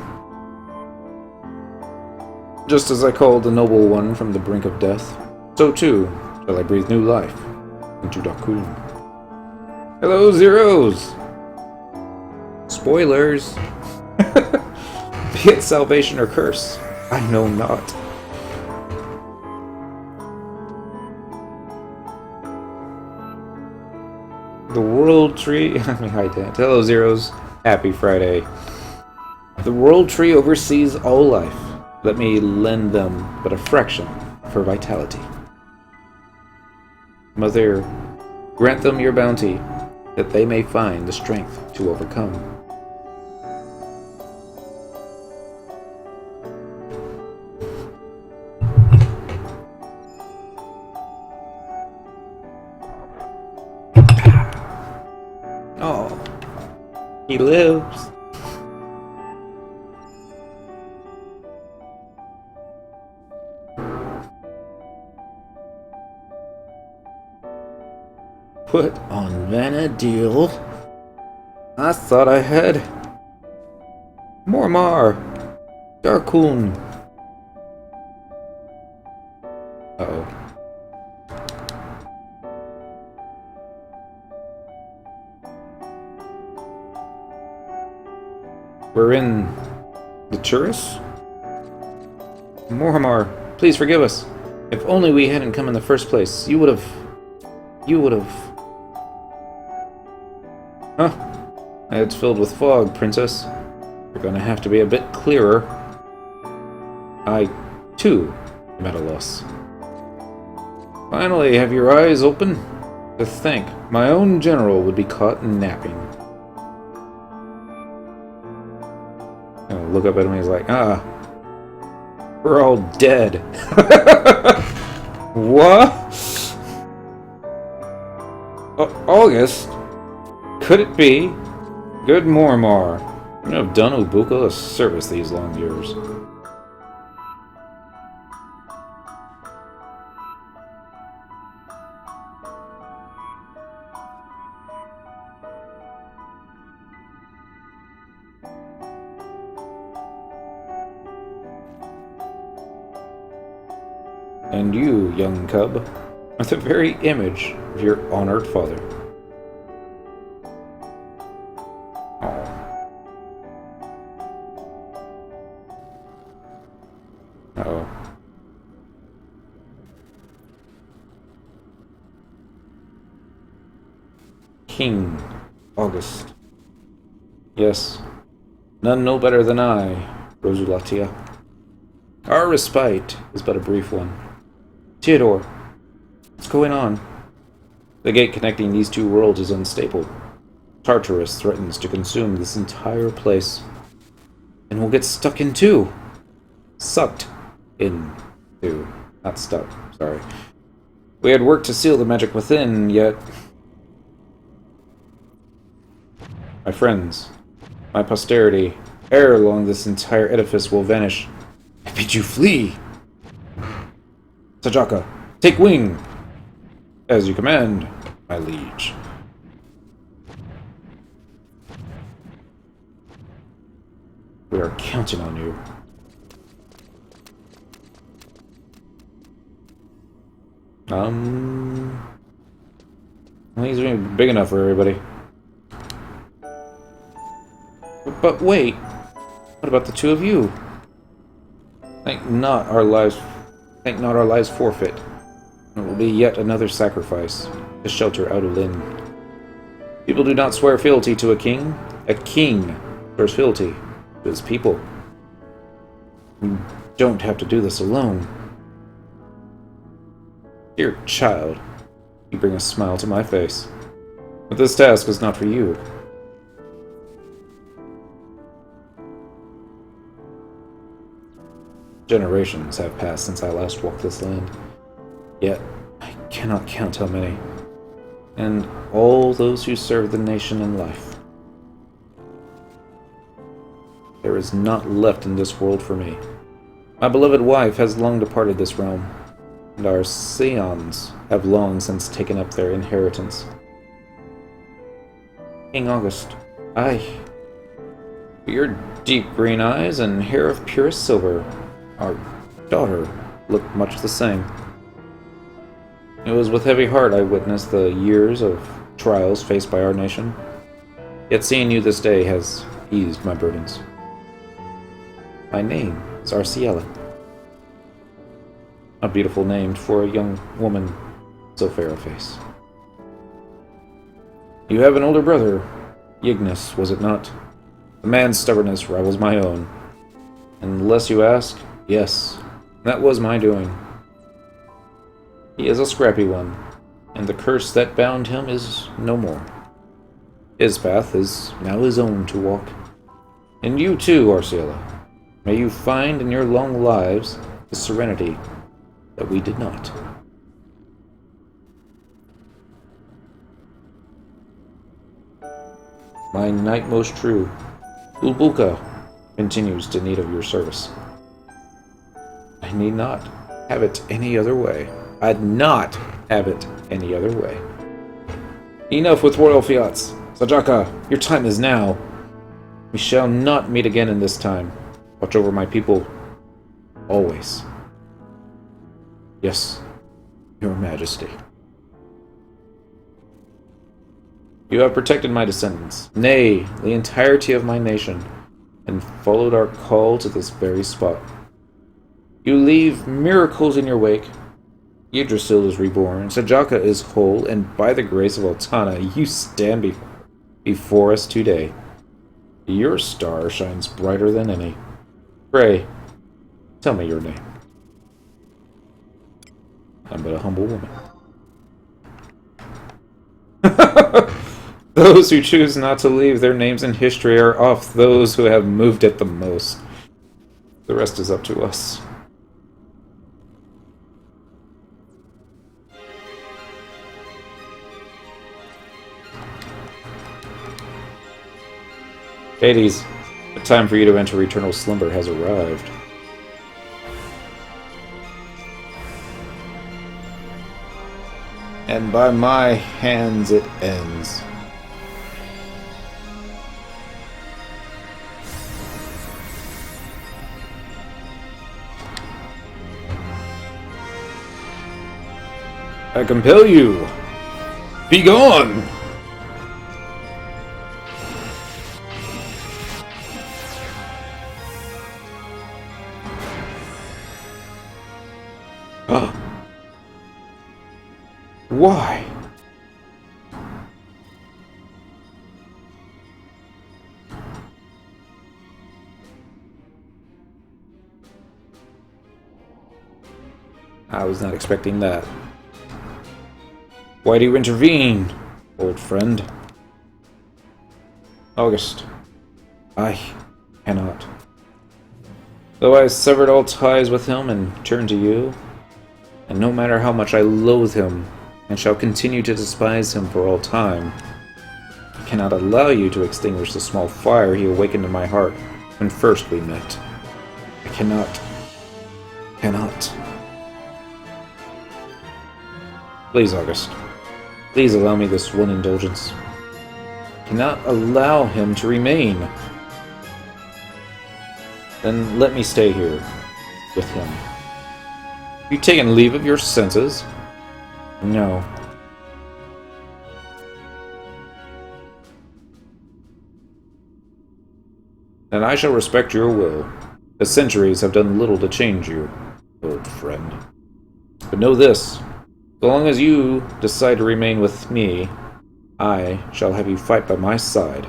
Just as I called the noble one from the brink of death, so too shall I breathe new life into Darkun. Hello, Zeros! Spoilers! Be it salvation or curse, I know not. The World Tree... I mean, hi, Dan. Hello, Zeros. Happy Friday. The World Tree oversees all life. Let me lend them but a fraction for vitality. Mother, grant them your bounty, that they may find the strength to overcome. Oh, he lives. Put on Vanadil. I thought I had Mormar. Darkun. Uh-oh. We're in the Turris? Morhamar, please forgive us. If only we hadn't come in the first place, you would have... Huh? It's filled with fog, Princess. You're gonna have to be a bit clearer. I, too, am at a loss. Finally, have your eyes open? To think, my own general would be caught napping. I'll look up at him and he's like, we're all dead. What? August? Could it be? Good Mormar. You have done Ubuka a service these long years. And you, young cub, are the very image of your honored father. Uh-oh. King August. Yes, none know better than I, Rosulatia. Our respite is but a brief one. Theodore, what's going on? The gate connecting these two worlds is unstable. Tartarus threatens to consume this entire place. And we'll get stuck in too. Sucked into. Not stuck, sorry. We had worked to seal the magic within, yet... My friends, my posterity, ere long this entire edifice will vanish. I bid you flee! Sajaka, take wing! As you command, my liege. We are counting on you. I think he's being big enough for everybody. But wait, what about the two of you? Think not our lives forfeit. It will be yet another sacrifice to shelter Adoulin. People do not swear fealty to a king. A king swears fealty to his people. You don't have to do this alone. Dear child, you bring a smile to my face. But this task is not for you. Generations have passed since I last walked this land. Yet, I cannot count how many. And all those who serve the nation in life. There is naught left in this world for me. My beloved wife has long departed this realm, and our scions have long since taken up their inheritance. King August, your deep green eyes and hair of purest silver, our daughter looked much the same. It was with heavy heart I witnessed the years of trials faced by our nation. Yet seeing you this day has eased my burdens. My name is Arciela. A beautiful name for a young woman so fair of face. You have an older brother, Ignis, was it not? The man's stubbornness rivals my own. Unless you ask, yes, that was my doing. He is a scrappy one, and the curse that bound him is no more. His path is now his own to walk. And you too, Arciela. May you find in your long lives the serenity that we did not. My knight most true, Ulbuka, continues to need of your service. I need not have it any other way. I'd not have it any other way. Enough with royal fiats. Sajaka, your time is now. We shall not meet again in this time. Watch over my people. Always. Yes, your majesty. You have protected my descendants, nay, the entirety of my nation, and followed our call to this very spot. You leave miracles in your wake. Yggdrasil is reborn, Sajaka is whole, and by the grace of Altana, you stand before us today. Your star shines brighter than any. Pray, tell me your name. I'm but a humble woman. Those who choose not to leave their names in history are oft those who have moved it the most. The rest is up to us. Hades, the time for you to enter eternal slumber has arrived. And by my hands it ends. I compel you! Be gone! Why? I was not expecting that. Why do you intervene, old friend? August, I cannot. Though I severed all ties with him and turned to you, and no matter how much I loathe him, and shall continue to despise him for all time, I cannot allow you to extinguish the small fire he awakened in my heart when first we met. I cannot. Please, August. Please allow me this one indulgence. I cannot allow him to remain. Then let me stay here with him. Have you taken leave of your senses? No. Then I shall respect your will. The centuries have done little to change you, old friend. But know this. So long as you decide to remain with me, I shall have you fight by my side.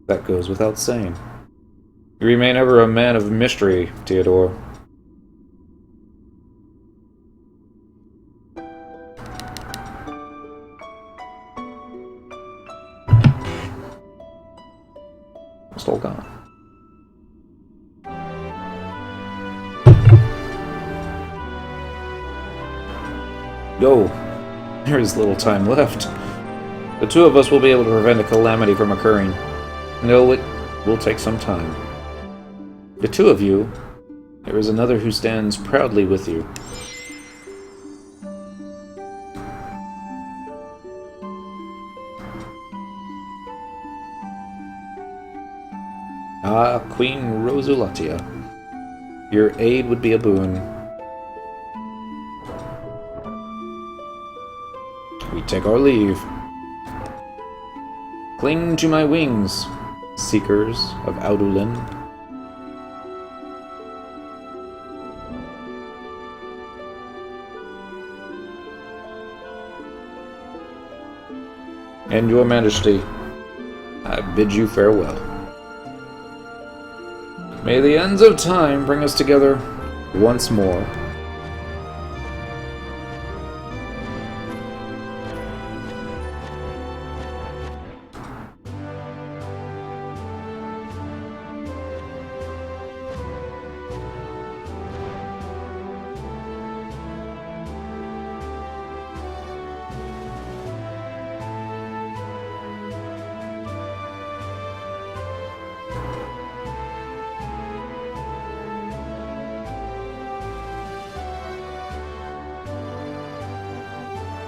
That goes without saying. You remain ever a man of mystery, Theodore. It's all gone. Go. There is little time left. The two of us will be able to prevent a calamity from occurring. No, it will take some time. The two of you, there is another who stands proudly with you. Ah, Queen Rosulatia. Your aid would be a boon. We take our leave. Cling to my wings, seekers of Adoulin. And your majesty, I bid you farewell. May the ends of time bring us together once more.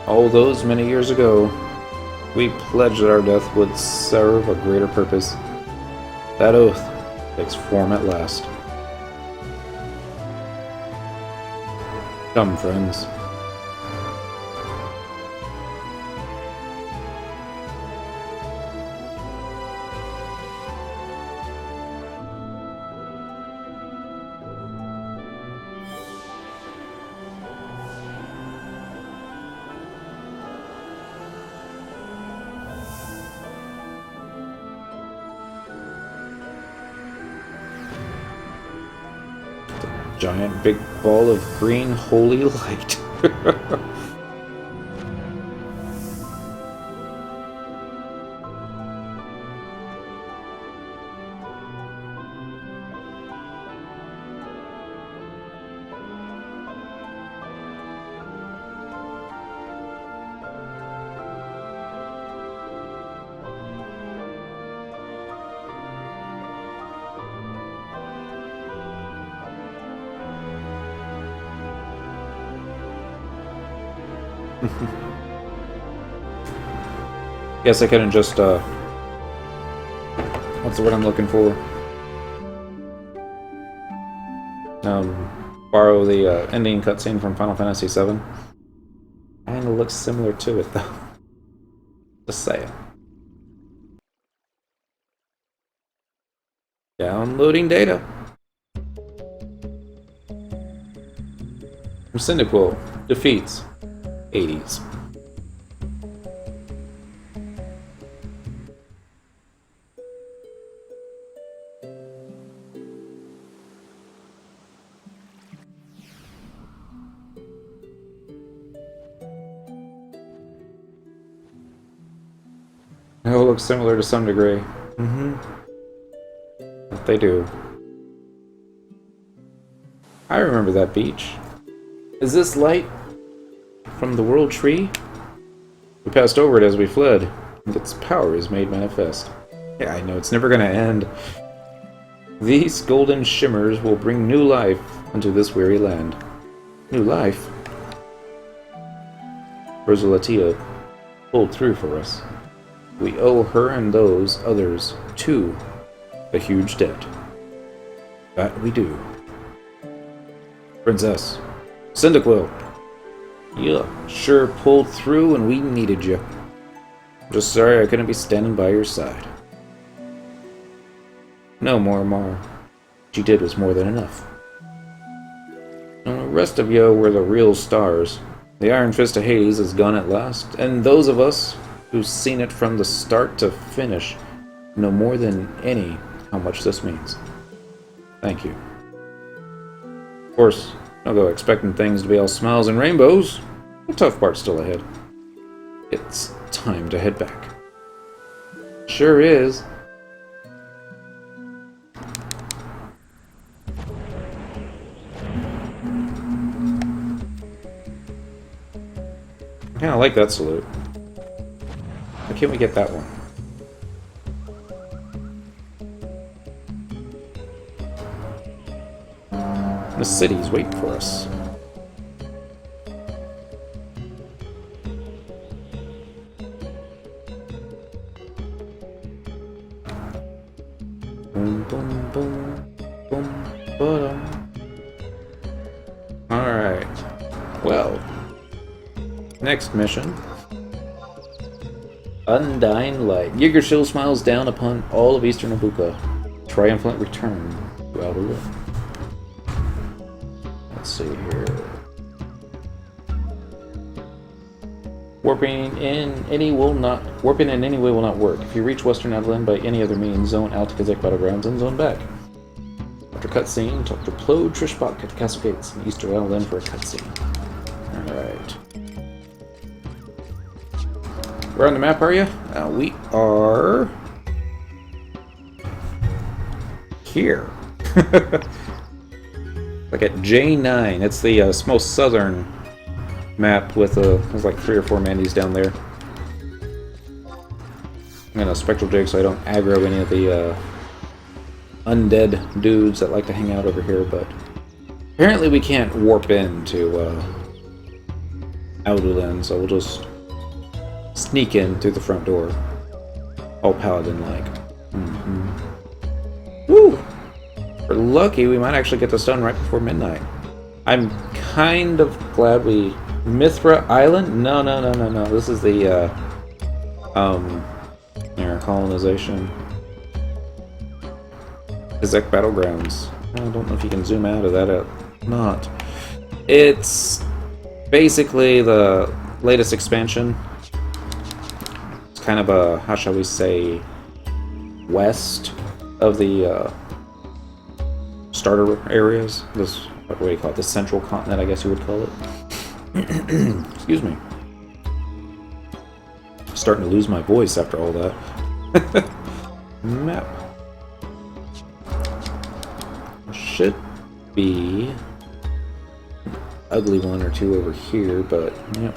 All those many years ago, we pledged that our death would serve a greater purpose. That oath takes form at last. Come, friends. Giant big ball of green holy light. Guess I couldn't just, what's the word I'm looking for? Borrow the ending cutscene from Final Fantasy VII. Kinda looks similar to it, though. Just saying. Downloading data. Cyndaquil defeats 80s. It looks similar to some degree. But they do. I remember that beach. Is this light from the World Tree? We passed over it as we fled, and its power is made manifest. Yeah, I know, it's never gonna end. These golden shimmers will bring new life unto this weary land. New life? Rosalatia pulled through for us. We owe her and those others, too, a huge debt. That we do. Princess, Cyndaquil, you sure pulled through when we needed you. Just sorry I couldn't be standing by your side. No more, Mar. What you did was more than enough. And the rest of you were the real stars. The Iron Fist of Hades is gone at last, and those of us who've seen it from the start to finish know more than any how much this means. Thank you. Of course, don't go expecting things to be all smiles and rainbows. The tough part's still ahead. It's time to head back. Sure is. Yeah, I like that salute. Why can't we get that one? The city's waiting for us. Boom, boom, boom, boom, ba-dum. Alright. Well. Next mission. Undying Light. Yggdrasil smiles down upon all of Eastern Abuka. Triumphant return to Adoulin. Let's see here. Warping in any way will not work. If you reach Western Adoulin by any other means, zone out to Kazakh Battlegrounds and zone back. After cutscene, deploy Trishbach at the castle gates in Eastern Adoulin for a cutscene. Alright. Where on the map are you? We are here. Like at J9. It's the most southern map with there's like 3 or 4 Mandies down there. I'm gonna Spectral Jig so I don't aggro any of the undead dudes that like to hang out over here, but apparently we can't warp into Adoulin, so we'll just sneak in through the front door. All paladin-like. Woo! If we're lucky, we might actually get this done right before midnight. I'm kind of glad we... Mithra Island? No. This is the, colonization. Kazakh Battlegrounds. I don't know if you can zoom out of that or not. It's basically the latest expansion. It's kind of a, how shall we say, west of the starter areas. This what do you call it? The central continent, I guess you would call it. Excuse me. Starting to lose my voice after all that. Map. Should be an ugly one or two over here, but yeah.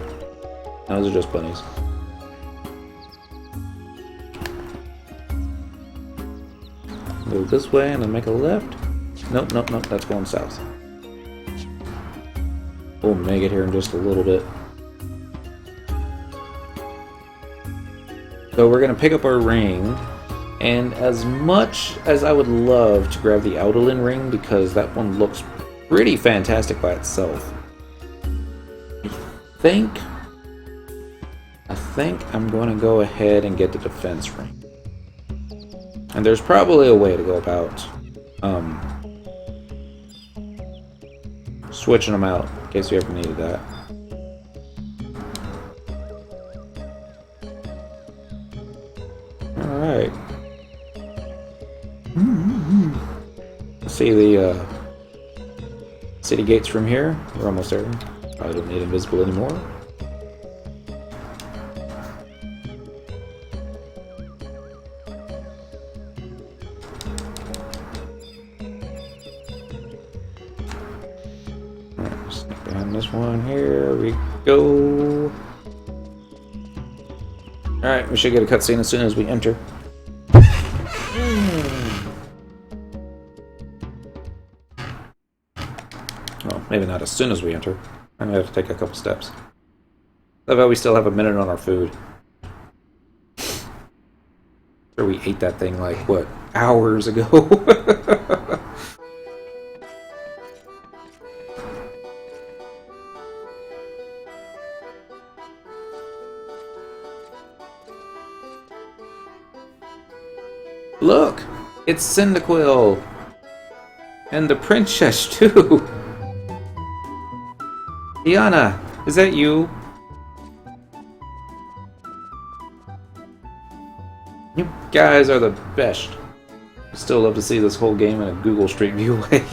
Those are just bunnies. Go this way and then make a left. Nope, nope, nope, that's going south. We'll make it here in just a little bit. So we're going to pick up our ring, and as much as I would love to grab the Adoulin ring, because that one looks pretty fantastic by itself, I think I'm going to go ahead and get the defense ring. And there's probably a way to go about switching them out, in case you ever needed that. Alright. See the city gates from here. We're almost there. Probably don't need invisible anymore. Sneak behind this one. Here we go. Alright, we should get a cutscene as soon as we enter. Well, maybe not as soon as we enter. I'm gonna have to take a couple steps. Love how we still have a minute on our food. Sure, we ate that thing like, what, hours ago? Look! It's Cyndaquil! And the princess, too! Diana, is that you? You guys are the best. Still love to see this whole game in a Google Street View way.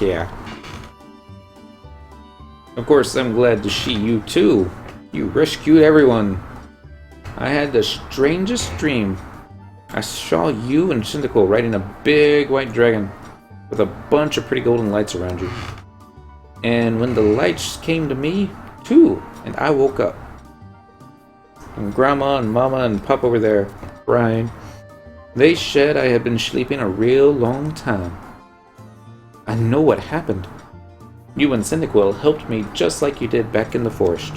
Yeah. Of course, I'm glad to see you too. You rescued everyone. I had the strangest dream. I saw you and Cyndaquil riding a big white dragon with a bunch of pretty golden lights around you. And when the lights came to me, too, and I woke up. And Grandma and Mama and Pop over there, crying. They said I had been sleeping a real long time. I know what happened. You and Cyndaquil helped me just like you did back in the forest.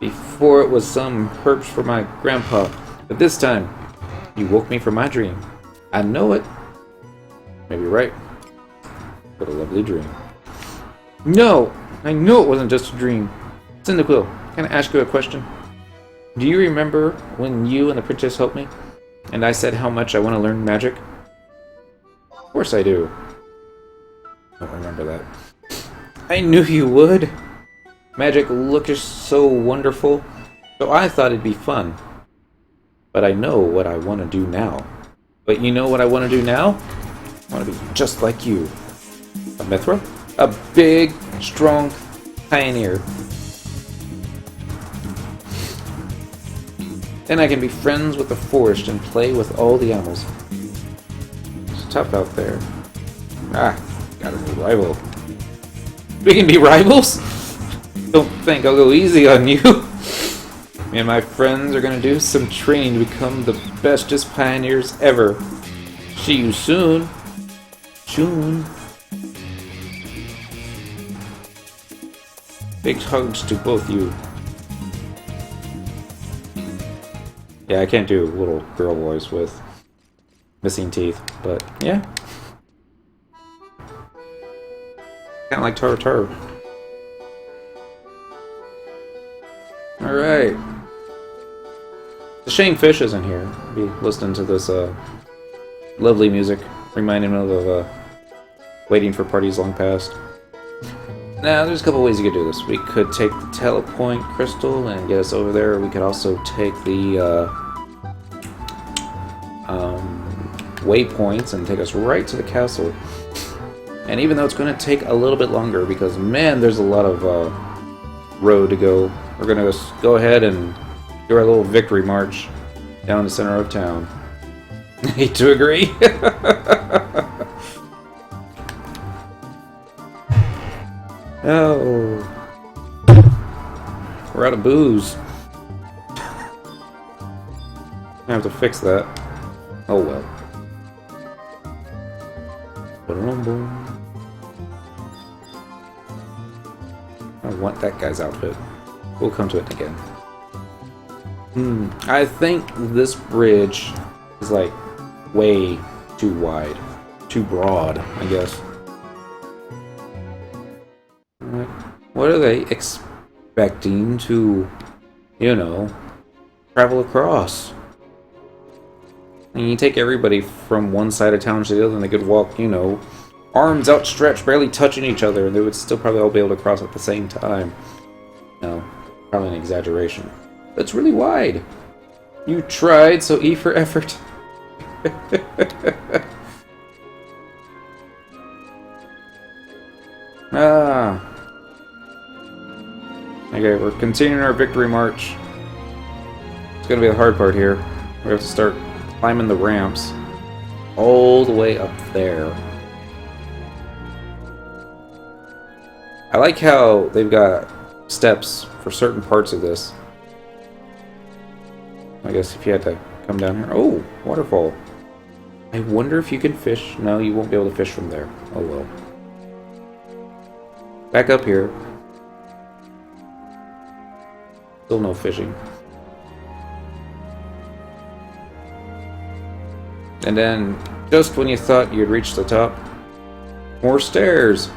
Before it was some herbs for my grandpa, but this time, you woke me from my dream. I know it. Maybe you're right. What a lovely dream. No! I know it wasn't just a dream. Cyndaquil, can I ask you a question? Do you remember when you and the princess helped me? And I said how much I want to learn magic? Of course I do. I don't remember that. I knew you would. Magic looks so wonderful, so I thought it'd be fun. But I know what I want to do now. But you know what I want to do now? I want to be just like you. A Mithra? A big, strong pioneer. Then I can be friends with the forest and play with all the animals. It's tough out there. Ah, got a new rival. We can be rivals? Don't think I'll go easy on you. Me and my friends are gonna do some training to become the bestest pioneers ever. See you soon. Soon. Big hugs to both you. Yeah, I can't do little girl voice with missing teeth, but yeah. Kinda like Taro. Alright. It's a shame Fish isn't here. Be listening to this lovely music, reminding him of waiting for parties long past. Now, there's a couple ways you could do this. We could take the telepoint crystal and get us over there. We could also take the waypoints and take us right to the castle. And even though it's going to take a little bit longer, because man, there's a lot of road to go, we're going to just go ahead and do our little victory march down the center of town. I hate to agree. Oh, we're out of booze. I have to fix that. Oh well. I want that guy's outfit. We'll come to it again. I think this bridge is like way too wide. Too broad, I guess. What are they expecting to, you know, travel across? And you take everybody from one side of town to the other and they could walk, you know, arms outstretched, barely touching each other, and they would still probably all be able to cross at the same time. No, probably an exaggeration. That's really wide. You tried, so E for effort. Okay, we're continuing our victory march. It's gonna be the hard part here. We have to start climbing the ramps all the way up there. I like how they've got steps for certain parts of this. I guess if you had to come down here... Oh, waterfall. I wonder if you can fish. No, you won't be able to fish from there. Oh well. Back up here. Still no fishing. And then, just when you thought you'd reached the top, more stairs.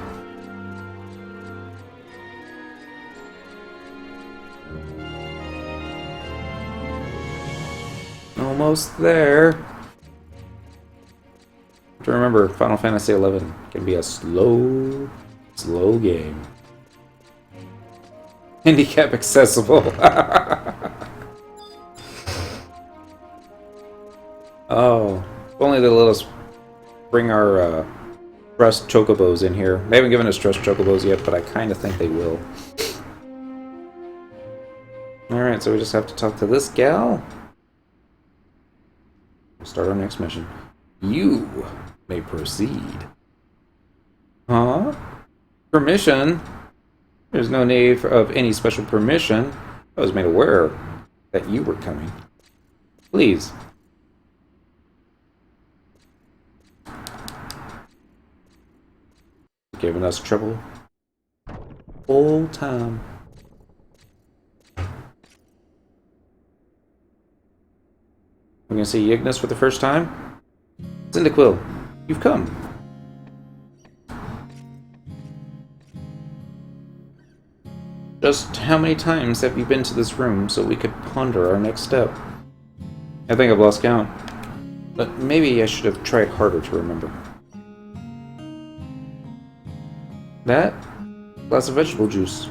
Almost there. To remember, Final Fantasy XI can be a slow game. Handicap accessible. Oh, if only they let us bring our trust chocobos in here. They haven't given us trust chocobos yet, but I kind of think they will. Alright, so we just have to talk to this gal. Start our next mission. You may proceed. Huh? Permission? There's no need of any special permission. I was made aware that you were coming. Please. Giving us trouble. Full time. We're gonna see Ignis for the first time. Cyndaquil, you've come. Just how many times have you been to this room so we could ponder our next step? I think I've lost count. But maybe I should have tried harder to remember. That? Glass of vegetable juice.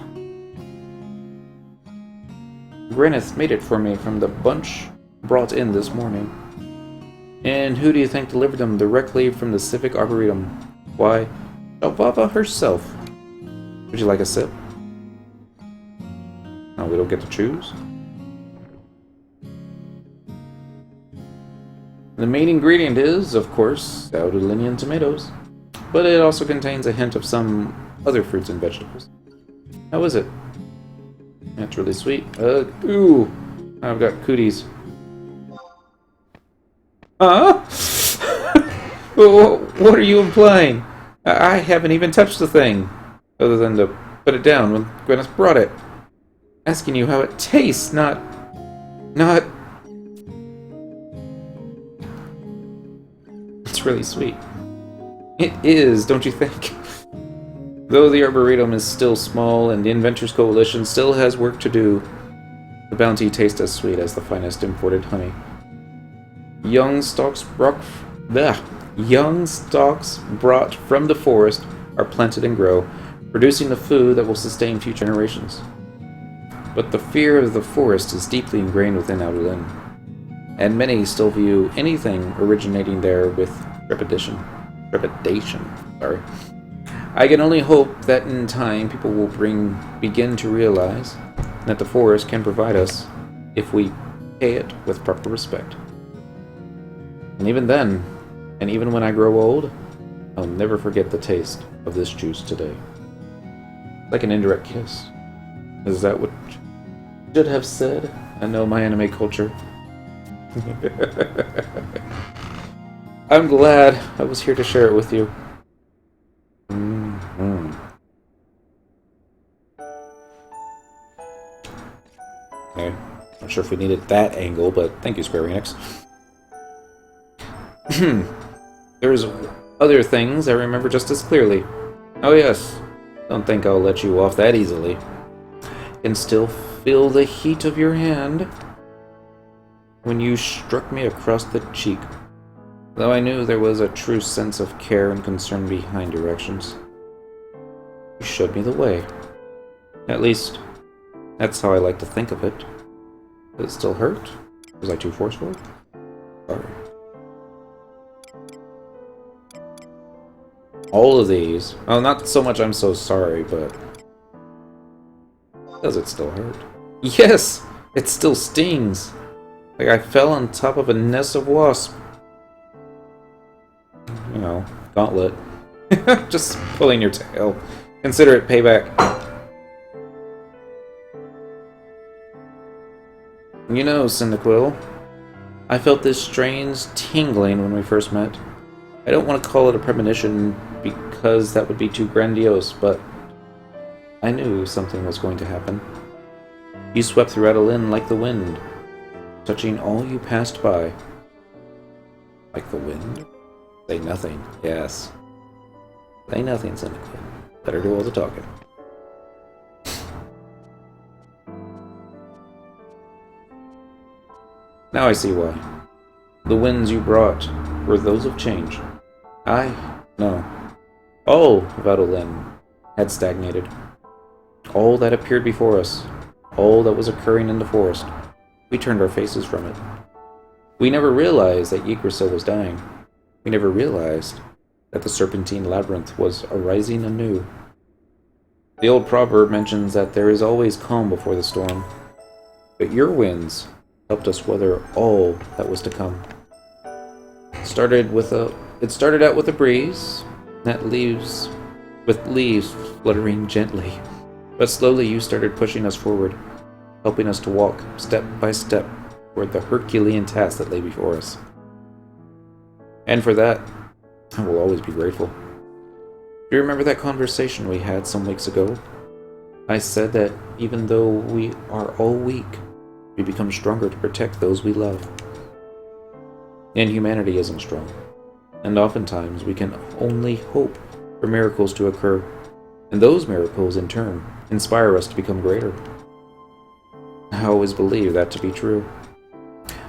Greneth made it for me from the bunch brought in this morning. And who do you think delivered them directly from the Civic Arboretum? Why, Shalvava herself. Would you like a sip? No, we don't get to choose. The main ingredient is, of course, Adoulin tomatoes. But it also contains a hint of some other fruits and vegetables. How is it? That's really sweet. Ooh! I've got cooties. Huh? What are you implying? I haven't even touched the thing. Other than to put it down when Gwyneth brought it. Asking you how it tastes, not... It's really sweet. It is, don't you think? Though the Arboretum is still small and the Inventors Coalition still has work to do, the bounty tastes as sweet as the finest imported honey. Young stalks brought from the forest are planted and grow, producing the food that will sustain future generations. But the fear of the forest is deeply ingrained within Adoulin. and many still view anything originating there with trepidation. Sorry. I can only hope that in time people will begin to realize that the forest can provide us if we pay it with proper respect. And even then, and even when I grow old, I'll never forget the taste of this juice today. Like an indirect kiss. Is that what you should have said? I know my anime culture. I'm glad I was here to share it with you. Okay. Not sure if we needed that angle, but thank you, Square Enix. There's other things I remember just as clearly. Oh yes, don't think I'll let you off that easily. Can still feel the heat of your hand when you struck me across the cheek, though I knew there was a true sense of care and concern behind your actions. You showed me the way. At least, that's how I like to think of it. Does it still hurt? Was I too forceful? Sorry. All of these. Oh, not so much I'm so sorry, but... does it still hurt? Yes! It still stings! Like I fell on top of a nest of wasps. You know, gauntlet. Just pulling your tail. Consider it payback. You know, Cyndaquil, I felt this strange tingling when we first met. I don't want to call it a premonition because that would be too grandiose, but I knew something was going to happen. You swept through Adoulin like the wind, touching all you passed by. Like the wind? Say nothing. Yes. Say nothing, Cyndaquil. Better do all the talking. Now I see why. The winds you brought were those of change. No. All of Adoulin had stagnated. All that appeared before us, all that was occurring in the forest, we turned our faces from it. We never realized that Yggdrasil was dying. We never realized that the Serpentine Labyrinth was arising anew. The old proverb mentions that there is always calm before the storm, but your winds helped us weather all that was to come. It started out with a breeze that leaves fluttering gently, but slowly you started pushing us forward, helping us to walk step by step toward the Herculean task that lay before us. And for that, I will always be grateful. Do you remember that conversation we had some weeks ago? I said that even though we are all weak, we become stronger to protect those we love. And humanity isn't strong, and oftentimes we can only hope for miracles to occur, and those miracles, in turn, inspire us to become greater. I always believe that to be true.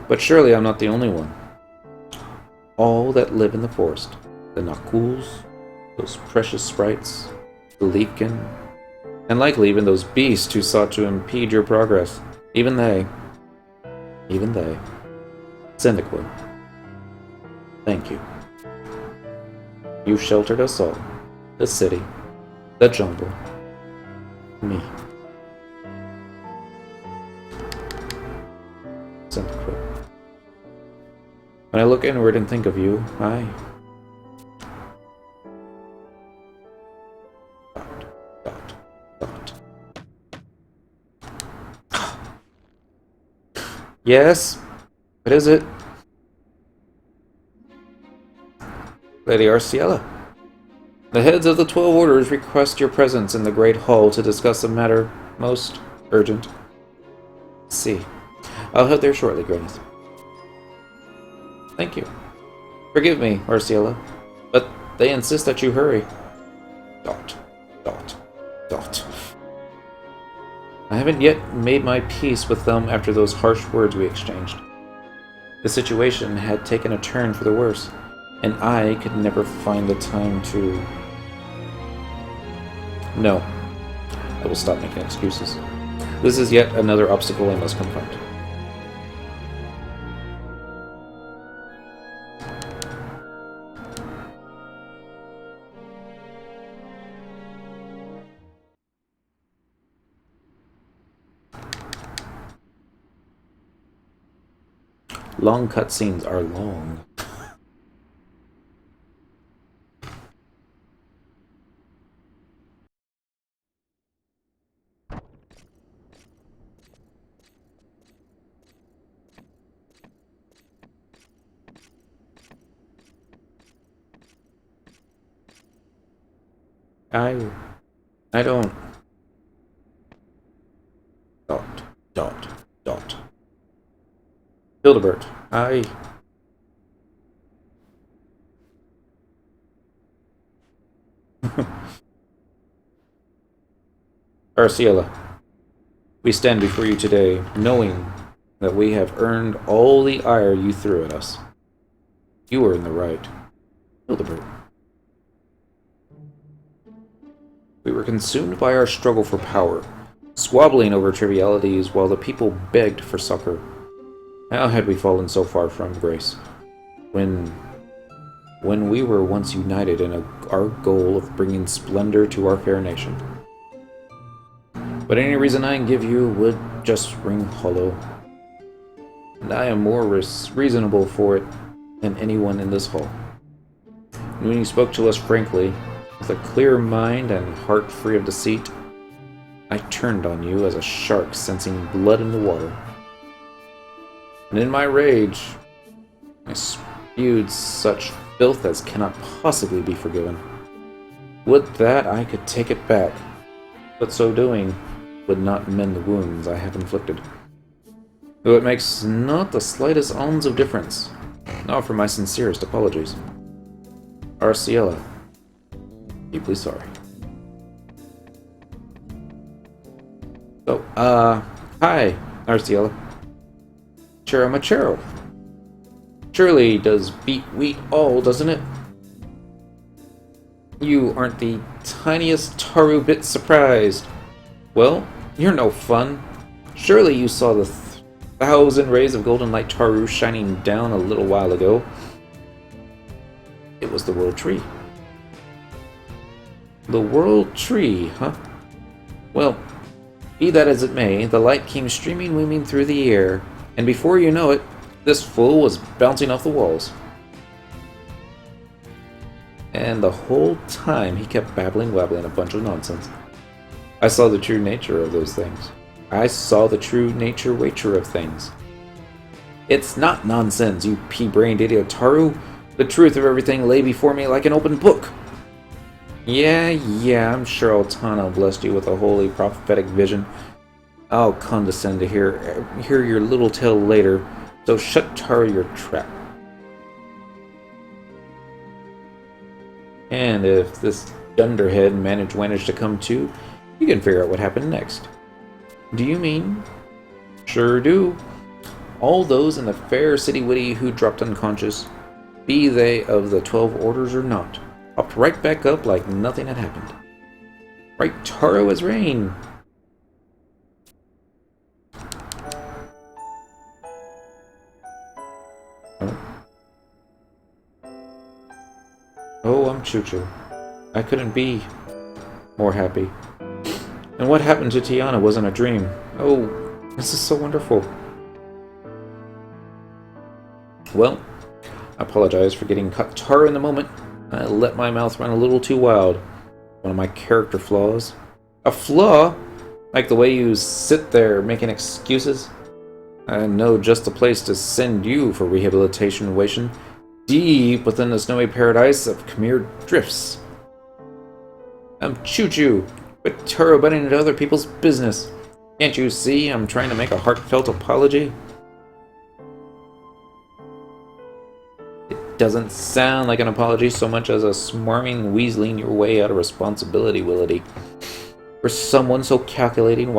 But surely I'm not the only one. All that live in the forest, the Nakuls, those precious sprites, the Leafkin, and likely even those beasts who sought to impede your progress, even they, Cyndaquil, thank you. You sheltered us all, the city, the jungle, me. Cyndaquil. When I look inward and think of you, Yes? What is it? Lady Arciela. The heads of the 12 orders request your presence in the Great Hall to discuss a matter most urgent. See. I'll head there shortly, Granith. Thank you. Forgive me, Arciela, but they insist that you hurry. ... I haven't yet made my peace with them after those harsh words we exchanged. The situation had taken a turn for the worse, and I could never find the time to... No. I will stop making excuses. This is yet another obstacle I must confront. Long cutscenes are long. I don't... Dot. Hildebert, Arciela, we stand before you today, knowing that we have earned all the ire you threw at us. You were in the right. Hildebert. We were consumed by our struggle for power, squabbling over trivialities while the people begged for succor. How had we fallen so far from grace? When we were once united in our goal of bringing splendor to our fair nation. But any reason I can give you would just ring hollow. And I am more reasonable for it than anyone in this hall. And when you spoke to us frankly, with a clear mind and heart free of deceit, I turned on you as a shark sensing blood in the water. And in my rage, I spewed such filth as cannot possibly be forgiven. Would that I could take it back, but so doing would not mend the wounds I have inflicted. Though it makes not the slightest ounce of difference, I offer my sincerest apologies. Arciela, deeply sorry. So, hi, Arciela. Chero machero. Surely does beat wheat all, doesn't it? You aren't the tiniest taru bit surprised. Well, you're no fun. Surely you saw the 1,000 rays of golden light taru shining down a little while ago. It was the World Tree. The World Tree, huh? Well, be that as it may, the light came streaming, winging through the air, and before you know it, this fool was bouncing off the walls. And the whole time he kept babbling a bunch of nonsense. I saw the true nature of those things. I saw the true nature of things. It's not nonsense, you pea-brained idiot Taru. The truth of everything lay before me like an open book. Yeah, I'm sure Altana blessed you with a holy prophetic vision. I'll condescend to hear your little tale later, so shut Taru your trap. And if this dunderhead managed to come to, you can figure out what happened next. Do you mean? Sure do. All those in the fair city-witty who dropped unconscious, be they of the 12 orders or not, popped right back up like nothing had happened. Right Taru as rain. Oh, I'm Choo-Choo. I couldn't be more happy. And what happened to Tiana wasn't a dream. Oh, this is so wonderful. Well, I apologize for getting caught Taru in the moment. I let my mouth run a little too wild. One of my character flaws. A flaw? Like the way you sit there making excuses? I know just the place to send you for rehabilitation, Wation. Deep within the snowy paradise of Khmer Drifts. I'm Choo-Choo, but Taru butting into other people's business. Can't you see I'm trying to make a heartfelt apology? It doesn't sound like an apology so much as a smarming weaseling your way out of responsibility, Willity. For someone so calculating.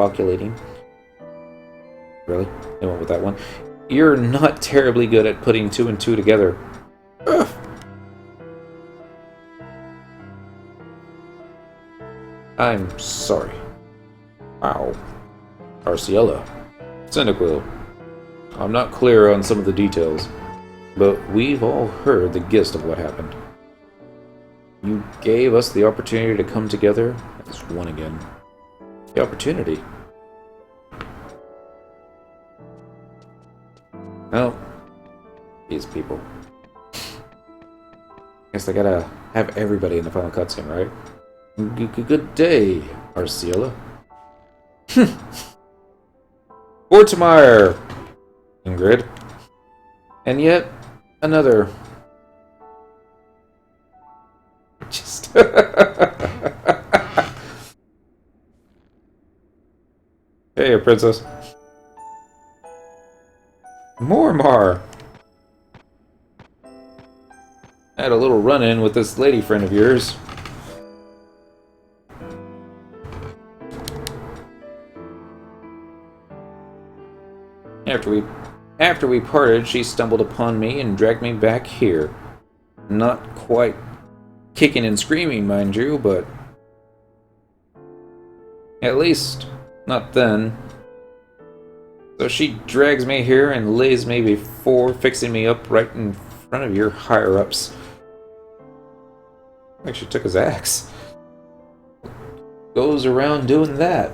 Really? I went with that one. You're not terribly good at putting two and two together. Ugh. I'm sorry. Wow. Arciela. Cynical. I'm not clear on some of the details, but we've all heard the gist of what happened. You gave us the opportunity to come together as one again. The opportunity. Well, people. Guess I gotta have everybody in the final cutscene, right? Good day, Arcilla. Ortemeyer, Ingrid. And yet another. Just. Hey, princess. Mormar. I had a little run-in with this lady friend of yours. After we parted, she stumbled upon me and dragged me back here. Not quite kicking and screaming, mind you, but at least not then. So she drags me here and lays me before fixing me up right in front of your higher-ups. Like she took his axe. Goes around doing that.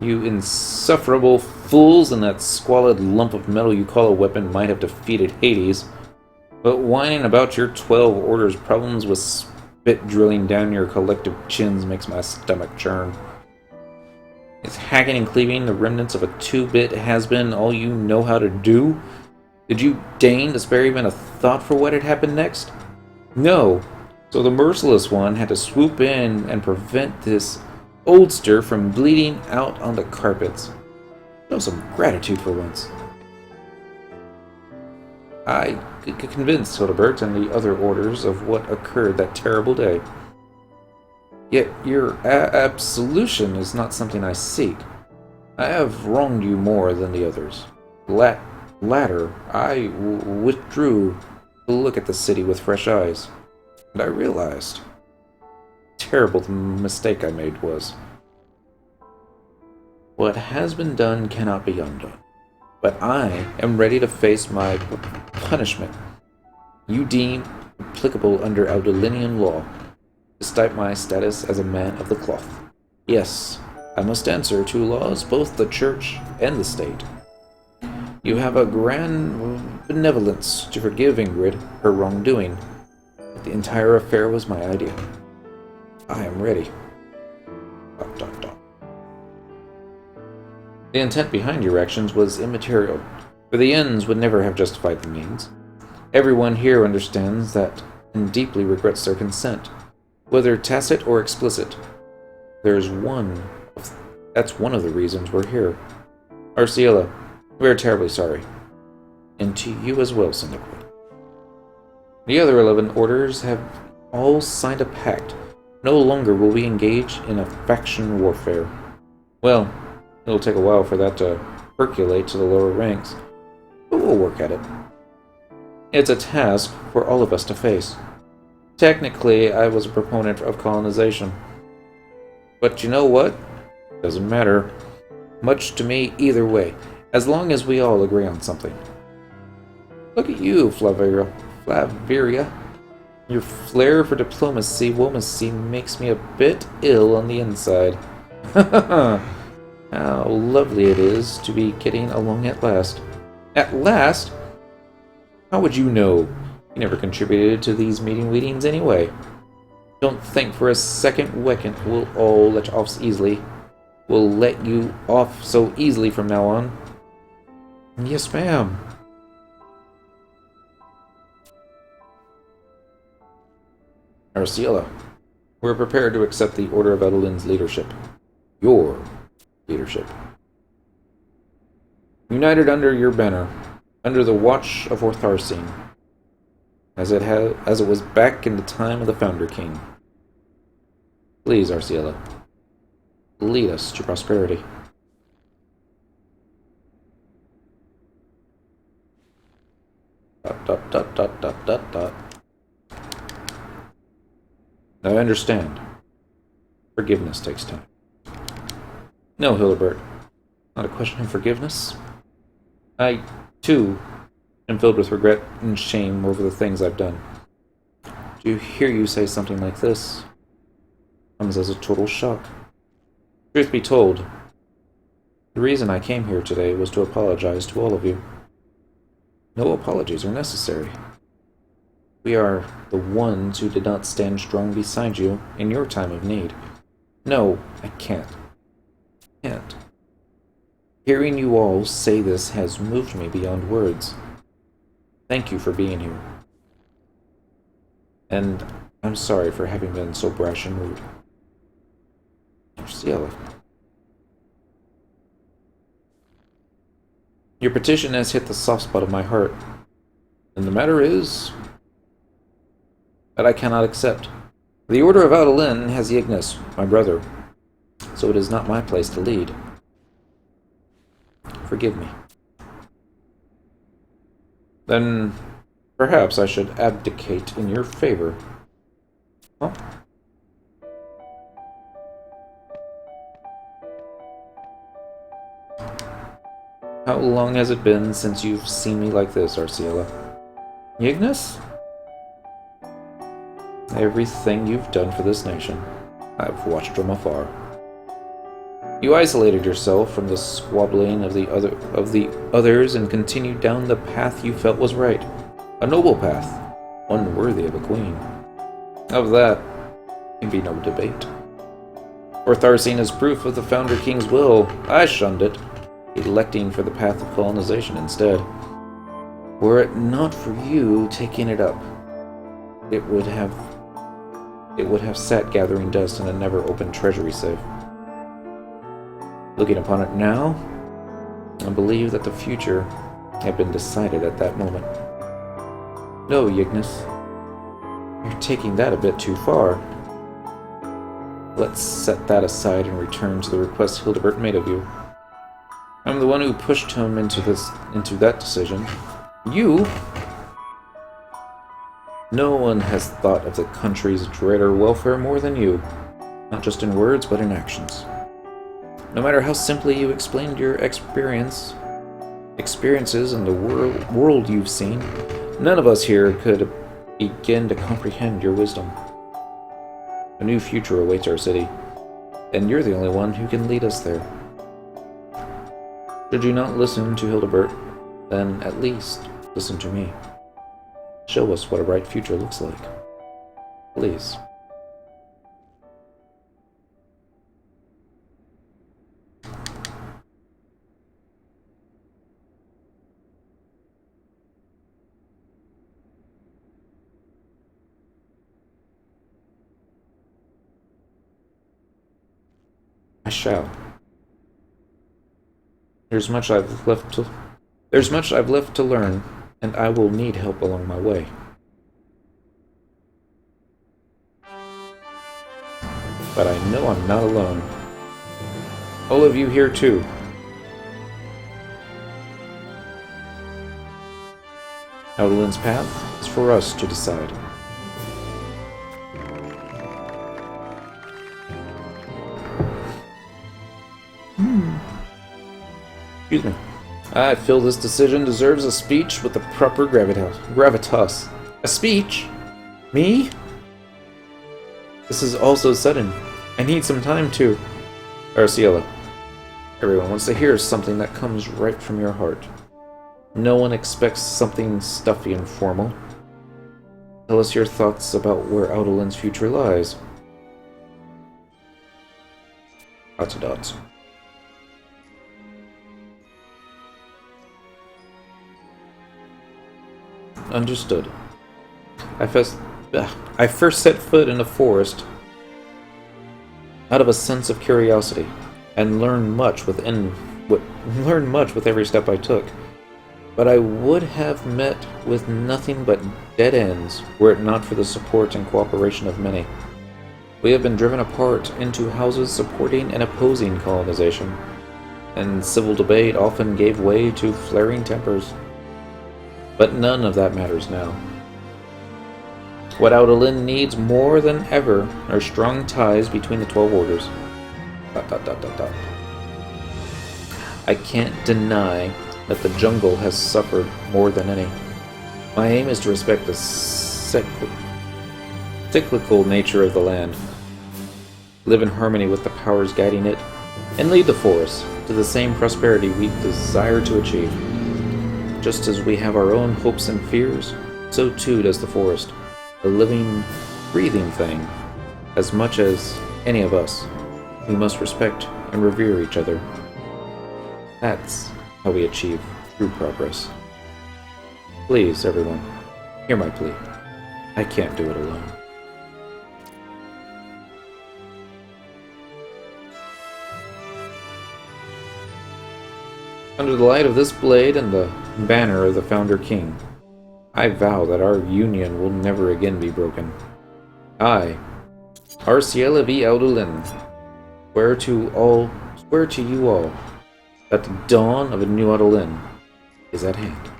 You insufferable fools, and that squalid lump of metal you call a weapon might have defeated Hades. But whining about your 12 orders problems with spit drilling down your collective chins makes my stomach churn. Is hacking and cleaving the remnants of a 2-bit has-been all you know how to do? Did you deign to spare even a thought for what had happened next? No. So the merciless one had to swoop in and prevent this oldster from bleeding out on the carpets. Show some gratitude for once. I convinced Hildebert and the other orders of what occurred that terrible day. Yet your absolution is not something I seek. I have wronged you more than the others. Latter, I withdrew to look at the city with fresh eyes, and I realized terrible the mistake I made was. What has been done cannot be undone, but I am ready to face my punishment you deem applicable under Adoulinian law, despite my status as a man of the cloth. Yes, I must answer to laws, both the church and the state. You have a grand benevolence to forgive Ingrid her wrongdoing, but the entire affair was my idea. I am ready. ... The intent behind your actions was immaterial, for the ends would never have justified the means. Everyone here understands that and deeply regrets their consent, whether tacit or explicit. That's one of the reasons we're here. Arcilla, we are terribly sorry. And to you as well, Syndiquate. The other 11 orders have all signed a pact. No longer will we engage in a faction warfare. Well, it'll take a while for that to percolate to the lower ranks, but we'll work at it. It's a task for all of us to face. Technically, I was a proponent of colonization. But you know what? Doesn't matter much to me either way, as long as we all agree on something. Look at you, Flaviria. Your flair for diplomacy makes me a bit ill on the inside. How lovely it is to be getting along at last. At last? How would you know? You never contributed to these meetings anyway. Don't think for a second we'll all let you off easily. We'll let you off so easily from now on. Yes, ma'am. Arcilla, we're prepared to accept the Order of Adoulin's leadership. Your leadership. United under your banner, under the watch of Ortharcine, as it was back in the time of the Founder King. Please, Arcilla, lead us to prosperity. ... I understand. Forgiveness takes time. No, Hildebert. Not a question of forgiveness. I, too, am filled with regret and shame over the things I've done. To hear you say something like this comes as a total shock. Truth be told, the reason I came here today was to apologize to all of you. No apologies are necessary. We are the ones who did not stand strong beside you in your time of need. No, I can't. Can't. Hearing you all say this has moved me beyond words. Thank you for being here. And I'm sorry for having been so brash and rude. Ciela. Your petition has hit the soft spot of my heart. And the matter is that I cannot accept. The Order of Adoulin has Ignis, my brother, so it is not my place to lead. Forgive me. Then perhaps I should abdicate in your favor. Huh? How long has it been since you've seen me like this, Arciela? Ignis? Everything you've done for this nation, I've watched from afar. You isolated yourself from the squabbling of the others and continued down the path you felt was right. A noble path, one worthy of a queen. Of that can be no debate. Ortharsine is proof of the Founder King's will. I shunned it, electing for the path of colonization instead. Were it not for you taking it up, it would have sat gathering dust in a never-opened treasury safe. Looking upon it now, I believe that the future had been decided at that moment. No, Ignis, you're taking that a bit too far. Let's set that aside and return to the request Hildebert made of you. I'm the one who pushed him into that decision. You? No one has thought of the country's greater welfare more than you, not just in words, but in actions. No matter how simply you explained your experiences and the world you've seen, none of us here could begin to comprehend your wisdom. A new future awaits our city, and you're the only one who can lead us there. Should you not listen to Hildebert, then at least listen to me. Show us what a bright future looks like. Please. I shall. There's much I've left to learn, and I will need help along my way. But I know I'm not alone. All of you here too. Adoulin's path is for us to decide. Excuse me. I feel this decision deserves a speech with the proper gravitas. A speech? Me? This is all so sudden. I need some time to... Arciela. Everyone wants to hear something that comes right from your heart. No one expects something stuffy and formal. Tell us your thoughts about where Adoulin's future lies. Dots and dots. Understood. I first set foot in the forest out of a sense of curiosity, and learned much with every step I took. But I would have met with nothing but dead ends were it not for the support and cooperation of many. We have been driven apart into houses supporting and opposing colonization, and civil debate often gave way to flaring tempers. But none of that matters now. What Adoulin needs more than ever are strong ties between the 12 orders. ... I can't deny that the jungle has suffered more than any. My aim is to respect the cyclical nature of the land, live in harmony with the powers guiding it, and lead the forest to the same prosperity we desire to achieve. just as we have our own hopes and fears, so too does the forest. A living, breathing thing. As much as any of us, we must respect and revere each other. That's how we achieve true progress. Please, everyone, hear my plea. I can't do it alone. Under the light of this blade and the banner of the Founder King, I vow that our union will never again be broken. I, Arciela V. Adoulin, swear to you all, that the dawn of a new Adoulin is at hand.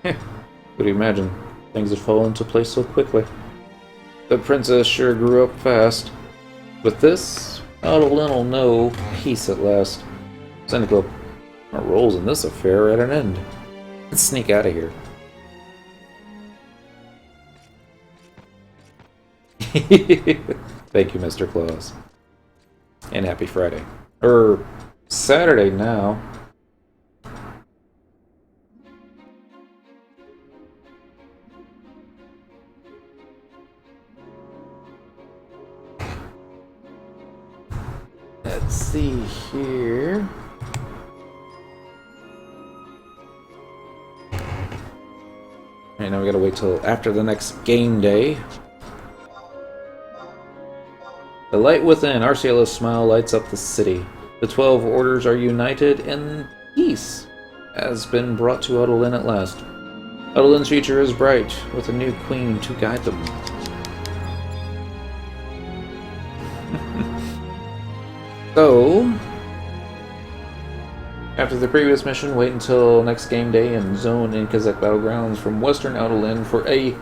Could you imagine things had fallen into place so quickly? The princess sure grew up fast. With this, Adoulin will know peace at last. Cynical, our roles in this affair are at an end. Let's sneak out of here. Thank you, Mr. Claus. And happy Friday. Or Saturday now. Let's see here. Alright, now we gotta wait till after the next game day. The light within, Arciela's smile lights up the city. The 12 orders are united, and peace has been brought to Adoulin at last. Adoulin's future is bright, with a new queen to guide them. So, after the previous mission, wait until next game day and zone in Kazakh Battlegrounds from Western Adoulin for a,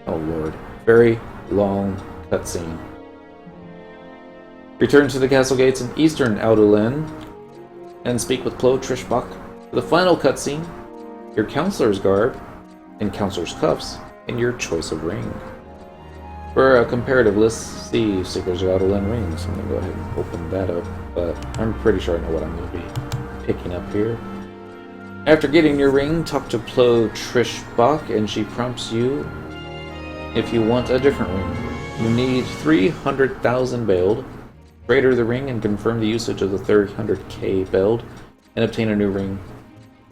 oh lord, very long cutscene. Return to the castle gates in Eastern Adoulin and speak with Plo Trishbach for the final cutscene, your counselor's garb, and counselor's cuffs, and your choice of ring. For a comparative list, see Seekers of Adoulin rings. I'm going to go ahead and open that up, but I'm pretty sure I know what I'm going to be picking up here. After getting your ring, talk to Plo Trishbach, and she prompts you if you want a different ring. You need 300,000 beld. Trade the ring and confirm the usage of the 300k beld, and obtain a new ring.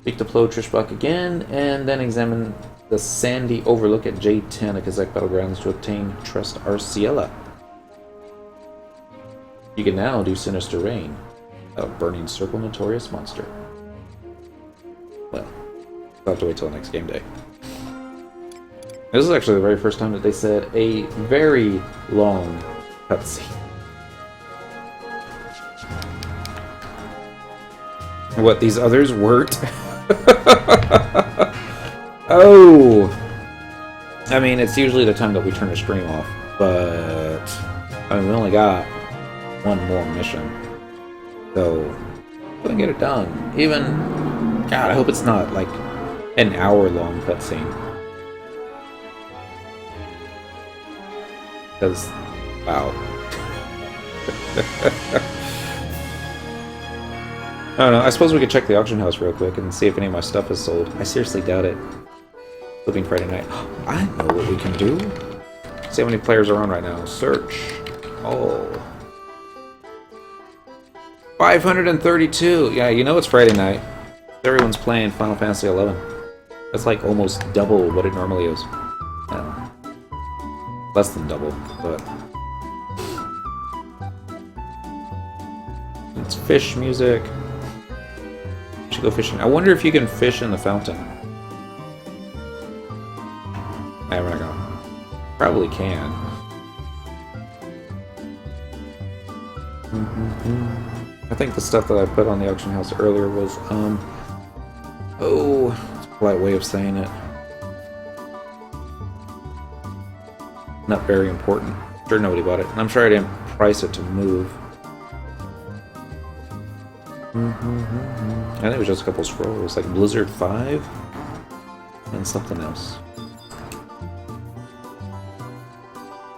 Speak to Plo Trishbach again, and then examine the sandy overlook at J10 at Kazakh Battlegrounds to obtain Trust Arciela. You can now do Sinister Rain, a Burning Circle Notorious Monster. Well, I'll have to wait till next game day. This is actually the very first time that they said a very long cutscene. What, these others weren't? Oh! I mean, it's usually the time that we turn the stream off, but I mean, we only got one more mission. So, we can get it done. Even, God, I hope it's not like an hour-long cutscene. Because, wow. I don't know, I suppose we could check the auction house real quick and see if any of my stuff is sold. I seriously doubt it. Flipping Friday night. I know what we can do. See how many players are on right now. Search. Oh. 532! Yeah, you know it's Friday night. Everyone's playing Final Fantasy XI. That's like almost double what it normally is. I don't know. Less than double, but... It's fish music. Should go fishing. I wonder if you can fish in the fountain. Hey, we're not gonna. Probably can. I think the stuff that I put on the auction house earlier was, oh, it's a polite way of saying it. Not very important. I'm sure nobody bought it. And I'm sure I didn't price it to move. I think it was just a couple scrolls, like Blizzard 5 and something else.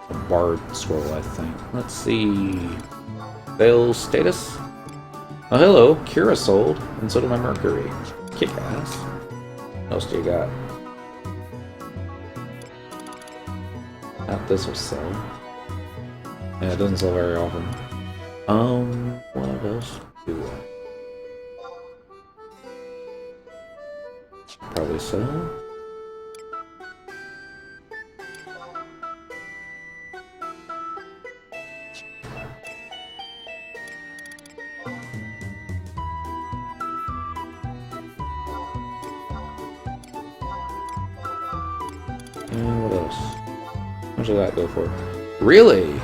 A Bard scroll, I think. Let's see. Sales status? Oh, hello. Kira sold, and so did my Mercury. Kick ass. What else do you got? Not this will sell. Yeah, it doesn't sell very often. What else do I? Probably sell. And what else? How much did that go for? Really?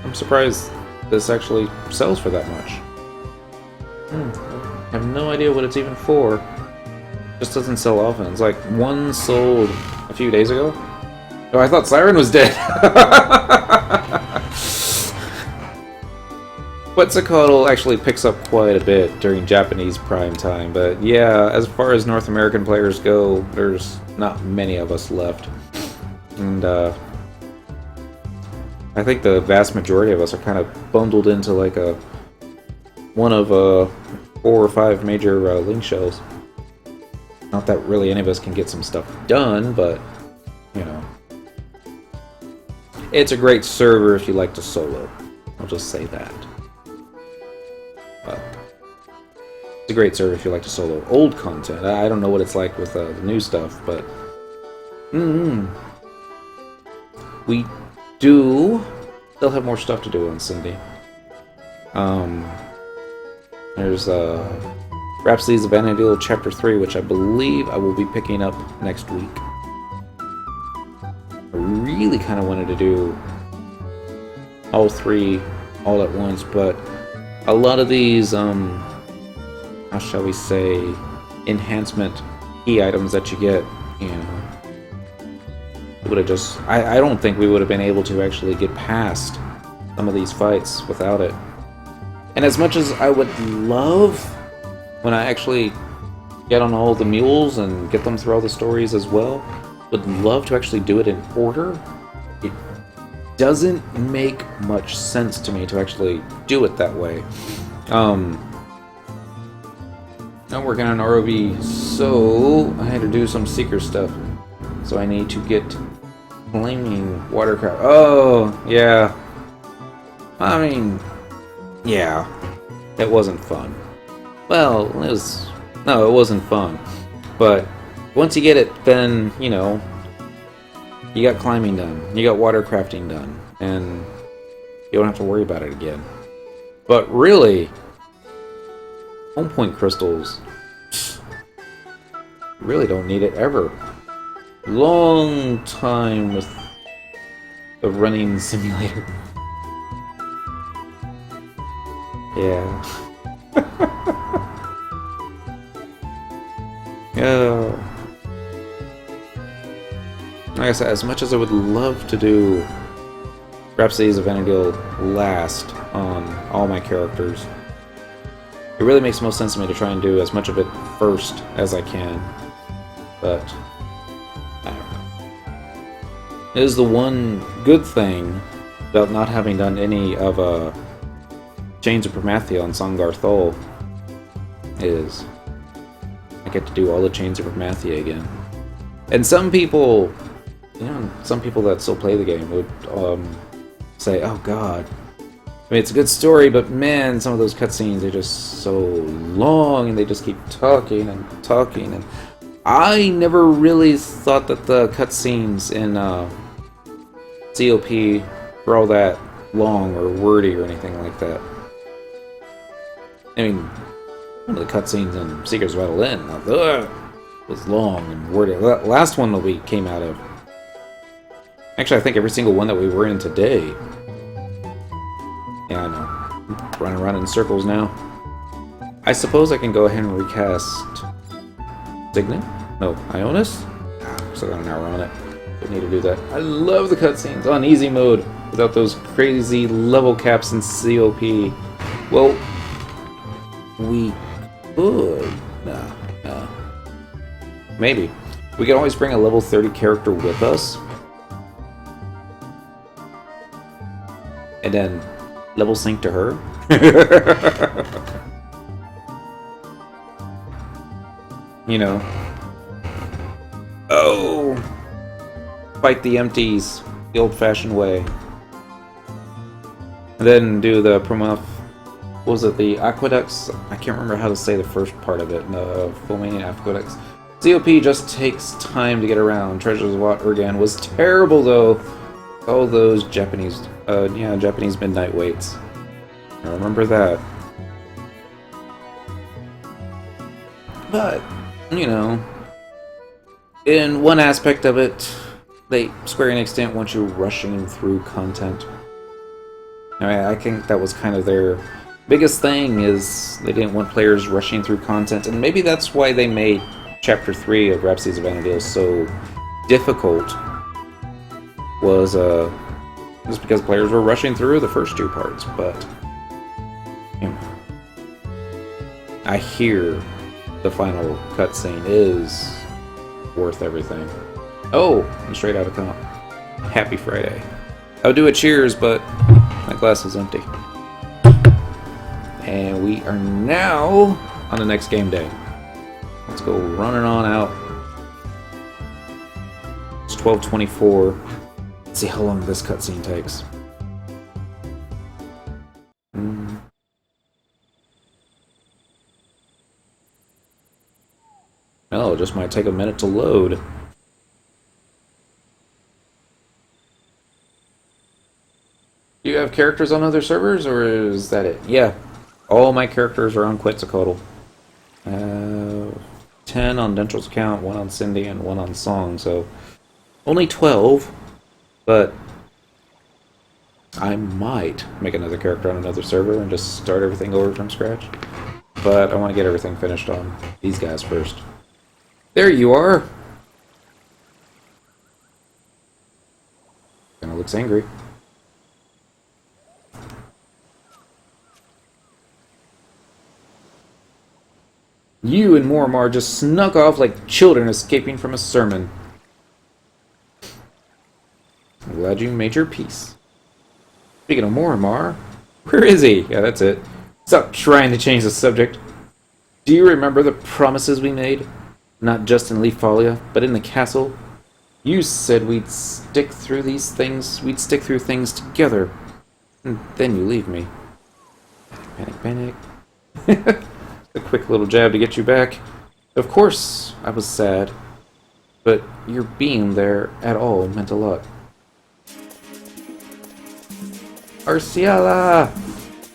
I'm surprised this actually sells for that much. I have no idea what it's even for. Just doesn't sell often. It's like one sold a few days ago. Oh, I thought Siren was dead. Quetzalcoatl actually picks up quite a bit during Japanese prime time, but yeah, as far as North American players go, there's not many of us left. And I think the vast majority of us are kind of bundled into like one of 4 or 5 major link shows. Not that really any of us can get some stuff done, but you know, it's a great server if you like to solo. I'll just say that. It's a great server if you like to solo old content. I don't know what it's like with the new stuff, but we do still have more stuff to do on Cindy. There's Rhapsodies of Vana'diel Chapter 3, which I believe I will be picking up next week. I really kind of wanted to do all 3 all at once, but a lot of these, how shall we say, enhancement key items that you get, you know, would have just... I don't think we would have been able to actually get past some of these fights without it. And as much as I would love when I actually get on all the mules and get them through all the stories as well, would love to actually do it in order, it doesn't make much sense to me to actually do it that way. I'm working on ROV, so I had to do some seeker stuff. So I need to get flaming watercraft. Oh, yeah. I mean, yeah. It wasn't fun. Well, it was... No, it wasn't fun. But once you get it, then, you know, you got climbing done. You got watercrafting done. And you don't have to worry about it again. But really, home point crystals, you really don't need it ever. Long time with the running simulator. Yeah. Oh. Like I said, as much as I would love to do Rhapsodies of Vana'diel last on all my characters, it really makes most sense to me to try and do as much of it first as I can. But I don't know. It is the one good thing about not having done any of Chains of Promathia on Sangar Thol is I get to do all the Chains of Promathia again. And some people, you know, some people that still play the game would say, "Oh God, I mean, it's a good story, but man, some of those cutscenes are just so long, and they just keep talking and talking." And I never really thought that the cutscenes in COP were all that long or wordy or anything like that. I mean, one of the cutscenes in Seekers of Adoulin was long and wordy. The last one that we came out of, actually, I think every single one that we were in today. Yeah, I know. I'm running around in circles now. I suppose I can go ahead and recast Signet? No, Ionis? Still got an hour on it. Don't need to do that. I love the cutscenes on easy mode without those crazy level caps in COP. Well, we could. No. Maybe. We can always bring a level 30 character with us. And then level sync to her. You know. Oh! Fight the empties the old-fashioned way. And then do the what was it, the aqueducts? I can't remember how to say the first part of it. The Fulmanian aqueducts. COP just takes time to get around. Treasures of Wat Urgan was terrible though. All those Japanese midnight waits. I remember that. But, you know, in one aspect of it, Square Enix didn't want you rushing through content. I mean, I think that was kind of their biggest thing, is they didn't want players rushing through content, and maybe that's why they made Chapter 3 of Rhapsodies of Vana'diel so difficult, was just because players were rushing through the first two parts, but you know, I hear the final cutscene is worth everything. Oh, I'm straight out of comp. Happy Friday. I would do a cheers, but my glass is empty. And we are now on the next game day. Let's go running on out. It's 12:24. Let's see how long this cutscene takes. Oh, it just might take a minute to load. Do you have characters on other servers, or is that it? Yeah. All my characters are on Quetzalcoatl. 10 on Dentral's account, 1 on Cindy, and 1 on Song, so only 12, but I might make another character on another server and just start everything over from scratch. But I want to get everything finished on these guys first. There you are! Kinda looks angry. You and Morimar just snuck off like children escaping from a sermon. I'm glad you made your peace. Speaking of Morimar, where is he? Yeah, that's it. Stop trying to change the subject. Do you remember the promises we made? Not just in Leafalia, but in the castle? You said we'd stick through these things, we'd stick through things together. And then you leave me. Panic, panic. A quick little jab to get you back. Of course, I was sad, but your being there at all meant a lot. Arciala!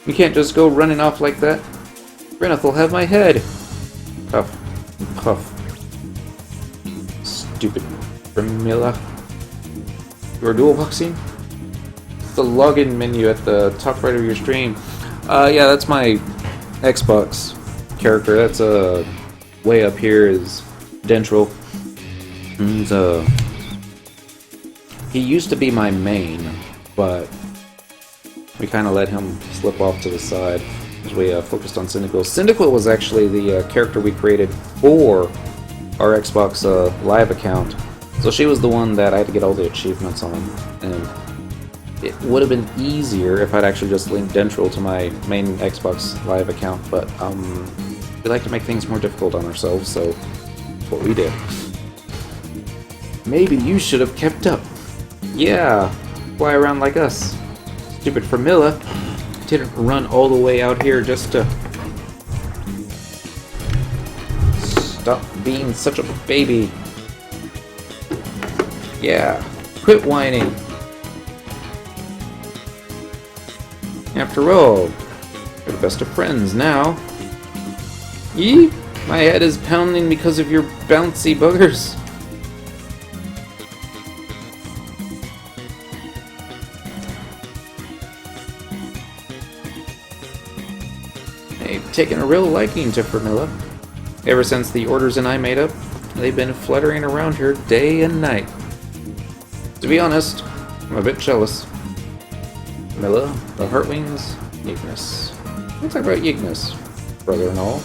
You can't just go running off like that. Reneth will have my head. Puff. Puff. Stupid Brimilla. You are dual boxing? It's the login menu at the top right of your stream. Yeah, that's my Xbox character. That's way up here is Dentral. He used to be my main, but we kind of let him slip off to the side as we focused on Cyndaquil. Cyndaquil was actually the character we created for our Xbox Live account, so she was the one that I had to get all the achievements on, and it would have been easier if I'd actually just linked Dentral to my main Xbox Live account, but we like to make things more difficult on ourselves, so that's what we did. Maybe you should have kept up. Yeah, fly around like us. Stupid Formilla didn't run all the way out here just to stop being such a baby. Yeah, quit whining. After all, we're the best of friends now. Yee, my head is pounding because of your bouncy boogers. I've taken a real liking to Formilla. Ever since the orders and I made up, they've been fluttering around here day and night. To be honest, I'm a bit jealous. Formilla, the Heartwings, Ignis. Let's talk about Ignis, brother-in-law.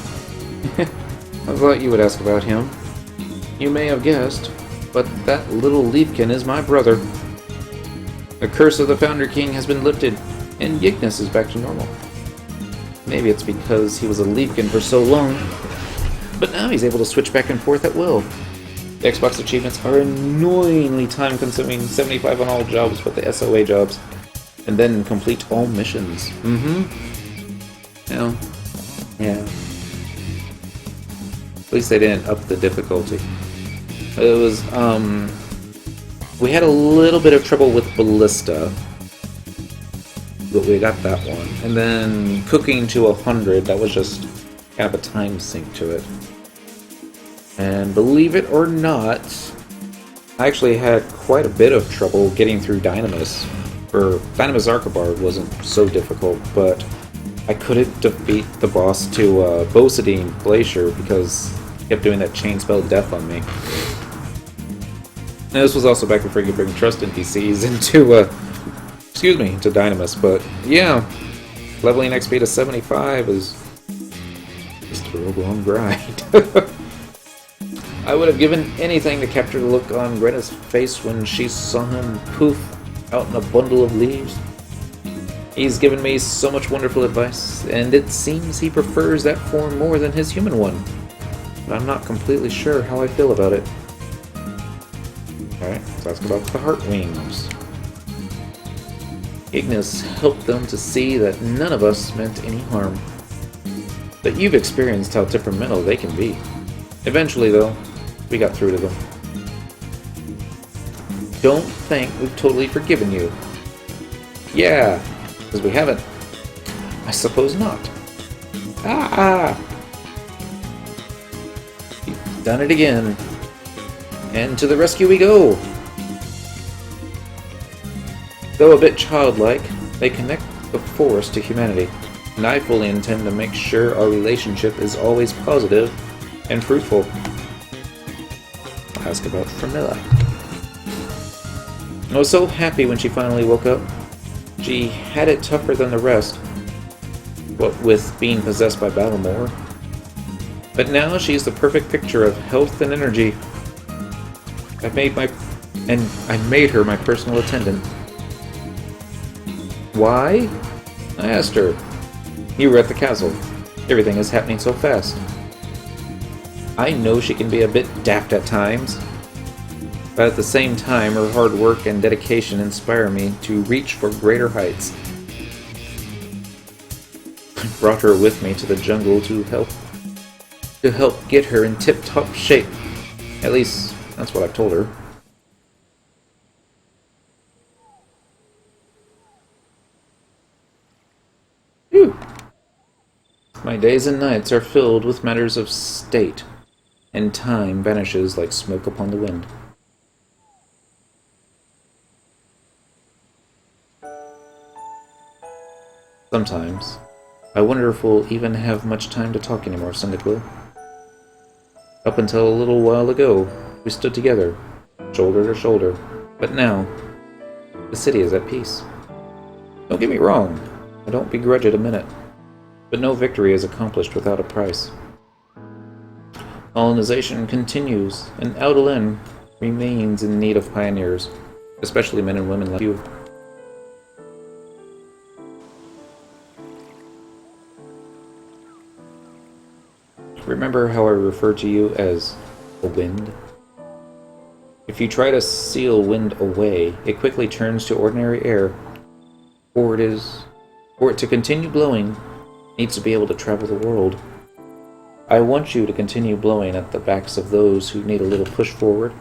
I thought you would ask about him. You may have guessed, but that little Leafkin is my brother. The curse of the Founder King has been lifted, and Ignis is back to normal. Maybe it's because he was a Leafkin for so long. But now he's able to switch back and forth at will. The Xbox achievements are annoyingly time-consuming, 75 on all jobs but the SoA jobs. And then complete all missions. Yeah. At least they didn't up the difficulty. It was, we had a little bit of trouble with Ballista, but we got that one. And then cooking to 100, that was just kind of a time sink to it. And believe it or not, I actually had quite a bit of trouble getting through Dynamis. Dynamis Archibald wasn't so difficult, but I couldn't defeat the boss to Bosadine Glacier because he kept doing that chain spell death on me. And this was also back before you could bring trust NPCs into, into Dynamis, but yeah, leveling XP to 75 is just a real long grind. I would have given anything to capture the look on Greta's face when she saw him poof out in a bundle of leaves. He's given me so much wonderful advice, and it seems he prefers that form more than his human one. But I'm not completely sure how I feel about it. Alright, let's ask about the heart wings. Ignis helped them to see that none of us meant any harm. But you've experienced how temperamental they can be. Eventually, though, we got through to them. Don't think we've totally forgiven you. Yeah, because we haven't. I suppose not. You've done it again. And to the rescue we go! Though a bit childlike, they connect the Force to humanity, and I fully intend to make sure our relationship is always positive and fruitful. I'll ask about Framilla. I was so happy when she finally woke up. She had it tougher than the rest, what with being possessed by Balamor. But now she's the perfect picture of health and energy. I made her my personal attendant. Why? I asked her. You were at the castle. Everything is happening so fast. I know she can be a bit daft at times, but at the same time her hard work and dedication inspire me to reach for greater heights. I brought her with me to the jungle to help get her in tip-top shape. At least, that's what I've told her. Phew. My days and nights are filled with matters of state, and time vanishes like smoke upon the wind. Sometimes, I wonder if we'll even have much time to talk anymore, Cyndaquil. Up until a little while ago, we stood together, shoulder to shoulder, but now, the city is at peace. Don't get me wrong, I don't begrudge it a minute, but no victory is accomplished without a price. Colonization continues, and Adoulin remains in need of pioneers, especially men and women like you. Remember how I referred to you as a wind? If you try to seal wind away, it quickly turns to ordinary air. For it to continue blowing, it needs to be able to travel the world. I want you to continue blowing at the backs of those who need a little push forward,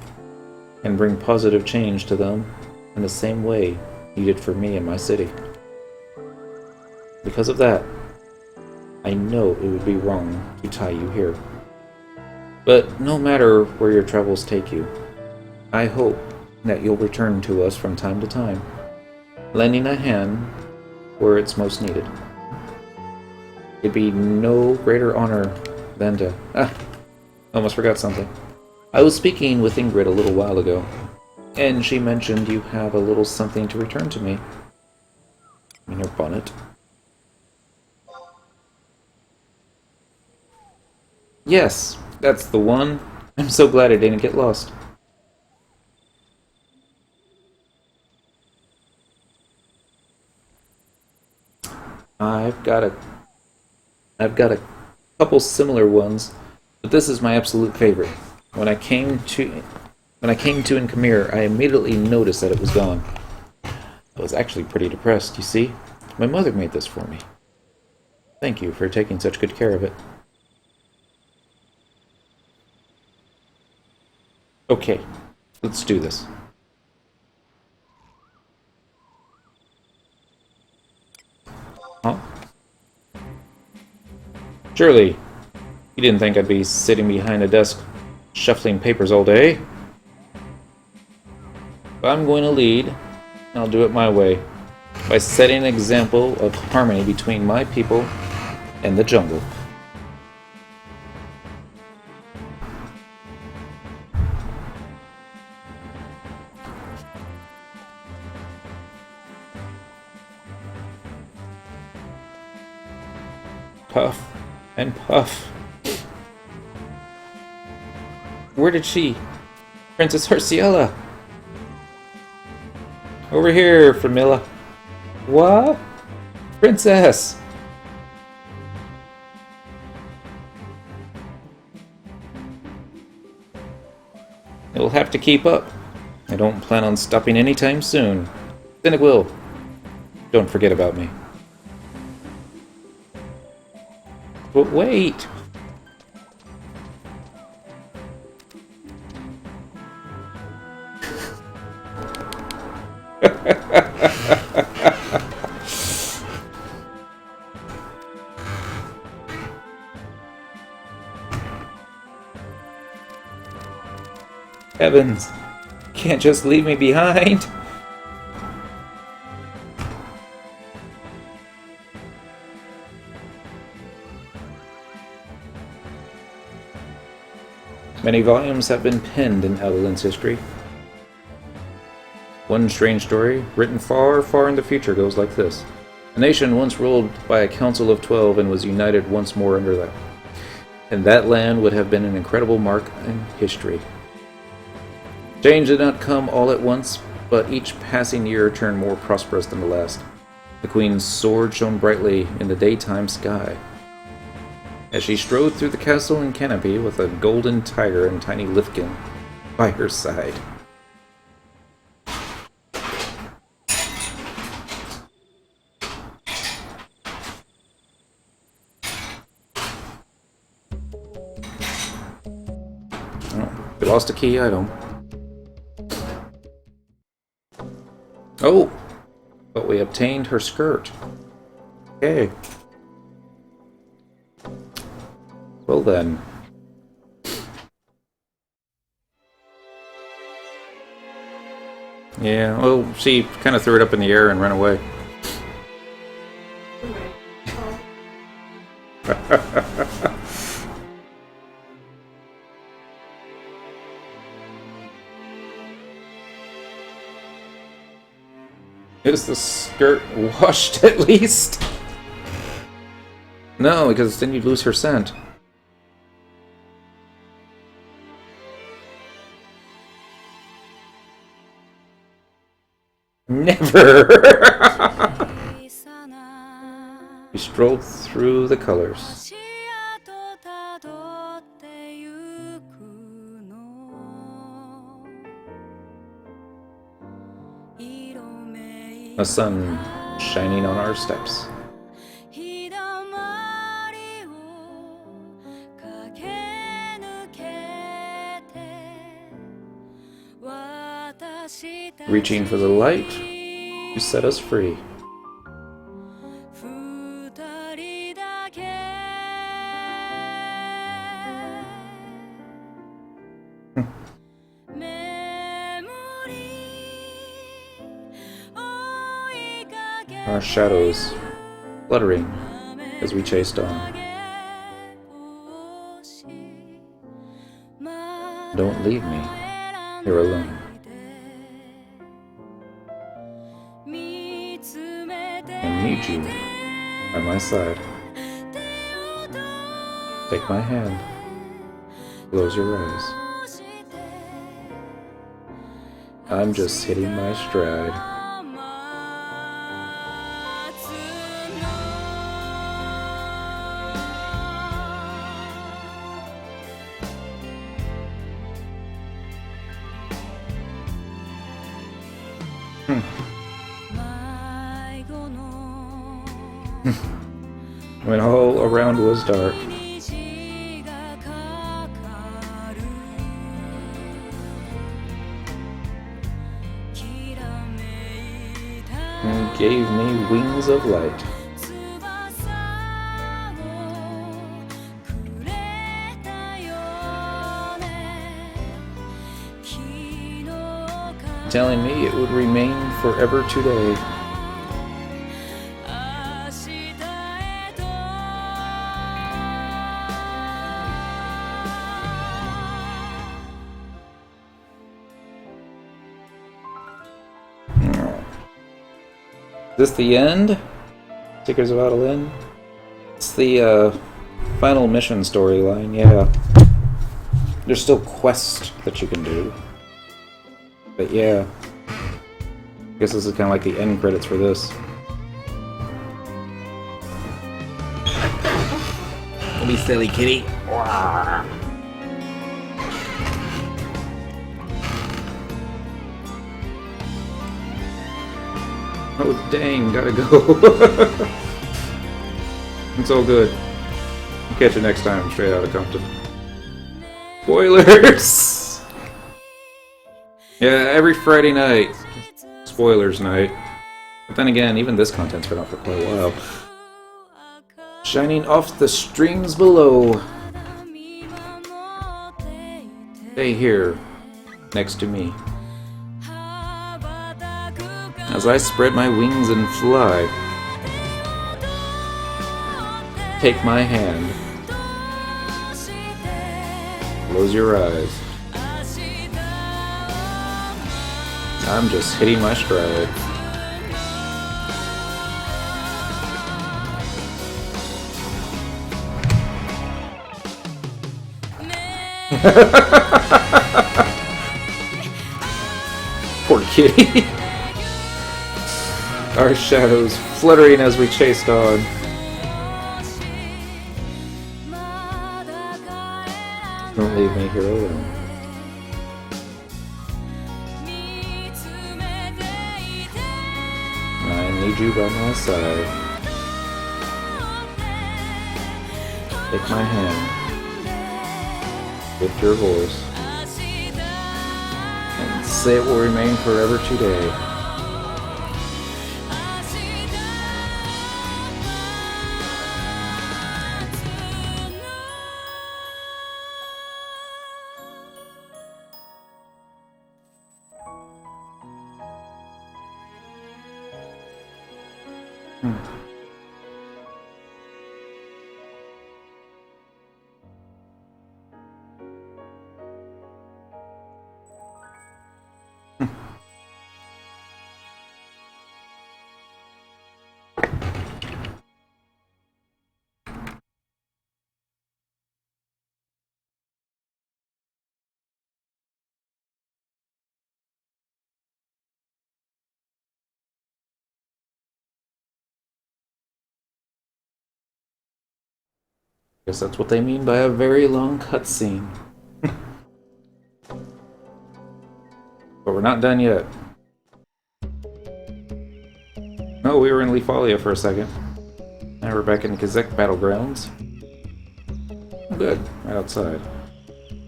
and bring positive change to them in the same way you did for me in my city. Because of that, I know it would be wrong to tie you here. But no matter where your travels take you, I hope that you'll return to us from time to time, lending a hand where it's most needed. It'd be no greater honor than to... almost forgot something. I was speaking with Ingrid a little while ago, and she mentioned you have a little something to return to me. In your bonnet. Yes, that's the one. I'm so glad I didn't get lost. I've got a couple similar ones, But this is my absolute favorite. When I came to in Khmer, I immediately noticed that it was gone. I was actually pretty depressed, you see. My mother made this for me. Thank you for taking such good care of it. Okay, let's do this. Huh? Surely, you didn't think I'd be sitting behind a desk shuffling papers all day? If I'm going to lead, I'll do it my way, by setting an example of harmony between my people and the jungle. Puff and puff. Where did she? Princess Herciela! Over here, Framilla. What? Princess! You'll have to keep up. I don't plan on stopping anytime soon. Then it will. Don't forget about me. But wait! Heavens! You can't just leave me behind! Many volumes have been penned in Adoulin's history. One strange story, written far, far in the future, goes like this. A nation once ruled by a council of 12 and was united once more under them. And that land would have been an incredible mark in history. Change did not come all at once, but each passing year turned more prosperous than the last. The queen's sword shone brightly in the daytime sky. As she strode through the castle and canopy with a golden tiger and tiny Lifkin by her side. Oh, we lost a key item. Oh! But we obtained her skirt. Okay. Well then. Yeah, well, she kind of threw it up in the air and ran away. Is the skirt washed at least? No, because then you'd lose her scent. Never! We strolled through the colors. A sun shining on our steps. Reaching for the light to set us free. Our shadows fluttering as we chased on. Don't leave me here alone. I need you by my side. Take my hand. Close your eyes. I'm just hitting my stride. When all around was dark. And gave me wings of light. Telling me it would remain forever today. Is this the end? Seekers of Adoulin? It's the final mission storyline, yeah. There's still quests that you can do. But yeah. I guess this is kind of like the end credits for this. Don't be silly, kitty. Oh dang, gotta go. It's all good. I'll catch you next time, straight out of Compton. Spoilers! Yeah, every Friday night. Spoilers night. But then again, even this content's been out for quite a while. Shining off the streams below. Stay here, next to me. As I spread my wings and fly, take my hand, close your eyes. I'm just hitting my stride. Poor kitty. Our shadows fluttering as we chased on. Don't leave me here alone. I need you by my side. Take my hand. Lift your voice. And say it will remain forever today. Guess that's what they mean by a very long cutscene. But we're not done yet. Oh, we were in Leafalia for a second. Now we're back in Kazek Battlegrounds. Good, right outside.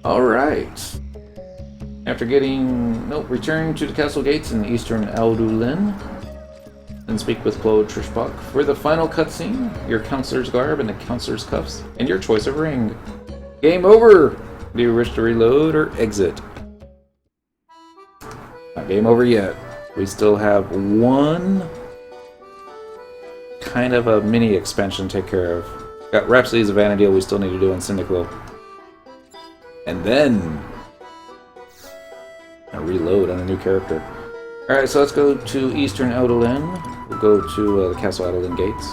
Alright. After return to the castle gates in eastern Adoulin. Then speak with Claude Trishbach for the final cutscene, your counselor's garb and the counselor's cuffs, and your choice of ring. Game over! Do you wish to reload or exit? Not game over yet. We still have one kind of a mini expansion to take care of. Got Rhapsodies of Vana'diel we still need to do on Cyndaquil. And then a reload on a new character. Alright, so let's go to Eastern Adoulin. We'll go to the Castle Adoulin gates.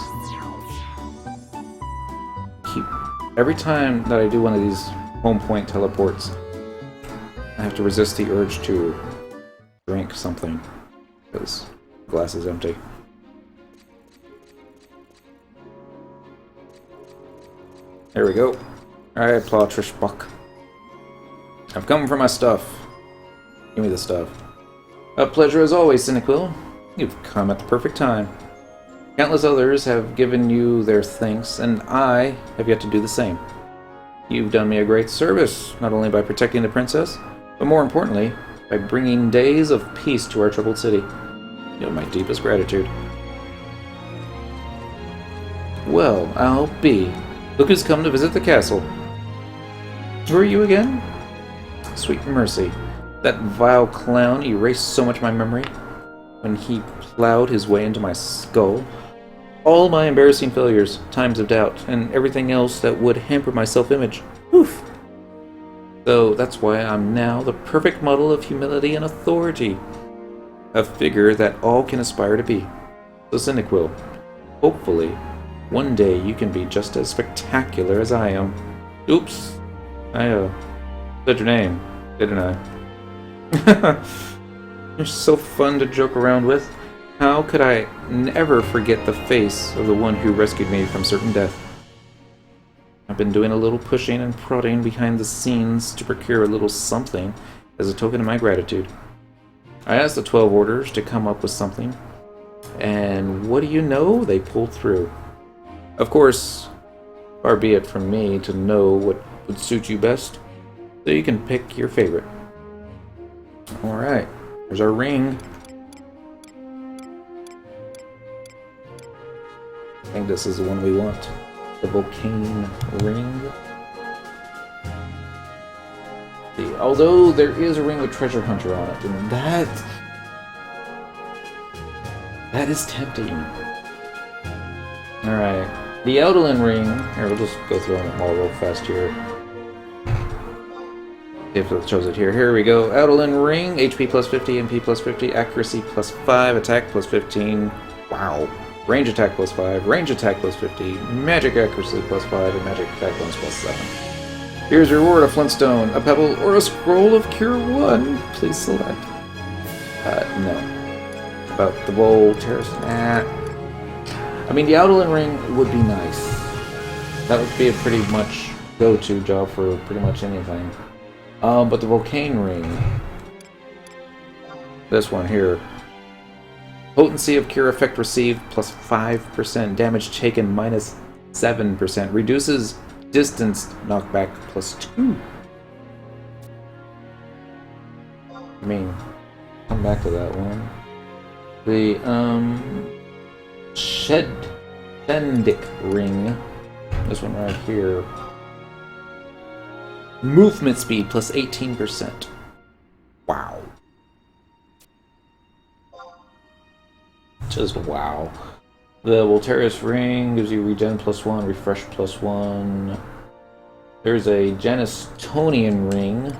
Every time that I do one of these home point teleports, I have to resist the urge to drink something, because the glass is empty. There we go. Alright, Claude Trishbach. I've come for my stuff. Give me the stuff. A pleasure as always, Cinequil. You've come at the perfect time. Countless others have given you their thanks, and I have yet to do the same. You've done me a great service, not only by protecting the princess, but more importantly, by bringing days of peace to our troubled city. You have my deepest gratitude. Well, I'll be. Look who's come to visit the castle. Who are you again? Sweet mercy. That vile clown erased so much of my memory when he plowed his way into my skull. All my embarrassing failures, times of doubt, and everything else that would hamper my self-image. Oof. So that's why I'm now the perfect model of humility and authority. A figure that all can aspire to be. So Cinequil, hopefully, one day you can be just as spectacular as I am. Oops. I said your name, didn't I? You're so fun to joke around with. How could I never forget the face of the one who rescued me from certain death? I've been doing a little pushing and prodding behind the scenes to procure a little something as a token of my gratitude. I asked the 12 orders to come up with something, and what do you know? They pulled through. Of course, far be it from me to know what would suit you best, so you can pick your favorite. Alright, there's our ring. I think this is the one we want. The Volcane ring. See, although there is a ring with Treasure Hunter on it, and that is tempting. Alright. The Adoulin ring. Here, we'll just go through them all real fast here. If it shows it here. Here we go. Adoulin ring. HP plus 50, MP plus 50, accuracy plus 5, attack plus 15. Wow. Range attack plus 5, range attack plus 50, magic accuracy plus 5, and magic attack bonus plus 7. Here's your reward: a flintstone, a pebble, or a scroll of Cure 1. Please select. No. About the bowl, Turris. Nah. I mean, the Adoulin ring would be nice. That would be a pretty much go-to job for pretty much anything. But the Volcane ring. This one here. Potency of cure effect received plus 5%. Damage taken minus 7%. Reduces distance knockback plus 2. I mean, come back to that one. The Shendik ring. This one right here. Movement speed plus 18%. Wow. Just wow. The Turris ring gives you regen plus 1, refresh plus 1. There's a Janistonian ring.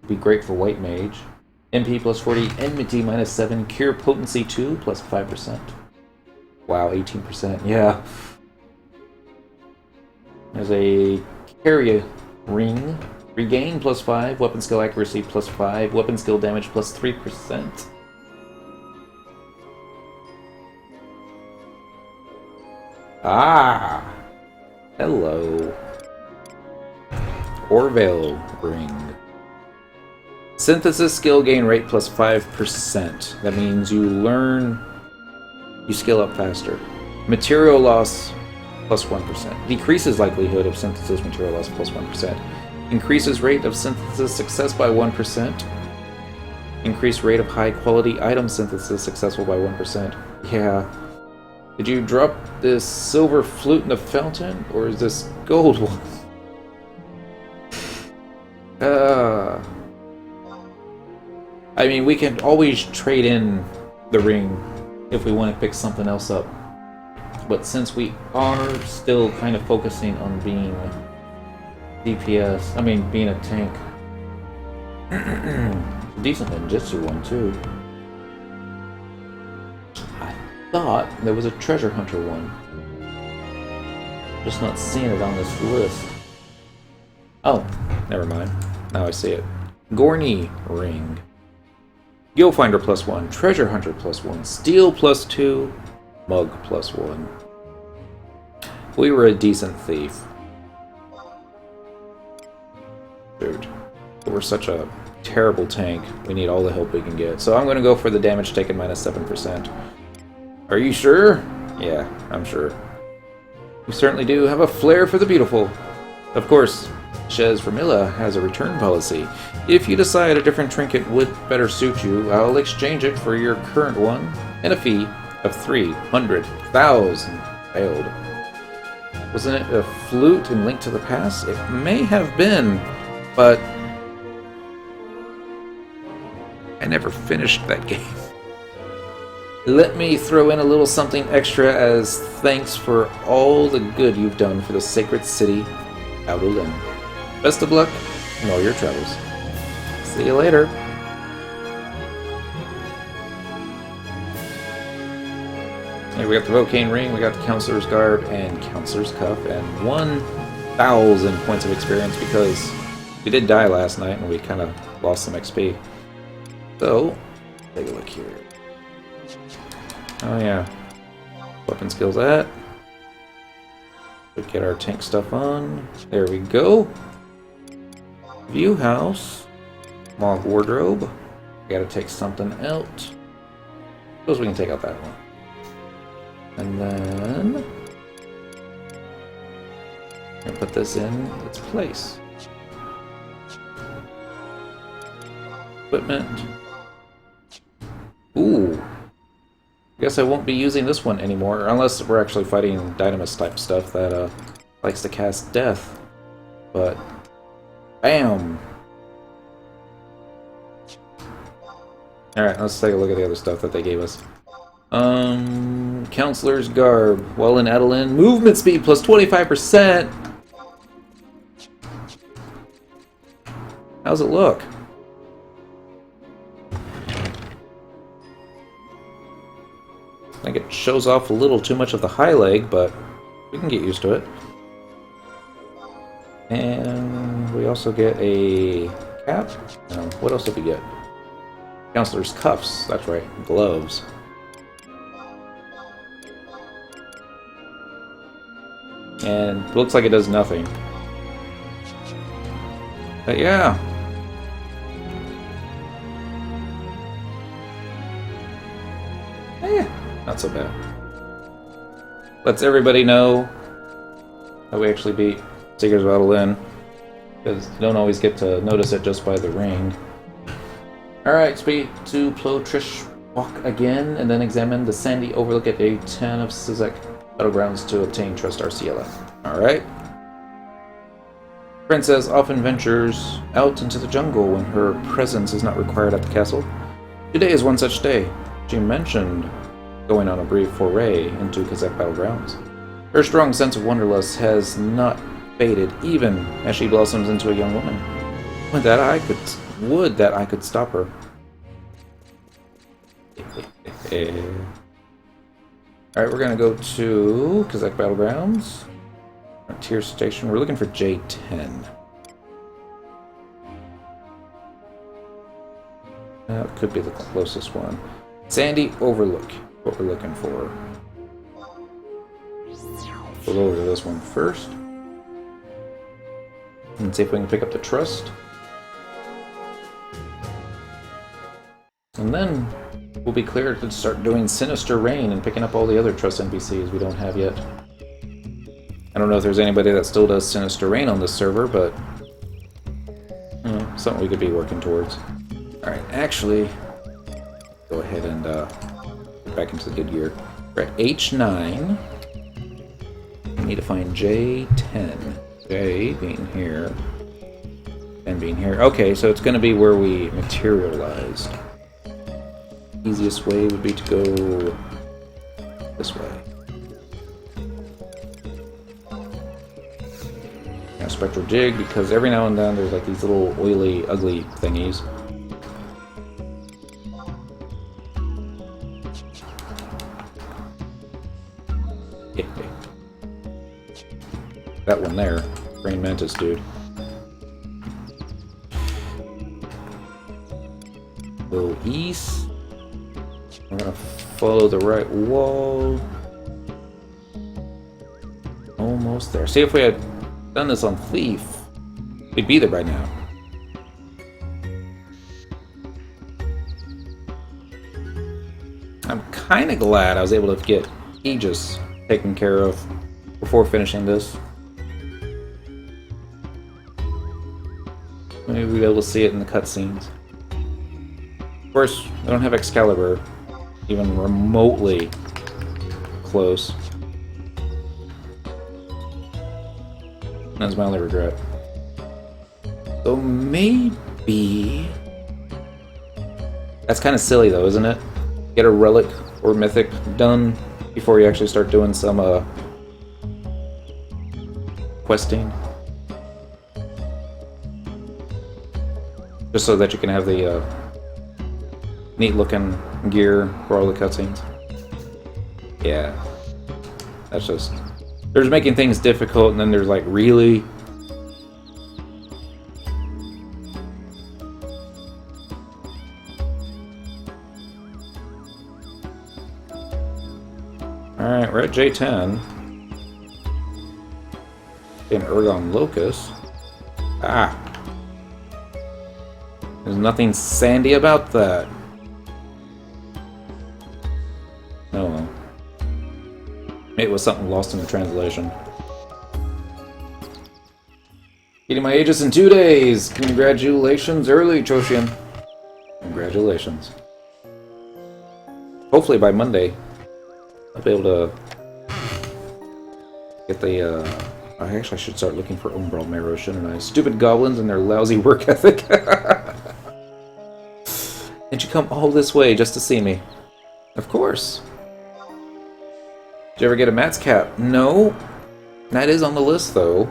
Be great for White Mage. MP plus 40, enmity minus 7, cure potency 2 plus 5%. Wow, 18%. Yeah. There's a Carrier ring. Regain plus 5, weapon skill accuracy plus 5, weapon skill damage plus 3%. Ah! Hello. Orville ring. Synthesis skill gain rate plus 5%. That means you skill up faster. Material loss plus 1%. Decreases likelihood of synthesis material loss plus 1%. Increases rate of synthesis success by 1%. Increased rate of high quality item synthesis successful by 1%. Yeah. Did you drop this silver flute in the fountain, or is this gold one? I mean, we can always trade in the ring if we want to pick something else up. But since we are still kind of focusing on being DPS, I mean, being a tank. Decent ninjutsu one, too. Thought there was a treasure hunter one. Just not seeing it on this list. Oh, never mind. Now I see it. Gorny ring. Gil Finder plus 1, Treasure Hunter plus 1, Steel plus 2, Mug plus 1. We were a decent thief. Dude, we're such a terrible tank. We need all the help we can get. So I'm going to go for the damage taken minus 7%. Are you sure? Yeah, I'm sure. You certainly do have a flair for the beautiful. Of course, Chez Vermilla has a return policy. If you decide a different trinket would better suit you, I'll exchange it for your current one and a fee of 300,000. Failed. Wasn't it a flute in Link to the Past? It may have been, but I never finished that game. Let me throw in a little something extra as thanks for all the good you've done for the sacred city, Adoulin. Best of luck in all your travels. See you later. Here we got the Volcane Ring, we got the Counselor's Garb and Counselor's Cuff, and 1,000 points of experience because we did die last night and we kind of lost some XP. So, take a look here. Oh yeah. Weapon skills at. We get our tank stuff on. There we go. View house. Mog wardrobe. We gotta take something out. Suppose we can take out that one. And then I'm gonna put this in its place. Equipment. Ooh. I guess I won't be using this one anymore, unless we're actually fighting Dynamis type stuff that likes to cast death. But, bam! Alright, let's take a look at the other stuff that they gave us. Counselor's Garb. While in Adoulin, movement speed plus 25%! How's it look? I think it shows off a little too much of the high leg, but we can get used to it. And we also get a cap. No, what else did we get? Counselor's Cuffs. That's right, gloves. And it looks like it does nothing. But yeah. Not so bad. Lets everybody know that we actually beat Seekers of Adoulin, because you don't always get to notice it just by the ring. Alright, speed to Plotrish walk again, and then examine the sandy overlook at day 10 of Sizek Battlegrounds to obtain Trust Arciela. Alright. Princess often ventures out into the jungle when her presence is not required at the castle. Today is one such day. She mentioned going on a brief foray into Kazakh Battlegrounds. Her strong sense of wanderlust has not faded, even as she blossoms into a young woman. Would that I could stop her. Alright, we're gonna go to Kazakh Battlegrounds. Frontier Station. We're looking for J10. That could be the closest one. Sandy Overlook. What we're looking for. We'll go over to this one first. And see if we can pick up the Trust. And then we'll be clear to start doing Sinister Rain and picking up all the other Trust NPCs we don't have yet. I don't know if there's anybody that still does Sinister Rain on this server, but you know, something we could be working towards. Alright, actually, go ahead and get back into the good gear. We're at H9. We need to find J10. J being here. 10 being here. Okay, so it's going to be where we materialized. Easiest way would be to go this way. Now, Spectral Jig, because every now and then there's like these little oily, ugly thingies. That one there. Brain Mantis, dude. Go east. We're gonna follow the right wall. Almost there. See, if we had done this on Thief, we'd be there by now. I'm kind of glad I was able to get Aegis taken care of before finishing this. Maybe we'll be able to see it in the cutscenes. Of course, I don't have Excalibur even remotely close. That's my only regret. So maybe... That's kind of silly though, isn't it? Get a relic or mythic done before you actually start doing some questing. Just so that you can have the neat looking gear for all the cutscenes. Yeah. That's just... There's making things difficult, and then there's like, really? Alright, we're at J10. An Ergon Locus. Ah! There's nothing sandy about that. Oh well. Maybe it was something lost in the translation. Getting my Aegis in 2 days! Congratulations early, Choshian. Congratulations. Hopefully by Monday, I'll be able to get the, I actually should start looking for Umbral Marrow, shouldn't I? Stupid goblins and their lousy work ethic. Did you come all this way just to see me? Of course. Did you ever get a Matt's cap? No. That is on the list, though.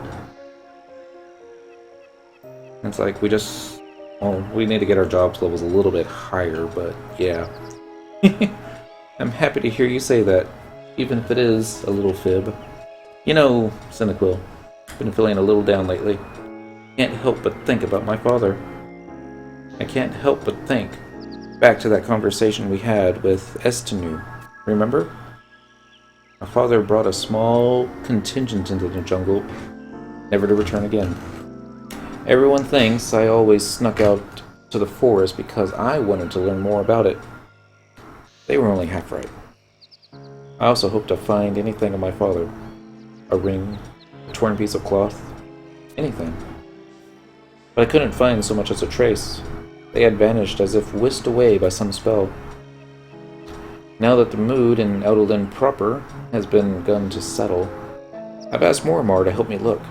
It's like, we just... Well, we need to get our jobs levels a little bit higher, but yeah. I'm happy to hear you say that, even if it is a little fib. You know, Cynical, been feeling a little down lately. Can't help but think about my father. I can't help but think back to that conversation we had with Estenu. Remember? My father brought a small contingent into the jungle, never to return again. Everyone thinks I always snuck out to the forest because I wanted to learn more about it. They were only half right. I also hoped to find anything of my father. A ring, a torn piece of cloth, anything. But I couldn't find so much as a trace. They had vanished as if whisked away by some spell. Now that the mood in Adoulin proper has begun to settle, I've asked Morimar to help me look,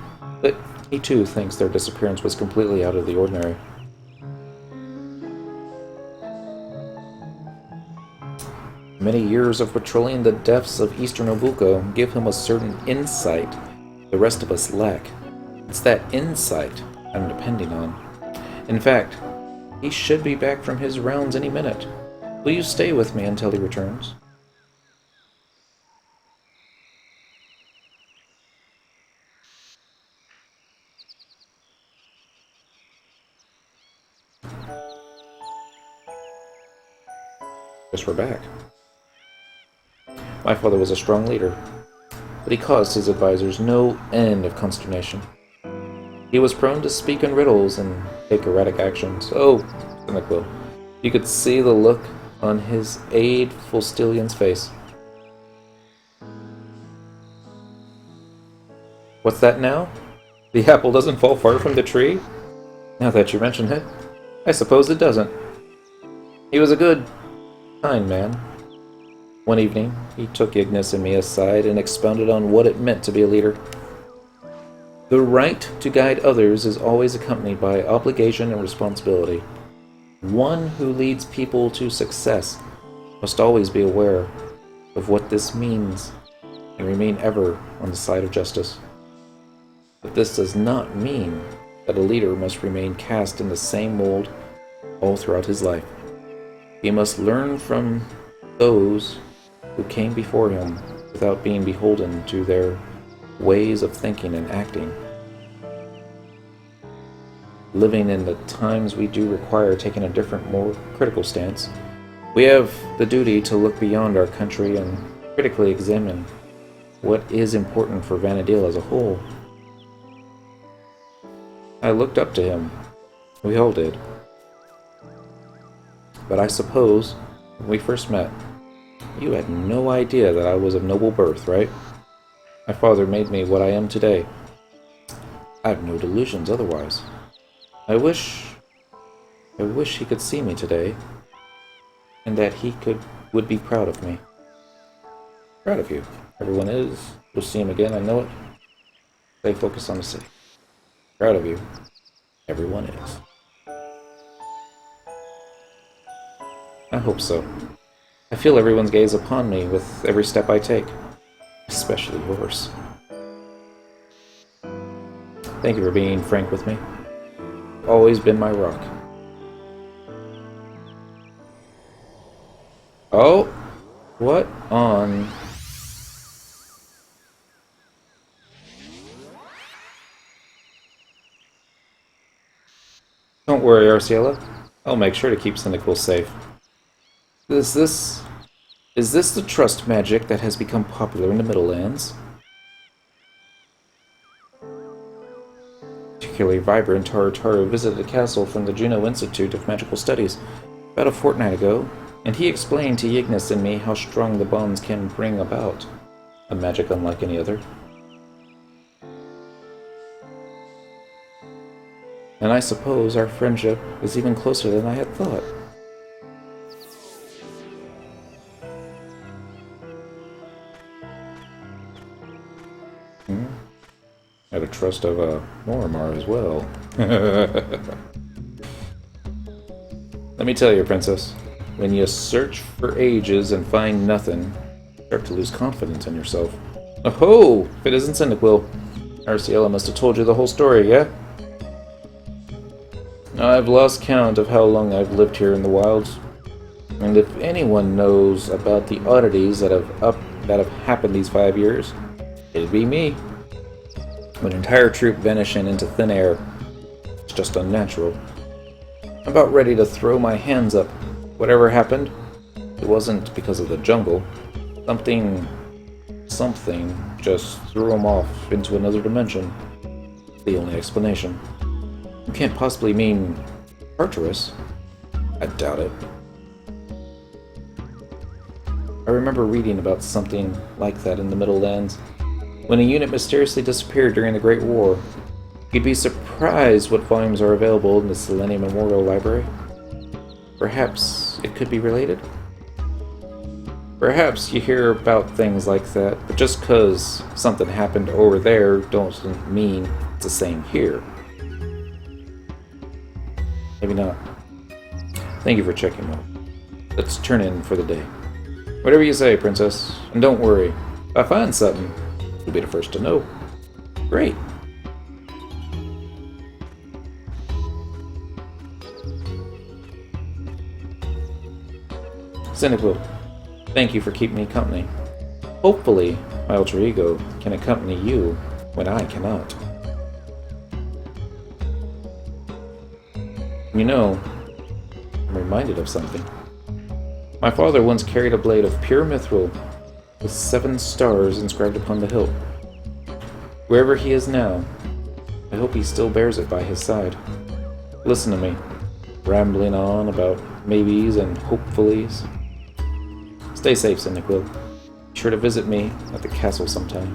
but he too thinks their disappearance was completely out of the ordinary. Many years of patrolling the depths of Eastern Obuco give him a certain insight the rest of us lack. It's that insight I'm depending on. In fact, he should be back from his rounds any minute. Will you stay with me until he returns? Guess we're back. My father was a strong leader, but he caused his advisors no end of consternation. He was prone to speak in riddles and take erratic actions. Oh, cynical. You could see the look on his aide Fulstillion's face. What's that now? The apple doesn't fall far from the tree? Now that you mention it, I suppose it doesn't. He was a good, kind man. One evening, he took Ignis and me aside and expounded on what it meant to be a leader. The right to guide others is always accompanied by obligation and responsibility. One who leads people to success must always be aware of what this means and remain ever on the side of justice. But this does not mean that a leader must remain cast in the same mold all throughout his life. He must learn from those who came before him without being beholden to their ways of thinking and acting. Living in the times we do require taking a different, more critical stance, we have the duty to look beyond our country and critically examine what is important for Vana'diel as a whole. I looked up to him. We all did. But I suppose, when we first met, You had no idea that I was of noble birth, right? My father made me what I am today. I have no delusions otherwise. I wish he could see me today, and that he would be proud of me. Proud of you. Everyone is. You'll see him again, I know it. Stay focused on the city. Proud of you. Everyone is. I hope so. I feel everyone's gaze upon me with every step I take. Especially yours. Thank you for being frank with me. Always been my rock. Oh! What on... Don't worry, Arciela. I'll make sure to keep Cynical safe. Is this the trust magic that has become popular in the Middlelands? Particularly vibrant, Taru visited the castle from the Juno Institute of Magical Studies about a fortnight ago, and he explained to Ignis and me how strong the bonds can bring about. A magic unlike any other. And I suppose our friendship is even closer than I had thought. Out of trust of Morimar as well. Let me tell you, Princess, when you search for ages and find nothing, you start to lose confidence in yourself. Oh-ho! If it isn't Cyndaquil, Arciela must have told you the whole story, yeah? I've lost count of how long I've lived here in the wilds, and if anyone knows about the oddities that have happened these 5 years, it'd be me. An entire troop vanishing into thin air. It's just unnatural. I'm about ready to throw my hands up. Whatever happened, it wasn't because of the jungle. Something just threw them off into another dimension. The only explanation. You can't possibly mean Turris. I doubt it. I remember reading about something like that in the Middlelands. When a unit mysteriously disappeared during the Great War, you'd be surprised what volumes are available in the Selenium Memorial Library. Perhaps it could be related? Perhaps you hear about things like that, but just because something happened over there doesn't mean it's the same here. Maybe not. Thank you for checking out. Let's turn in for the day. Whatever you say, Princess. And don't worry, if I find something, you'll be the first to know. Great. Cyndaquil, thank you for keeping me company. Hopefully, my alter ego can accompany you when I cannot. You know, I'm reminded of something. My father once carried a blade of pure mithril with 7 stars inscribed upon the hilt. Wherever he is now, I hope he still bears it by his side. Listen to me, rambling on about maybes and hopefullys. Stay safe, Cyndaquil. Be sure to visit me at the castle sometime.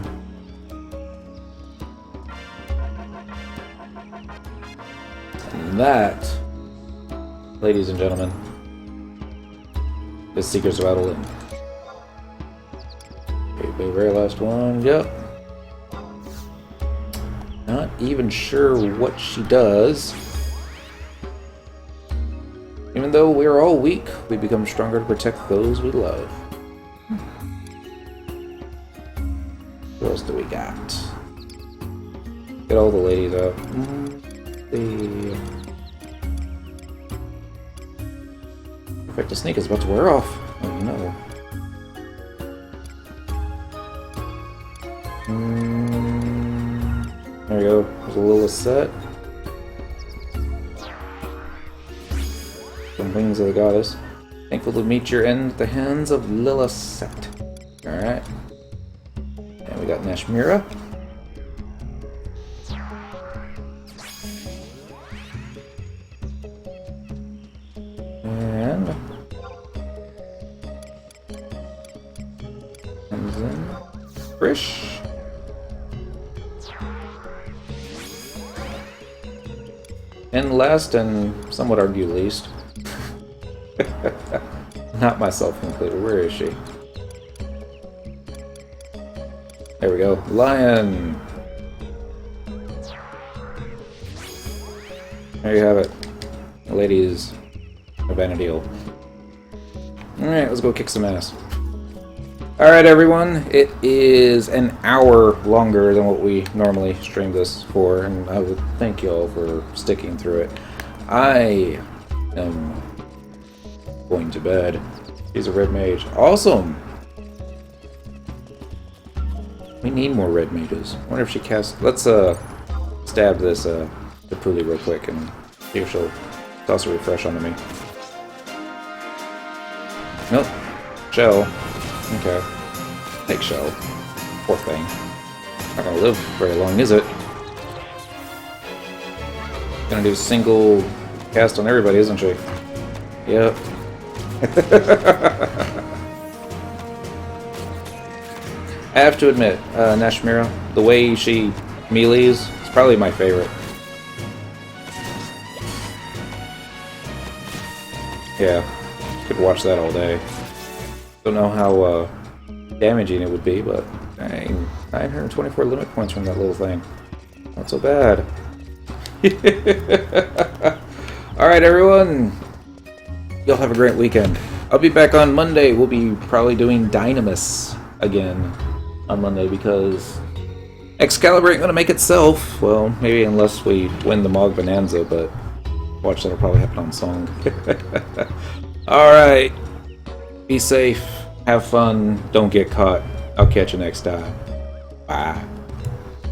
And that, ladies and gentlemen, is Seekers of Adoulin. Okay, the very last one, yep. Not even sure what she does. Even though we're all weak, we become stronger to protect those we love. What else do we got? Get all the ladies up. Perfect, sneak is about to wear off. Oh no. There we go. There's a little set. Some wings of the goddess. Thankful to meet your end at the hands of Lilith. Alright. And we got Nashmira. And Frisch. And last, and some would argue least, not myself included, where is she? There we go. Lion! There you have it. Ladies of Vanadil. Alright, let's go kick some ass. Alright everyone, it is an hour longer than what we normally stream this for, and I would thank you all for sticking through it. I am going to bed. He's a red mage. Awesome! We need more red mages. I wonder if she casts... Let's stab this Tapuli real quick and see if she'll toss a refresh onto me. Nope. Shell. Okay. Take Shell. Poor thing. Not gonna live very long, is it? Gonna do a single cast on everybody, isn't she? Yep. I have to admit, Nashmira, the way she melees is probably my favorite. Yeah, could watch that all day. Don't know how damaging it would be, but dang, 924 limit points from that little thing. Not so bad. Alright everyone, y'all have a great weekend. I'll be back on Monday. We'll be probably doing Dynamis again on Monday because Excalibur ain't gonna make itself. Well, maybe unless we win the Mog Bonanza, but watch, that'll probably happen on Song. Alright. Be safe. Have fun. Don't get caught. I'll catch you next time. Bye.